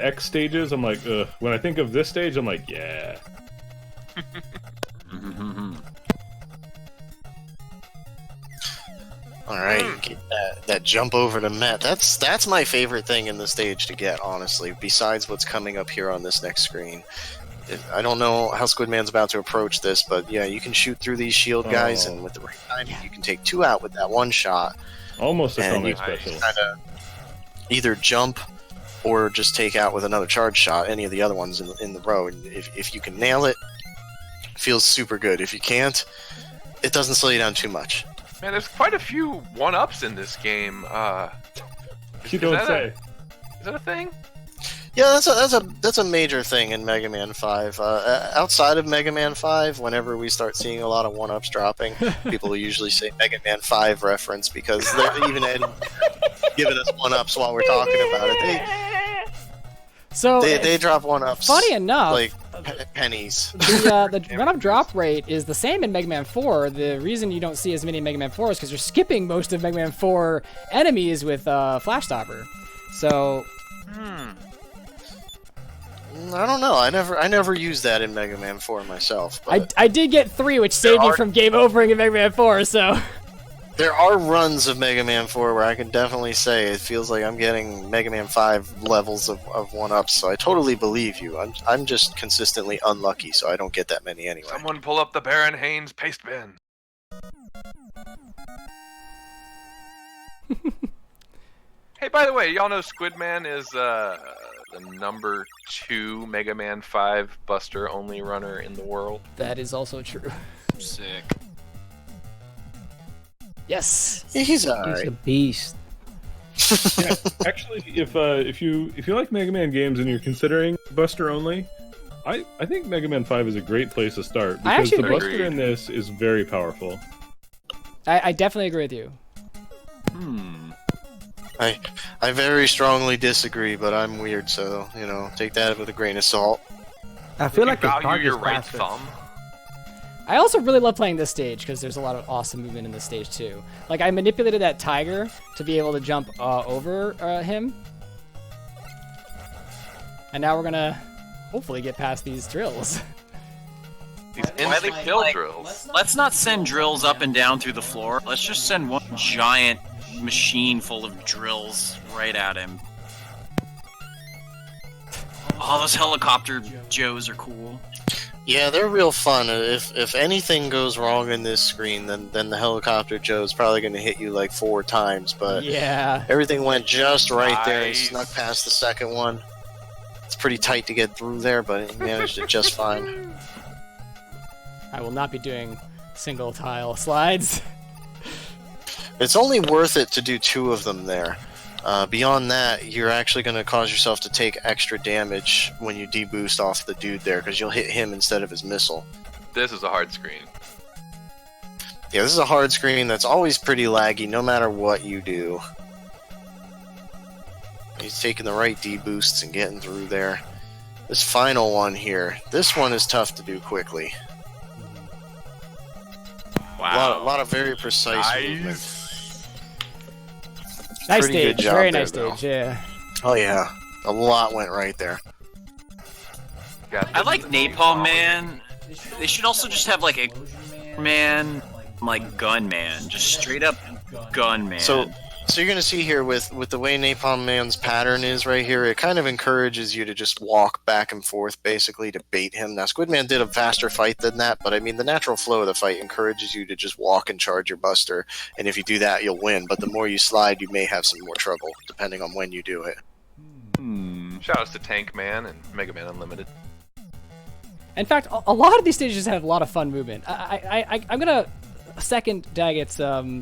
E: X stages, I'm like, ugh. When I think of this stage, I'm like, yeah.
C: All right, get that jump over to Met. That's my favorite thing in the stage to get, honestly, besides what's coming up here on this next screen. I don't know how Squidman's about to approach this, but yeah, you can shoot through these shield guys, and with the right timing, you can take 2 out with that one shot.
E: Almost a
C: and
E: Tomei
C: you
E: special.
C: kind of either jump or just take out with another charge shot any of the other ones in the row. And if you can nail it, it feels super good. If you can't, it doesn't slow you down too much.
F: Man, there's quite a few 1-ups in this game.
E: You don't say.
F: Is that a thing?
C: Yeah, that's a major thing in Mega Man 5. Outside of Mega Man 5, whenever we start seeing a lot of 1-ups dropping, people will usually say Mega Man 5 reference because they're even giving us 1-ups while we're talking about it. They drop 1-ups.
B: Funny enough,
C: like pennies.
B: The run-up drop rate is the same in Mega Man 4. The reason you don't see as many in Mega Man 4 is because you're skipping most of Mega Man 4 enemies with Flash Stopper. So.
C: I don't know. I never used that in Mega Man 4 myself. But
B: I did get 3, which saved me from game overing in Mega Man 4. So.
C: There are runs of Mega Man 4 where I can definitely say it feels like I'm getting Mega Man 5 levels of 1-ups, so I totally believe you. I'm just consistently unlucky, so I don't get that many anyway.
F: Someone pull up the Baron Haynes paste bin. Hey, by the way, y'all know Squidman is the number 2 Mega Man 5 Buster only runner in the world.
B: That is also true.
G: Sick.
C: He's
I: He's
C: alright.
I: a beast.
E: Yeah, actually, if you like Mega Man games and you're considering Buster only, I think Mega Man 5 is a great place to start
B: I
E: because
B: actually
E: the
B: agree.
E: Buster in this is very powerful.
B: I definitely agree with you.
C: I very strongly disagree, but I'm weird, so, take that with a grain of salt.
I: I feel like
F: you
I: his
F: value
I: target's
F: your right
I: faster.
F: thumb.
B: I also really love playing this stage because there's a lot of awesome movement in this stage too. Like I manipulated that tiger to be able to jump over him, and now we're gonna hopefully get past these drills.
F: These
G: Why
F: instant
G: they-
F: kill
G: like,
F: drills.
G: Let's not send drills up and down through the floor. Let's just send one giant machine full of drills right at him. Oh, those helicopter Joes are cool.
C: Yeah, they're real fun. If anything goes wrong in this screen, then the helicopter Joe's probably going to hit you like 4 times, but
B: Yeah.
C: everything went just right there and
F: Nice.
C: snuck past the second one. It's pretty tight to get through there, but he managed it just fine.
B: I will not be doing single tile slides.
C: It's only worth it to do 2 of them there. Beyond that, you're actually going to cause yourself to take extra damage when you deboost off the dude there, because you'll hit him instead of his missile.
F: This is a hard screen.
C: Yeah, this is a hard screen that's always pretty laggy, no matter what you do. He's taking the right deboosts and getting through there. This final one here, this one is tough to do quickly.
G: Wow.
C: A lot of very precise movement.
B: Nice
C: Pretty
B: stage.
C: good job
B: Very
C: there,
B: nice
C: though.
B: stage. Yeah.
C: Oh yeah, a lot went right there.
G: I like Napalm Man. They should also just have like a man, like Gunman, just straight up Gunman.
C: So you're gonna see here with the way Napalm Man's pattern is right here, it kind of encourages you to just walk back and forth basically to bait him. Now Squidman did a faster fight than that, but I mean the natural flow of the fight encourages you to just walk and charge your Buster, and if you do that you'll win. But the more you slide, you may have some more trouble depending on when you do it.
F: Shoutouts to Tank Man and Mega Man Unlimited.
B: In fact, a lot of these stages have a lot of fun movement. I'm gonna second Daggett's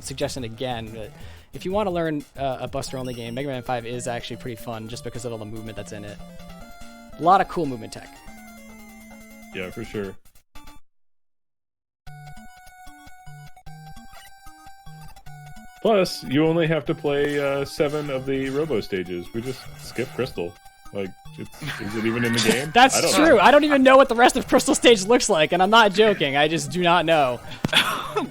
B: suggestion again. If you want to learn a Buster-only game, Mega Man 5 is actually pretty fun just because of all the movement that's in it. A lot of cool movement tech.
E: Yeah, for sure. Plus, you only have to play 7 of the Robo stages. We just skip Crystal. Like, is it even in the game?
B: That's
E: I don't
B: true.
E: know.
B: I don't even know what the rest of Crystal Stage looks like, and I'm not joking. I just do not know.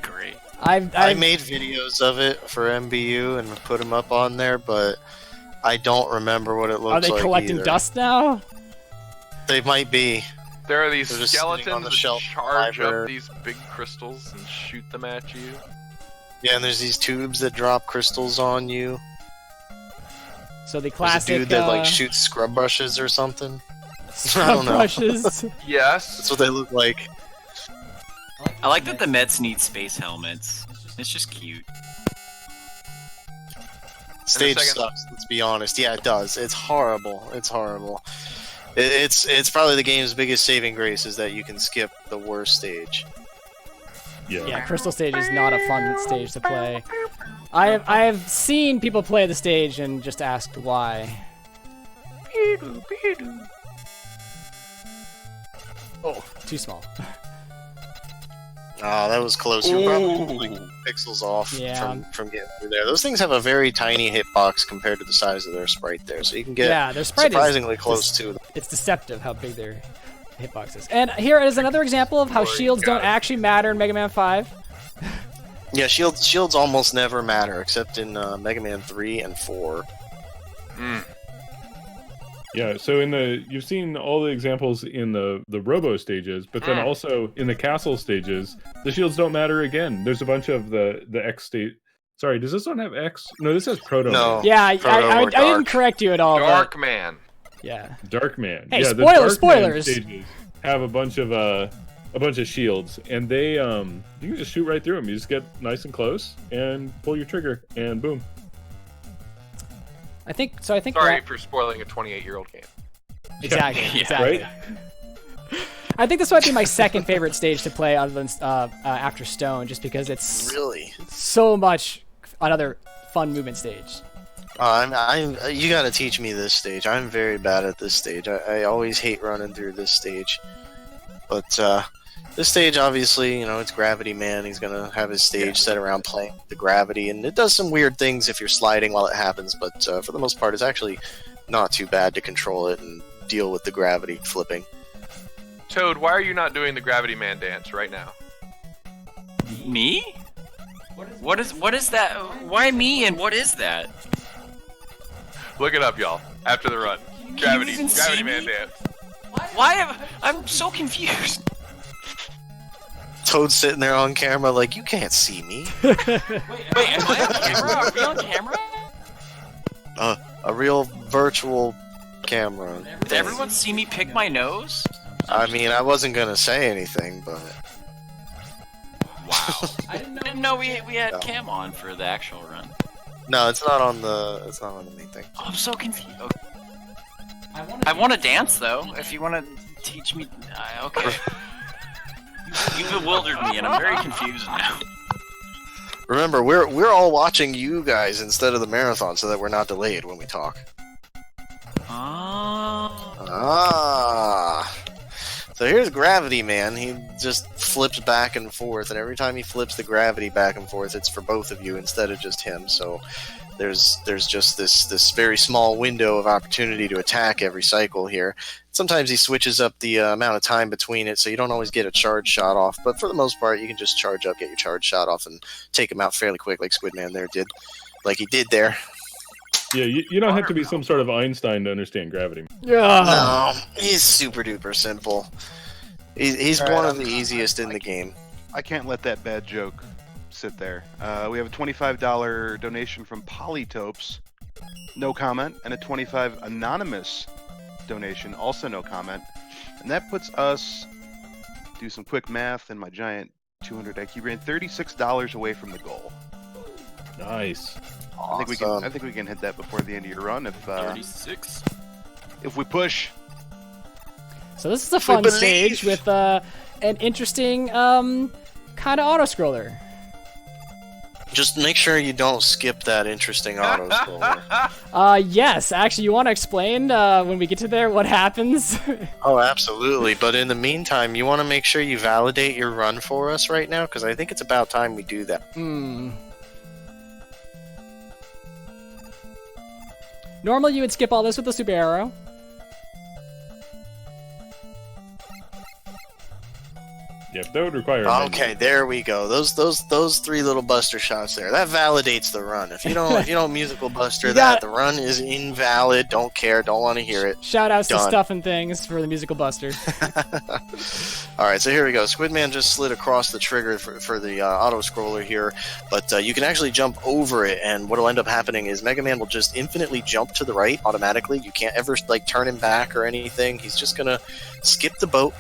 G: Great.
C: I made videos of it for MBU and put them up on there, but I don't remember what it looks
B: Are
C: like.
B: they collecting
C: either.
B: dust now?
C: They might be.
F: There are these
C: They're just sitting on
F: skeletons
C: the
F: that
C: shelf
F: charge
C: library.
F: up these big crystals and shoot them at you.
C: Yeah, and there's these tubes that drop crystals on you.
B: So the
C: There's a
B: classic
C: dude that like shoots scrub brushes or something.
B: scrub
C: I don't know.
B: brushes.
F: Yes.
C: That's what they look like.
G: I like that the Mets need space helmets. It's just cute.
C: Stage
F: second-
C: sucks. Let's be honest. Yeah, it does. It's horrible. It's horrible. It's probably the game's biggest saving grace is that you can skip the worst stage.
E: Yeah.
B: Yeah, Crystal Stage is not a fun stage to play. I have seen people play the stage and just asked why. Oh, too small.
C: Oh, that was close. You were probably like pixels off
B: Yeah.
C: from getting through there. Those things have a very tiny hitbox compared to the size of their sprite there, so you can get
B: Yeah, their sprite is
C: surprisingly close to them.
B: It's deceptive how big their hitbox is. And here is another example of how
F: Glory
B: shields
F: God.
B: don't actually matter in Mega Man 5.
C: Yeah, shields almost never matter except in Mega Man 3 and 4.
E: Yeah, so you've seen all the examples in the Robo stages, but then also in the Castle stages, the shields don't matter again. There's a bunch of the X state. Sorry, does this one have X? No, this has Proto.
C: No.
B: Yeah, I
C: Proto or
B: didn't
C: Dark.
B: correct you at all.
F: Dark Man.
B: But yeah.
E: Dark Man.
B: Hey,
E: yeah, the
B: spoilers,
E: Dark Man
B: spoilers.
E: stages have a bunch of shields, and they you can just shoot right through them. You just get nice and close and pull your trigger, and boom.
B: I think
F: Sorry for spoiling a 28-year-old game.
B: Exactly.
E: Yeah,
B: Exactly.
E: right?
B: I think this might be my second favorite stage to play other than after Stone, just because it's
C: Really?
B: so much another fun movement stage.
C: You gotta teach me this stage. I'm very bad at this stage. I always hate running through this stage. But this stage, obviously, it's Gravity Man. He's gonna have his stage set around playing the gravity, and it does some weird things if you're sliding while it happens. But for the most part, it's actually not too bad to control it and deal with the gravity flipping.
F: Toad, why are you not doing the Gravity Man dance right now?
G: Me? What is that? Why me and what is that?
F: Look it up, y'all. After the run.
G: Can you even see
F: Gravity Man
G: me?
F: dance.
G: I'm so confused.
C: Toad's sitting there on camera like, you can't see me.
G: Wait, am I on camera? Are we on camera?
C: A real virtual camera.
G: Did everyone see me pick my nose?
C: I mean, I wasn't gonna say anything, but
G: Wow. I didn't know we had
C: No.
G: cam on for the actual run.
C: no, it's not on the main thing.
G: Oh, I'm so confused. Okay. I want to dance though. If you want to teach me, okay. You bewildered me, and I'm very confused now.
C: Remember, we're all watching you guys instead of the marathon, so that we're not delayed when we talk.
G: Oh.
C: Ah. So here's Gravity Man. He just flips back and forth, and every time he flips the gravity back and forth, it's for both of you instead of just him. So there's just this very small window of opportunity to attack every cycle here. Sometimes he switches up the amount of time between it, so you don't always get a charge shot off. But for the most part, you can just charge up, get your charge shot off, and take him out fairly quick, like Squidman there did, like he did there.
E: Yeah, you don't have to be some sort of Einstein to understand gravity.
B: Yeah.
C: No, he's super duper simple. He's
H: All right,
C: one of the easiest in the game.
H: I can't let that bad joke sit there. We have a $25 donation from Polytopes, no comment, and a 25 anonymous donation, also no comment. And that puts us, do some quick math, and my giant 200 IQ brain, $36 away from the goal.
E: Nice.
H: I think we can hit that before the end of your run if
G: 36.
H: If we push.
B: So this is a fun stage with an interesting kind of auto-scroller.
C: Just make sure you don't skip that interesting auto scroller.
B: Yes, actually, you want to explain when we get to there what happens?
C: Oh, absolutely. But in the meantime, you want to make sure you validate your run for us right now, because I think it's about time we do that.
B: Normally, you would skip all this with the super arrow.
E: Yep, that would require.
C: Okay, there we go. Those three little buster shots there. That validates the run. If you don't musical buster that, the run is invalid. Don't care. Don't want to hear it.
B: Shout outs to
C: Done.
B: Stuff and Things for the musical buster.
C: All right, so here we go. Squidman just slid across the trigger for the auto scroller here, but you can actually jump over it. And what will end up happening is Mega Man will just infinitely jump to the right automatically. You can't ever like turn him back or anything. He's just gonna skip the boat.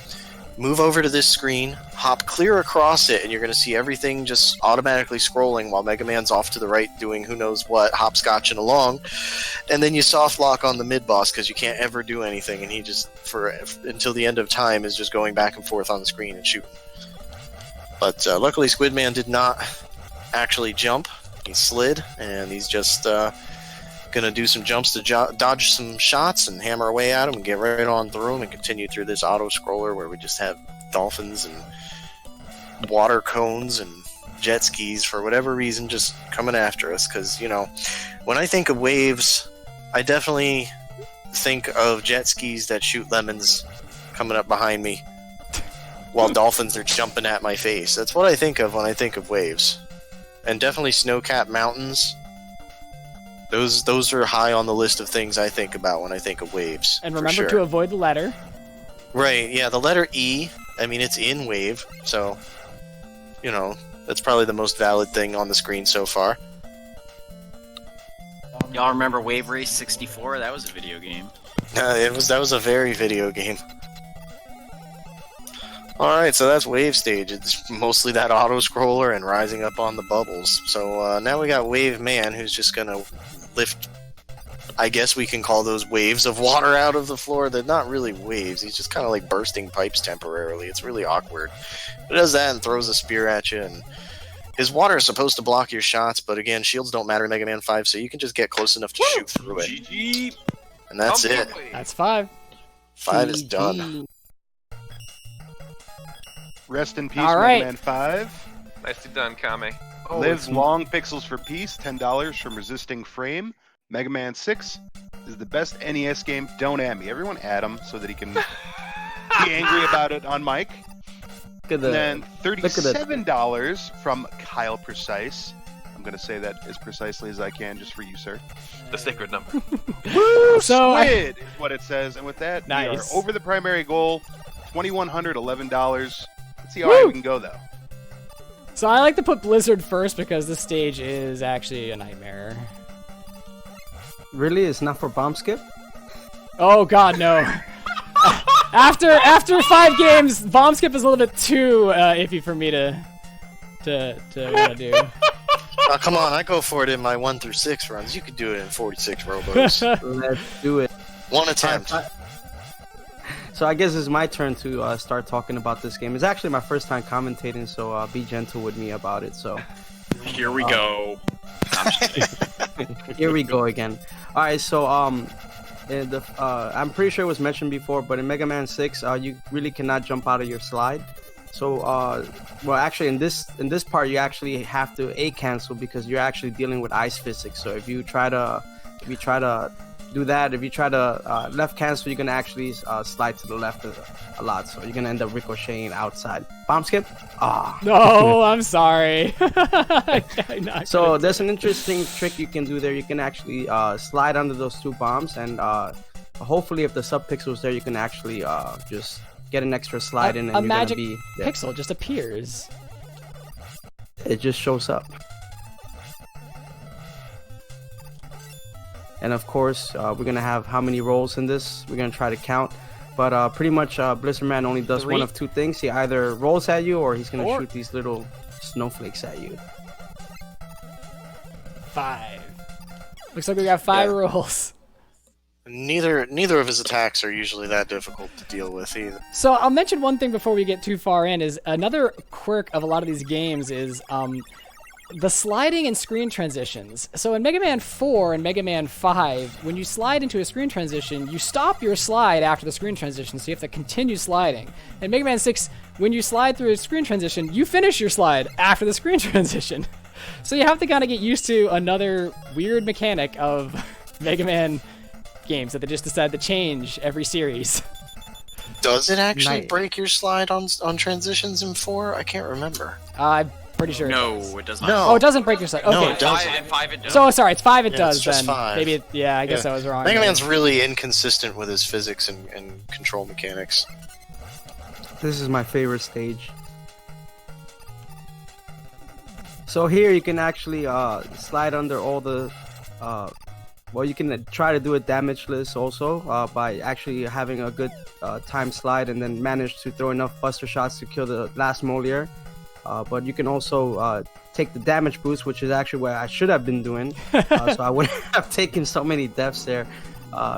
C: Move over to this screen, hop clear across it, and you're going to see everything just automatically scrolling while Mega Man's off to the right doing who knows what, hopscotching along. And then you soft lock on the mid-boss because you can't ever do anything, and he just, until the end of time, is just going back and forth on the screen and shooting. But luckily Squidman did not actually jump. He slid, and he's just gonna do some jumps to dodge some shots and hammer away at him and get right on through him and continue through this auto scroller where we just have dolphins and water cones and jet skis for whatever reason just coming after us. Because when I think of waves, I definitely think of jet skis that shoot lemons coming up behind me while dolphins are jumping at my face. That's what I think of when I think of waves. And definitely snow-capped mountains. Those are high on the list of things I think about when I think of waves.
B: And remember to avoid the letter.
C: Right, yeah, the letter E, I mean, it's in wave, so, that's probably the most valid thing on the screen so far.
G: Y'all remember Wave Race 64? That was a video game.
C: That was a very video game. Alright, so that's Wave Stage. It's mostly that auto-scroller and rising up on the bubbles. So now we got Wave Man, who's just gonna lift, I guess we can call those waves of water out of the floor. They're not really waves. He's just kind of like bursting pipes temporarily. It's really awkward. But he does that and throws a spear at you, and his water is supposed to block your shots, but again, shields don't matter in Mega Man 5, so you can just get close enough to shoot through it.
F: GG.
C: And that's it.
B: That's 5.
C: 5 is done.
H: Rest in peace,
B: All right.
H: Mega Man 5.
F: Nicely done, Kame.
H: Live long, Pixels for Peace, $10 from Resisting Frame. Mega Man 6 is the best NES game. Don't at me. Everyone at him so that he can be angry about it on mic. And then $37 from Kyle Precise. I'm going to say that as precisely as I can just for you, sir.
F: The sacred number.
H: Woo!
B: So
H: Squid is what it says. And with that, we are
B: Nice.
H: over the primary goal. $2,111. Let's see how high we can go, though.
B: So I like to put Blizzard first because this stage is actually a nightmare.
I: Really? It's not for bomb skip?
B: Oh god, no. After 5 games, bomb skip is a little bit too iffy for me to want to do.
C: Oh, come on, I go for it in my 1 through 6 runs. You could do it in 46 robos.
I: Let's do it.
C: One attempt.
I: So I guess it's my turn to start talking about this game. It's actually my first time commentating, so be gentle with me about it. So
G: Here we go.
I: here we go again. All right, so I'm pretty sure it was mentioned before, but in Mega Man 6, you really cannot jump out of your slide. So well, actually in this part, you actually have to cancel because you're actually dealing with ice physics. So if you try to do that, if you try to left cancel, you're gonna actually slide to the left a lot, so you're gonna end up ricocheting outside. Bomb skip. Ah.
B: No, I'm sorry.
I: So there's an interesting trick you can do there. You can actually slide under those 2 bombs, and hopefully if the sub pixel's there, you can actually just get an extra slide in, and
B: a
I: you're
B: magic
I: gonna be
B: pixel just appears.
I: It just shows up. And of course, we're gonna have how many rolls in this? We're gonna try to count. But pretty much, Blizzardman only does
B: 3.
I: one of 2 things. He either rolls at you, or he's gonna shoot these little snowflakes at you.
B: 5. Looks like we got 5 rolls.
C: Neither of his attacks are usually that difficult to deal with either.
B: So I'll mention one thing before we get too far in. Is another quirk of a lot of these games is the sliding and screen transitions. So in Mega Man 4 and Mega Man 5, when you slide into a screen transition, you stop your slide after the screen transition, so you have to continue sliding. In Mega Man 6, when you slide through a screen transition, you finish your slide after the screen transition. So you have to kind of get used to another weird mechanic of Mega Man games that they just decided to change every series.
C: Does it actually break your slide on transitions in 4? I can't remember.
B: I'm pretty sure.
G: No, it does not.
C: No.
B: Oh, it doesn't break your slide. Okay.
C: No, it doesn't.
G: In 5 it does.
B: So sorry, it's 5. It
C: Yeah,
B: does
C: it's just
B: then.
C: 5.
B: Maybe. I guess I was wrong.
C: Mega Man's really inconsistent with his physics and control mechanics.
I: This is my favorite stage. So here you can actually slide under all the well, you can try to do it damageless also by actually having a good time slide, and then manage to throw enough buster shots to kill the last Moliere. But you can also take the damage boost, which is actually what I should have been doing, so I wouldn't have taken so many deaths there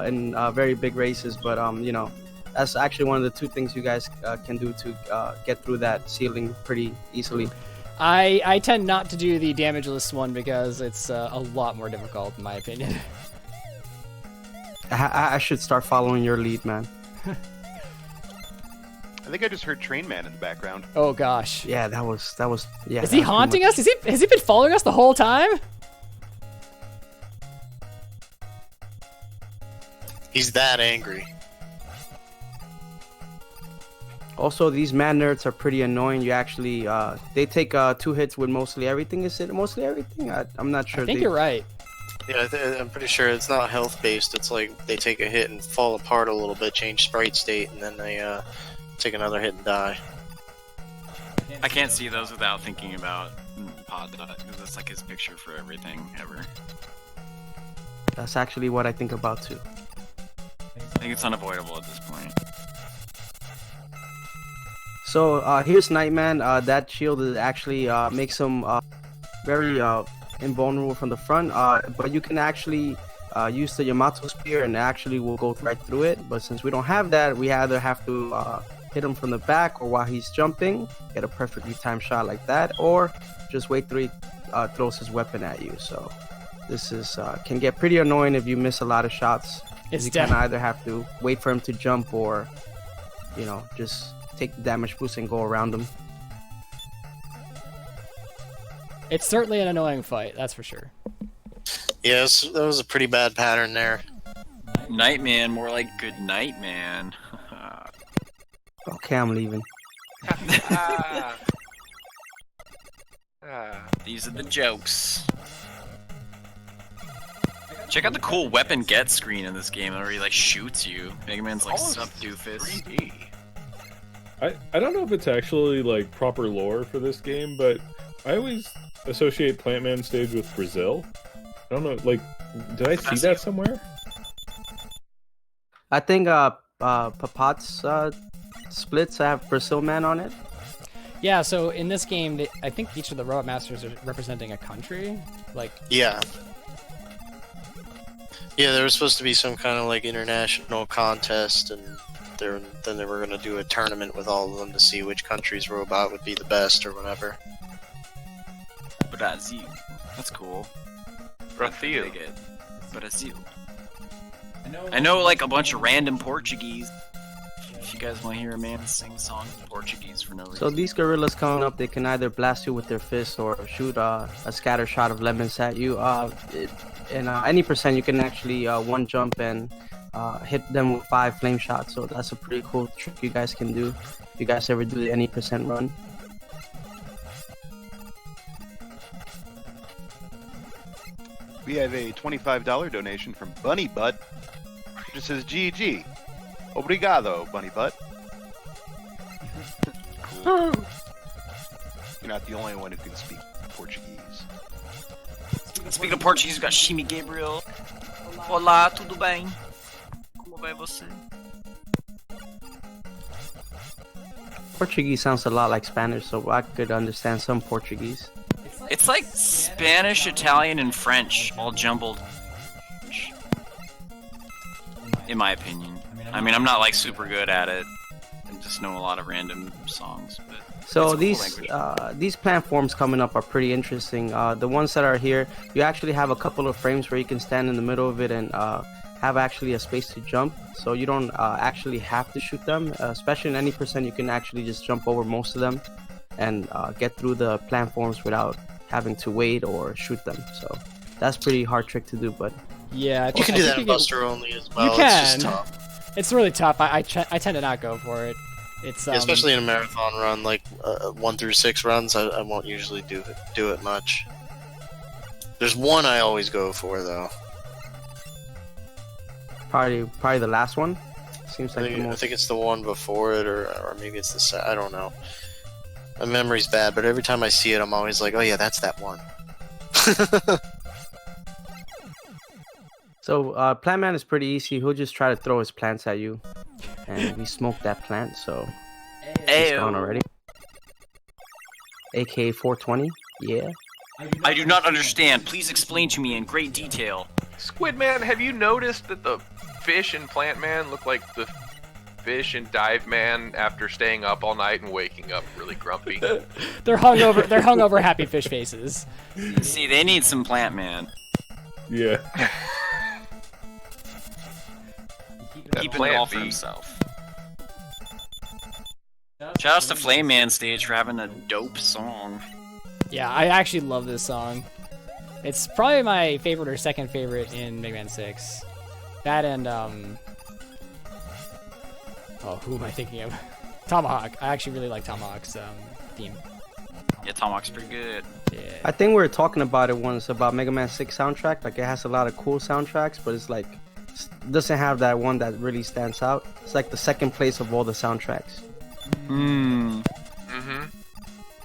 I: in very big races. But you know, that's actually one of the 2 things you guys can do to get through that ceiling pretty easily.
B: I tend not to do the damageless one because it's a lot more difficult in my opinion.
I: I should start following your lead, man.
H: I think I just heard Train Man in the background.
B: Oh gosh.
I: Yeah, that was yeah.
B: Is he haunting us? Has he been following us the whole time?
C: He's that angry.
I: Also, these man nerds are pretty annoying. You actually they take 2 hits with mostly everything. Is it mostly everything? I'm not sure.
B: I think you're right.
C: Yeah, I'm pretty sure it's not health based. It's like they take a hit and fall apart a little bit, change sprite state, and then they take another hit and die.
G: I can't see those without thinking about Pod, because that's like his picture for everything ever.
I: That's actually what I think about too.
G: I think it's unavoidable at this point.
I: So here's Nightman. That shield is actually makes him very invulnerable from the front. But you can actually use the Yamato Spear, and actually will go right through it. But since we don't have that, we either have to hit him from the back, or while he's jumping, get a perfectly timed shot like that, or just wait till he throws his weapon at you. So this is can get pretty annoying if you miss a lot of shots. You can either have to wait for him to jump, or you know, just take the damage boost and go around him.
B: It's certainly an annoying fight, that's for sure.
C: Yes, that was a pretty bad pattern there.
G: Nightman, more like good night, man.
I: Okay, I'm leaving.
G: These are the jokes. Check out the cool weapon get screen in this game where he like shoots you. Mega Man's like sub doofus.
E: I don't know if it's actually like proper lore for this game, but I always associate Plant Man stage with Brazil. I don't know, like, did I see that somewhere?
I: I think Papat's splits have Brazil Man on it.
B: Yeah, so in this game, I think each of the Robot Masters are representing a country. Like,
C: yeah. Yeah, there was supposed to be some kind of like international contest, and then they were going to do a tournament with all of them to see which country's robot would be the best or whatever.
G: Brazil. That's cool.
F: Brazil.
G: Brazil. I know like a bunch of random Portuguese. you guys want to hear a man sing songs in Portuguese for no reason.
I: So these gorillas coming up, they can either blast you with their fists or shoot a scatter shot of lemons at you. In any percent, you can actually one jump and hit them with 5 flame shots. So that's a pretty cool trick you guys can do. If you guys ever do the any percent run.
H: We have a $25 donation from Bunny Butt. It just says GG. Obrigado, Bunny Butt. Cool. You're not the only one who can speak Portuguese.
G: Speaking of Portuguese, we got Shimi Gabriel. Olá, tudo bem? Como vai você?
I: Portuguese sounds a lot like Spanish, so I could understand some Portuguese.
G: It's like Spanish, Italian, and French all jumbled. In my opinion. I mean, I'm not like super good at it. I just know a lot of random songs. But
I: So
G: it's a cool
I: these platforms coming up are pretty interesting. The ones that are here, you actually have a couple of frames where you can stand in the middle of it and have actually a space to jump. So you don't actually have to shoot them. Especially in any percent, you can actually just jump over most of them and get through the platforms without having to wait or shoot them. So that's pretty hard trick to do, but
B: Yeah,
C: You can do that in Buster only as well.
B: You
C: It's
B: can.
C: just tough.
B: It's really tough. I tend to not go for it. It's
C: Yeah, especially in a marathon run, like 1 through 6 runs, I won't usually do it much. There's one I always go for though.
I: probably the last one. Seems like the
C: I
I: most.
C: think it's the one before it, or maybe it's the I don't know. My memory's bad, but every time I see it, I'm always like, oh yeah, that's that one.
I: So Plant Man is pretty easy. He'll just try to throw his plants at you, and we smoked that plant, so it's gone already. AKA 420. Yeah.
G: I do not understand. Please explain to me in great detail.
F: Squidman, have you noticed that the fish in Plant Man look like the fish in Dive Man after staying up all night and waking up really grumpy?
B: They're hungover. They're hungover happy fish faces.
G: See, they need some Plant Man.
E: Yeah.
G: Keeping it all for himself. Shout out to Flame Man Stage for having a dope song.
B: Yeah, I actually love this song. It's probably my favorite or second favorite in Mega Man 6. That and oh, who am I thinking of? Tomahawk. I actually really like Tomahawk's theme.
G: Yeah, Tomahawk's pretty good.
B: Yeah.
I: I think we were talking about it once about Mega Man 6 soundtrack. Like, it has a lot of cool soundtracks, but it's like doesn't have that one that really stands out. It's like the second place of all the soundtracks.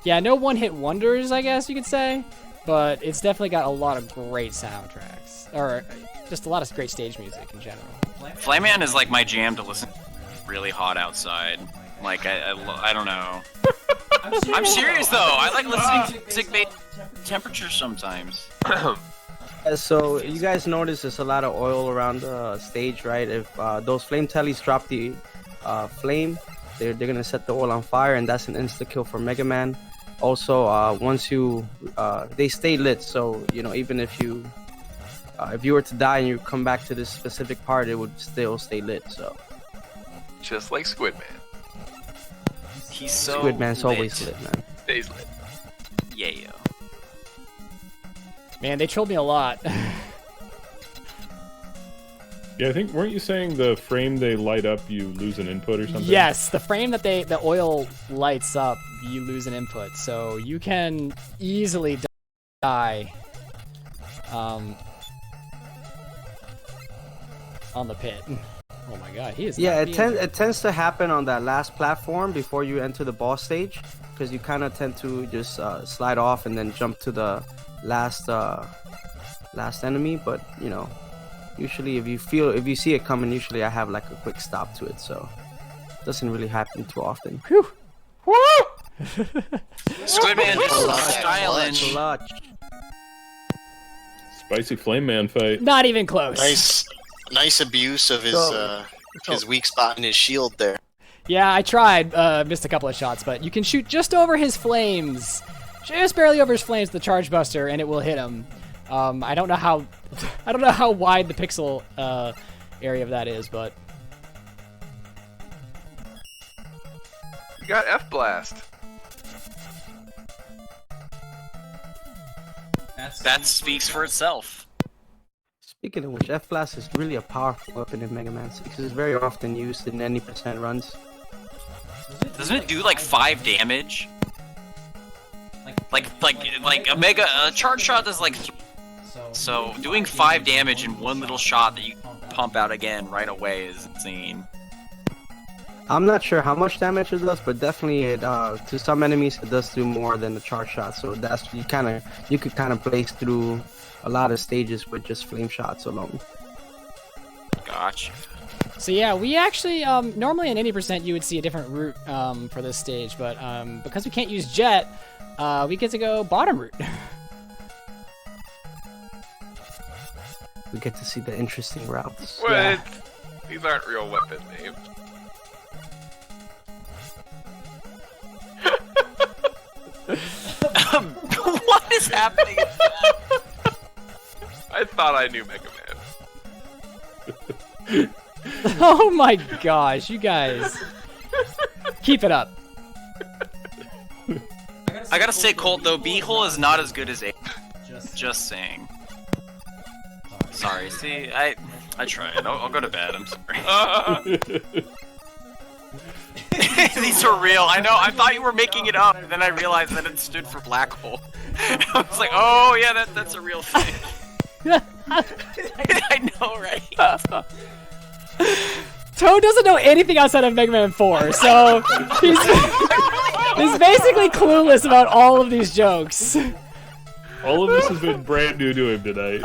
B: Yeah, no one-hit wonders, I guess you could say, but it's definitely got a lot of great soundtracks, or just a lot of great stage music in general.
G: Flame Man is like my jam to listen to really hot outside. Like, I don't know. I'm serious though. I like listening to music based temperature sometimes.
I: So you guys notice there's a lot of oil around the stage, right? If those flame tellies drop the flame, they're gonna set the oil on fire, and that's an insta kill for Mega Man. Also, once you they stay lit, so you know, even if you were to die and you come back to this specific part, it would still stay lit. So
F: Just like Squidman.
G: He's so
I: Squidman's
G: lit.
I: always lit, man.
F: Stays lit.
G: Yeah.
B: Man, they trolled me a lot.
E: Yeah, I think, weren't you saying the frame they light up, you lose an input or something?
B: Yes, the frame that the oil lights up, you lose an input, so you can easily die on the pit. Oh my god, he is.
I: Yeah,
B: not
I: it tends to happen on that last platform before you enter the boss stage, because you kind of tend to just slide off and then jump to the last enemy. But you know, usually if you see it coming, usually I have like a quick stop to it, so it doesn't really happen too often.
B: Whew. Woo!
G: Squidman styling.
I: Clutch.
E: Spicy Flame Man fight.
B: Not even close.
C: Nice abuse of his weak spot in his shield there.
B: Yeah, I tried, missed a couple of shots, but you can shoot just over his flames, just barely over his flames, the Charge Buster, and it will hit him. I don't know how wide the pixel area of that is, but
F: got F Blast.
G: That speaks for itself.
I: Speaking of which, F-Blast is really a powerful weapon in Mega Man 6. It's very often used in any % runs.
G: Doesn't it do like 5 damage? Like a charge shot does like so doing 5 damage in one little shot that you pump out again right away is insane.
I: I'm not sure how much damage it does, but definitely it to some enemies it does do more than the charge shot. So that's you could kind of blaze through a lot of stages with just flame shots alone.
G: Gotcha.
B: So yeah, we actually normally in 80% you would see a different route for this stage, but because we can't use jet, we get to go bottom route.
I: We get to see the interesting routes.
F: What?
B: Yeah.
F: These aren't real weapon names.
G: What is happening?
F: I thought I knew Mega Man.
B: Oh my gosh, you guys. Keep it up.
G: I gotta say, Colt, though, B-hole is not as good as A. Just saying. Sorry, see, I tried. I'll go to bed, I'm sorry. These are real. I know, I thought you were making it up, and then I realized that it stood for black hole. I was like, oh yeah, that's a real thing. I know, right?
B: Toad doesn't know anything outside of Mega Man 4, so he's basically clueless about all of these jokes.
E: All of this has been brand new to him tonight.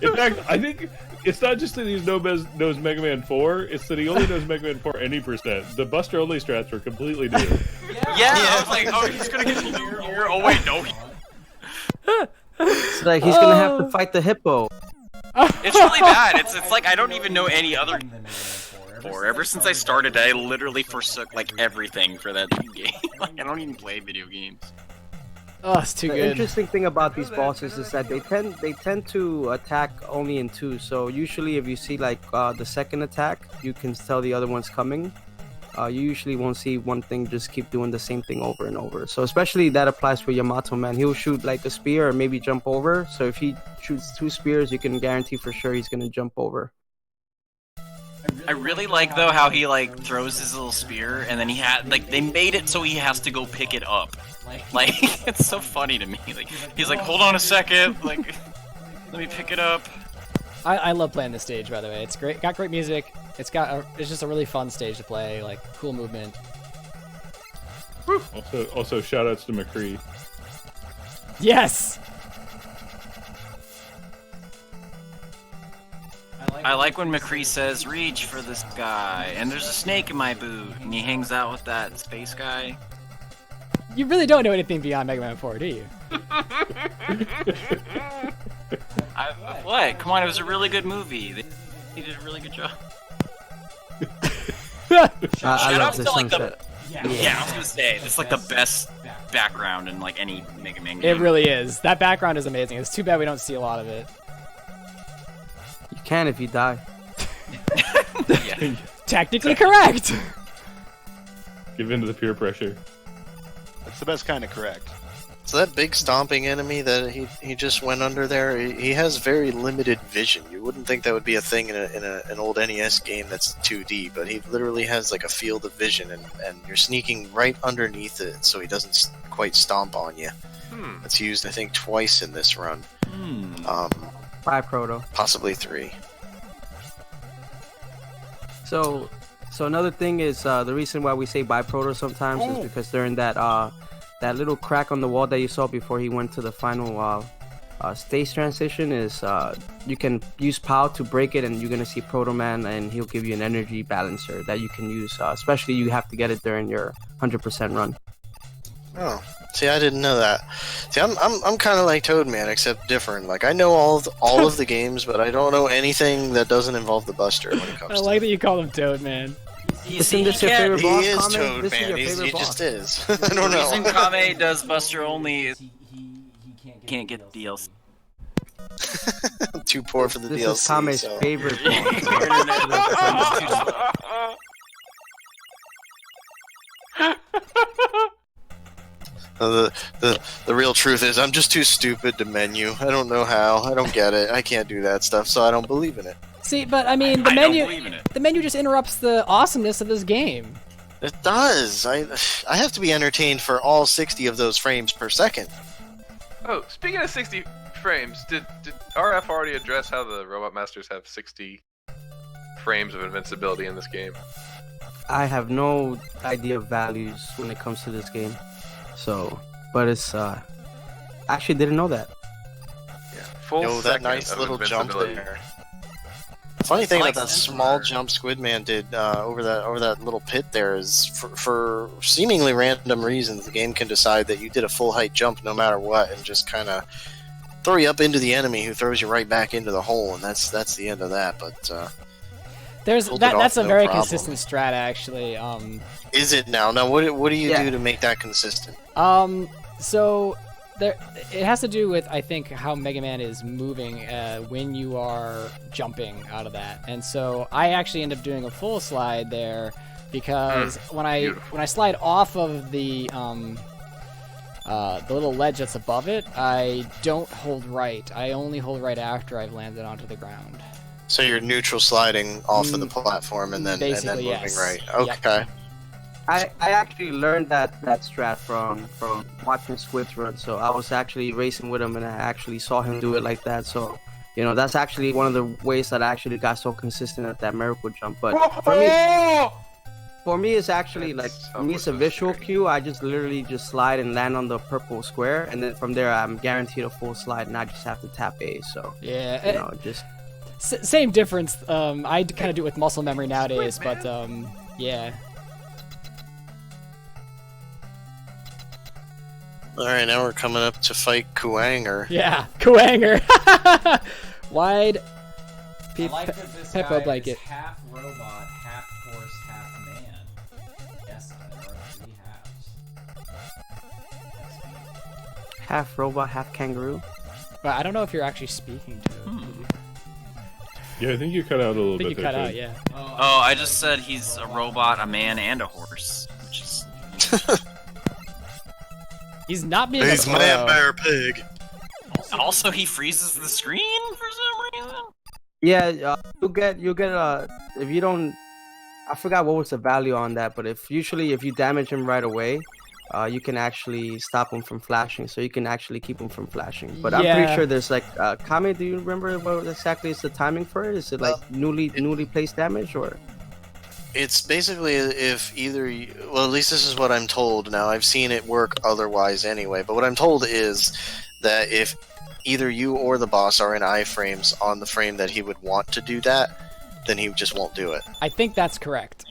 E: In fact, I think it's not just that he knows Mega Man 4, it's that he only knows Mega Man 4 any percent. The Buster only strats were completely new.
G: Yeah, I was like, oh, he's gonna get blue here. Oh wait, no.
I: It's like he's gonna have to fight the hippo.
G: It's really bad. It's like I don't even know any other. Ever since I started, I literally forsook like everything for that game. Like I don't even play video games.
B: Oh, it's too
I: The
B: good.
I: interesting thing about these bosses is that they tend to attack only in 2. So usually, if you see like the second attack, you can tell the other one's coming. You usually won't see one thing just keep doing the same thing over and over. So especially that applies for Yamato Man. He'll shoot like a spear or maybe jump over. So if he shoots 2 spears, you can guarantee for sure he's gonna jump over.
G: I really like though how he like throws his little spear and then they made it so he has to go pick it up. Like it's so funny to me. Like he's like, hold on a second, like let me pick it up.
B: I love playing this stage, by the way. It's great. Got great music. It's just a really fun stage to play. Like cool movement.
E: Also shout outs to McCree.
B: Yes.
G: I like when McCree says, reach for this guy, and there's a snake in my boot, and he hangs out with that space guy.
B: You really don't know anything beyond Mega Man 4, do you?
G: What? Come on, it was a really good movie. He did a really good job.
I: I love this
G: like
I: sunset.
G: yeah, I was gonna say, it's like the best background in like any Mega Man game.
B: It really is. That background is amazing. It's too bad we don't see a lot of it.
I: You can if you die.
G: Yeah.
B: Technically correct.
E: Give in to the peer pressure.
H: That's the best kind of correct.
C: So that big stomping enemy that he just went under there, he has very limited vision. You wouldn't think that would be a thing in an old NES game that's 2D, but he literally has like a field of vision, and you're sneaking right underneath it, so he doesn't quite stomp on you. That's used, I think, twice in this run.
I: Bye, Proto.
C: Possibly 3.
I: So another thing is the reason why we say bye Proto sometimes is because during that little crack on the wall that you saw before he went to the final stage transition is you can use POW to break it, and you're gonna see Proto Man, and he'll give you an energy balancer that you can use. Especially you have to get it during your 100% run.
C: Oh, see, I didn't know that. See, I'm kind of like Toad Man, except different. Like I know all of the games, but I don't know anything that doesn't involve the Buster when it comes
B: I
C: to
B: like that you call him Toad Man.
I: Isn't this your favorite
C: He
I: boss,
C: is
I: Kame?
C: Toad
I: This is
C: Man.
I: your favorite
C: He
I: boss.
C: just is. I don't
G: The reason
C: know.
G: Kame does Buster only is he can't get the DLC.
C: Too poor for the
I: This
C: DLC.
I: is Kame's
C: so.
I: favorite boss.
C: The real truth is I'm just too stupid to menu. I don't know how. I don't get it. I can't do that stuff, so I don't believe in it.
B: See, but I mean,
G: I don't believe in it.
B: the menu just interrupts the awesomeness of this game.
C: It does. I have to be entertained for all 60 of those frames per second.
F: Oh, speaking of 60 frames, did RF already address how the Robot Masters have 60 frames of invincibility in this game?
I: I have no idea of values when it comes to this game. So, but it's I actually didn't know that.
F: Yeah, full
C: That
F: second
C: nice
F: of
C: little jump
F: invincibility.
C: there. Funny thing
G: I
C: about
G: like
C: that
G: that.
C: small jump Squidman did over that little pit there is for seemingly random reasons the game can decide that you did a full height jump no matter what and just kind of throw you up into the enemy who throws you right back into the hole, and that's the end of that. But
B: There's
C: pulled
B: that.
C: it
B: That's
C: off,
B: a
C: no
B: very
C: problem.
B: consistent strat, actually.
C: Is it now? Now what do you
I: Yeah.
C: do to make that consistent?
B: So there, it has to do with, I think, how Mega Man is moving when you are jumping out of that. And so I actually end up doing a full slide there because when I slide off of the little ledge that's above it, I don't hold right. I only hold right after I've landed onto the ground.
C: So you're neutral sliding off of the platform and then
B: Basically,
C: moving
B: yes.
C: right.
B: Yep.
C: Okay.
I: I actually learned that strat from watching Squid's run. So I was actually racing with him, and I actually saw him do it like that. So, that's actually one of the ways that I actually got so consistent at that miracle jump. But for me, it's actually for me, it's a visual cue. I just literally just slide and land on the purple square, and then from there, I'm guaranteed a full slide, and I just have to tap A. So
B: Yeah.
I: just
B: Same difference. I kind of do it with muscle memory nowadays, but yeah.
C: All right, now we're coming up to fight Kuanger.
B: Yeah, Kuanger. Wide
D: I like that this
B: Peppo
D: guy
B: blanket.
D: is half robot, half horse, half man. Yes, there are 3 halves.
I: half robot, half kangaroo.
B: But I don't know if you're actually speaking to him.
E: Yeah, I think you cut out a little
B: I think
E: bit
B: you
E: there.
B: cut out,
E: Ted.
B: yeah.
G: Oh, I just said he's a robot, a man, and a horse, which is
B: He's not being
C: He's
B: a
C: man,
B: pro.
C: bear, pig.
G: also he freezes the screen for some reason.
I: Yeah, you'll get if you don't, I forgot what was the value on that, but if you damage him right away, you can actually stop him from flashing, so you can actually keep him from flashing. But I'm pretty
B: Yeah.
I: sure there's Kame, do you remember what exactly is the timing for it? Is it newly placed damage or?
C: It's basically if either well, at least this is what I'm told. Now I've seen it work otherwise anyway, but what I'm told is that if either you or the boss are in iframes on the frame that he would want to do that, then he just won't do it.
B: I think that's correct.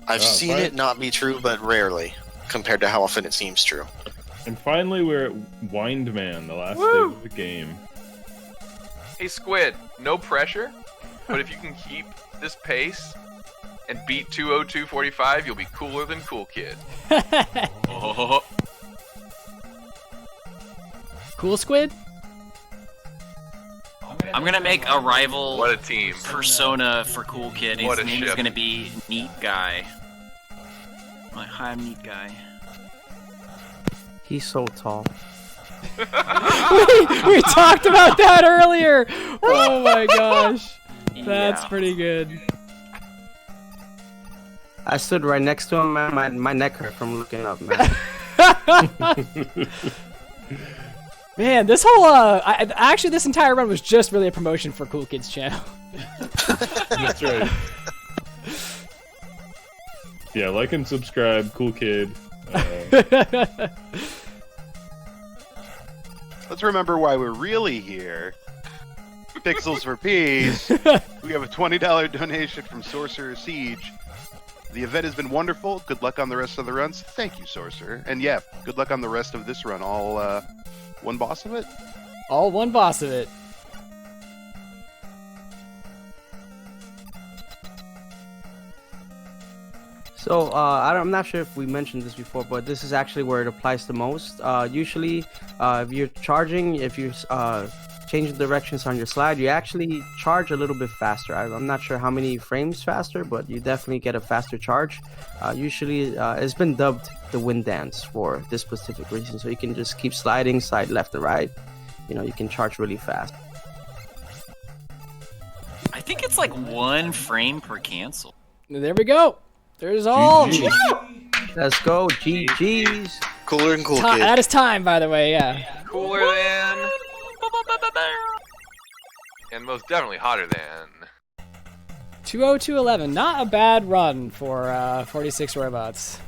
C: I've seen
E: fine.
C: it not be true, but rarely, compared to how often it seems true.
E: And finally, we're at Windman, the last stage of the game.
F: Hey, Squid, no pressure, but if you can keep this pace and beat 202.45, you'll be cooler than Cool Kid.
G: Oh,
B: Cool Squid?
G: I'm gonna make a rival
F: What a team.
G: persona for Cool Kid. His
F: What a
G: name is
F: ship.
G: gonna be Neat Guy. Like, hi, I'm Neat Guy.
I: He's so tall.
B: we talked about that earlier. Oh my gosh. That's
G: Yeah.
B: pretty good.
I: I stood right next to him, man. My neck hurt from looking up, man.
B: Man, this whole actually this entire run was just really a promotion for Cool Kids channel.
E: That's right. Yeah, like and subscribe, Cool Kid.
H: Let's remember why we're really here. Pixels for Peace. We have a $20 donation from Sorcerer Siege. The event has been wonderful. Good luck on the rest of the runs. Thank you, Sorcerer. And yeah, good luck on the rest of this run. All one boss of it?
B: All one boss of it.
I: So I'm not sure if we mentioned this before, but this is actually where it applies the most. Usually, if you're charging, if you're change the directions on your slide, you actually charge a little bit faster. I'm not sure how many frames faster, but you definitely get a faster charge. Usually, it's been dubbed the wind dance for this specific reason. So you can just keep sliding, slide left and right. You know, you can charge really fast.
G: I think it's like 1 frame per cancel.
B: There we go. There's all.
I: Let's go, GG's.
C: Cooler and cool kid.
B: That is time, by the way. Yeah.
F: Cooler than. And most definitely hotter than.
B: 20211. Not a bad run for 46 robots.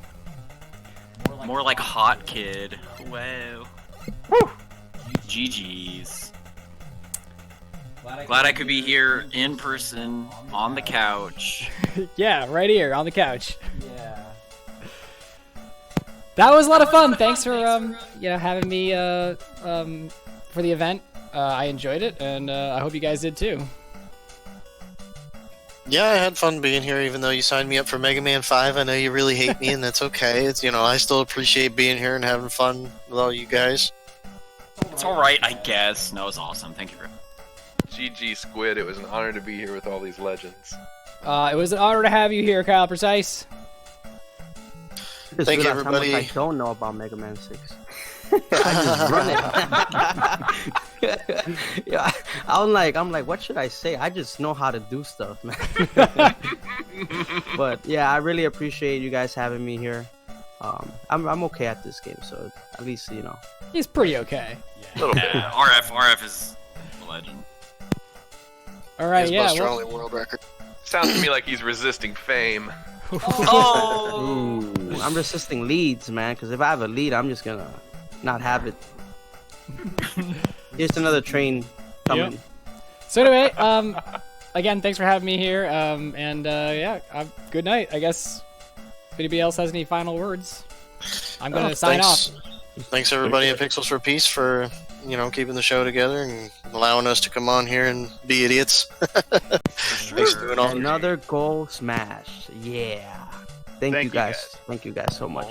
G: More like hot kid. Wow. GG's. Glad I could be here in person on the couch.
B: Yeah, right here on the couch.
D: Yeah.
B: That was a lot of fun. Thanks for having me for the event. I enjoyed it, and I hope you guys did too.
C: Yeah, I had fun being here, even though you signed me up for Mega Man 5. I know you really hate me, and that's okay. It's I still appreciate being here and having fun with all you guys.
G: It's alright, I guess. No, it's awesome. Thank you for
F: GG Squid, it was an honor to be here with all these legends.
B: It was an honor to have you here, Kyle Precise.
C: Thank you, everybody.
I: I don't know about Mega Man 6. I just run it. Yeah, I'm like, what should I say? I just know how to do stuff, man. But yeah, I really appreciate you guys having me here. I'm okay at this game, so at least
B: He's pretty okay.
F: A little bit.
G: RF is a legend.
B: All right,
C: His
B: yeah.
C: Buster Only world record.
F: Sounds to me like he's resisting fame.
G: Oh!
I: Ooh, I'm resisting leads, man. Because if I have a lead, I'm just gonna not have it. Here's another train coming.
B: Yep. So anyway, again, thanks for having me here. Good night. I guess if anybody else has any final words, I'm gonna sign off.
C: Thanks everybody at Pixels for Peace for keeping the show together and allowing us to come on here and be idiots. Thanks for doing all.
I: Another goal smash. Yeah. Thank you guys. Thank you guys so much.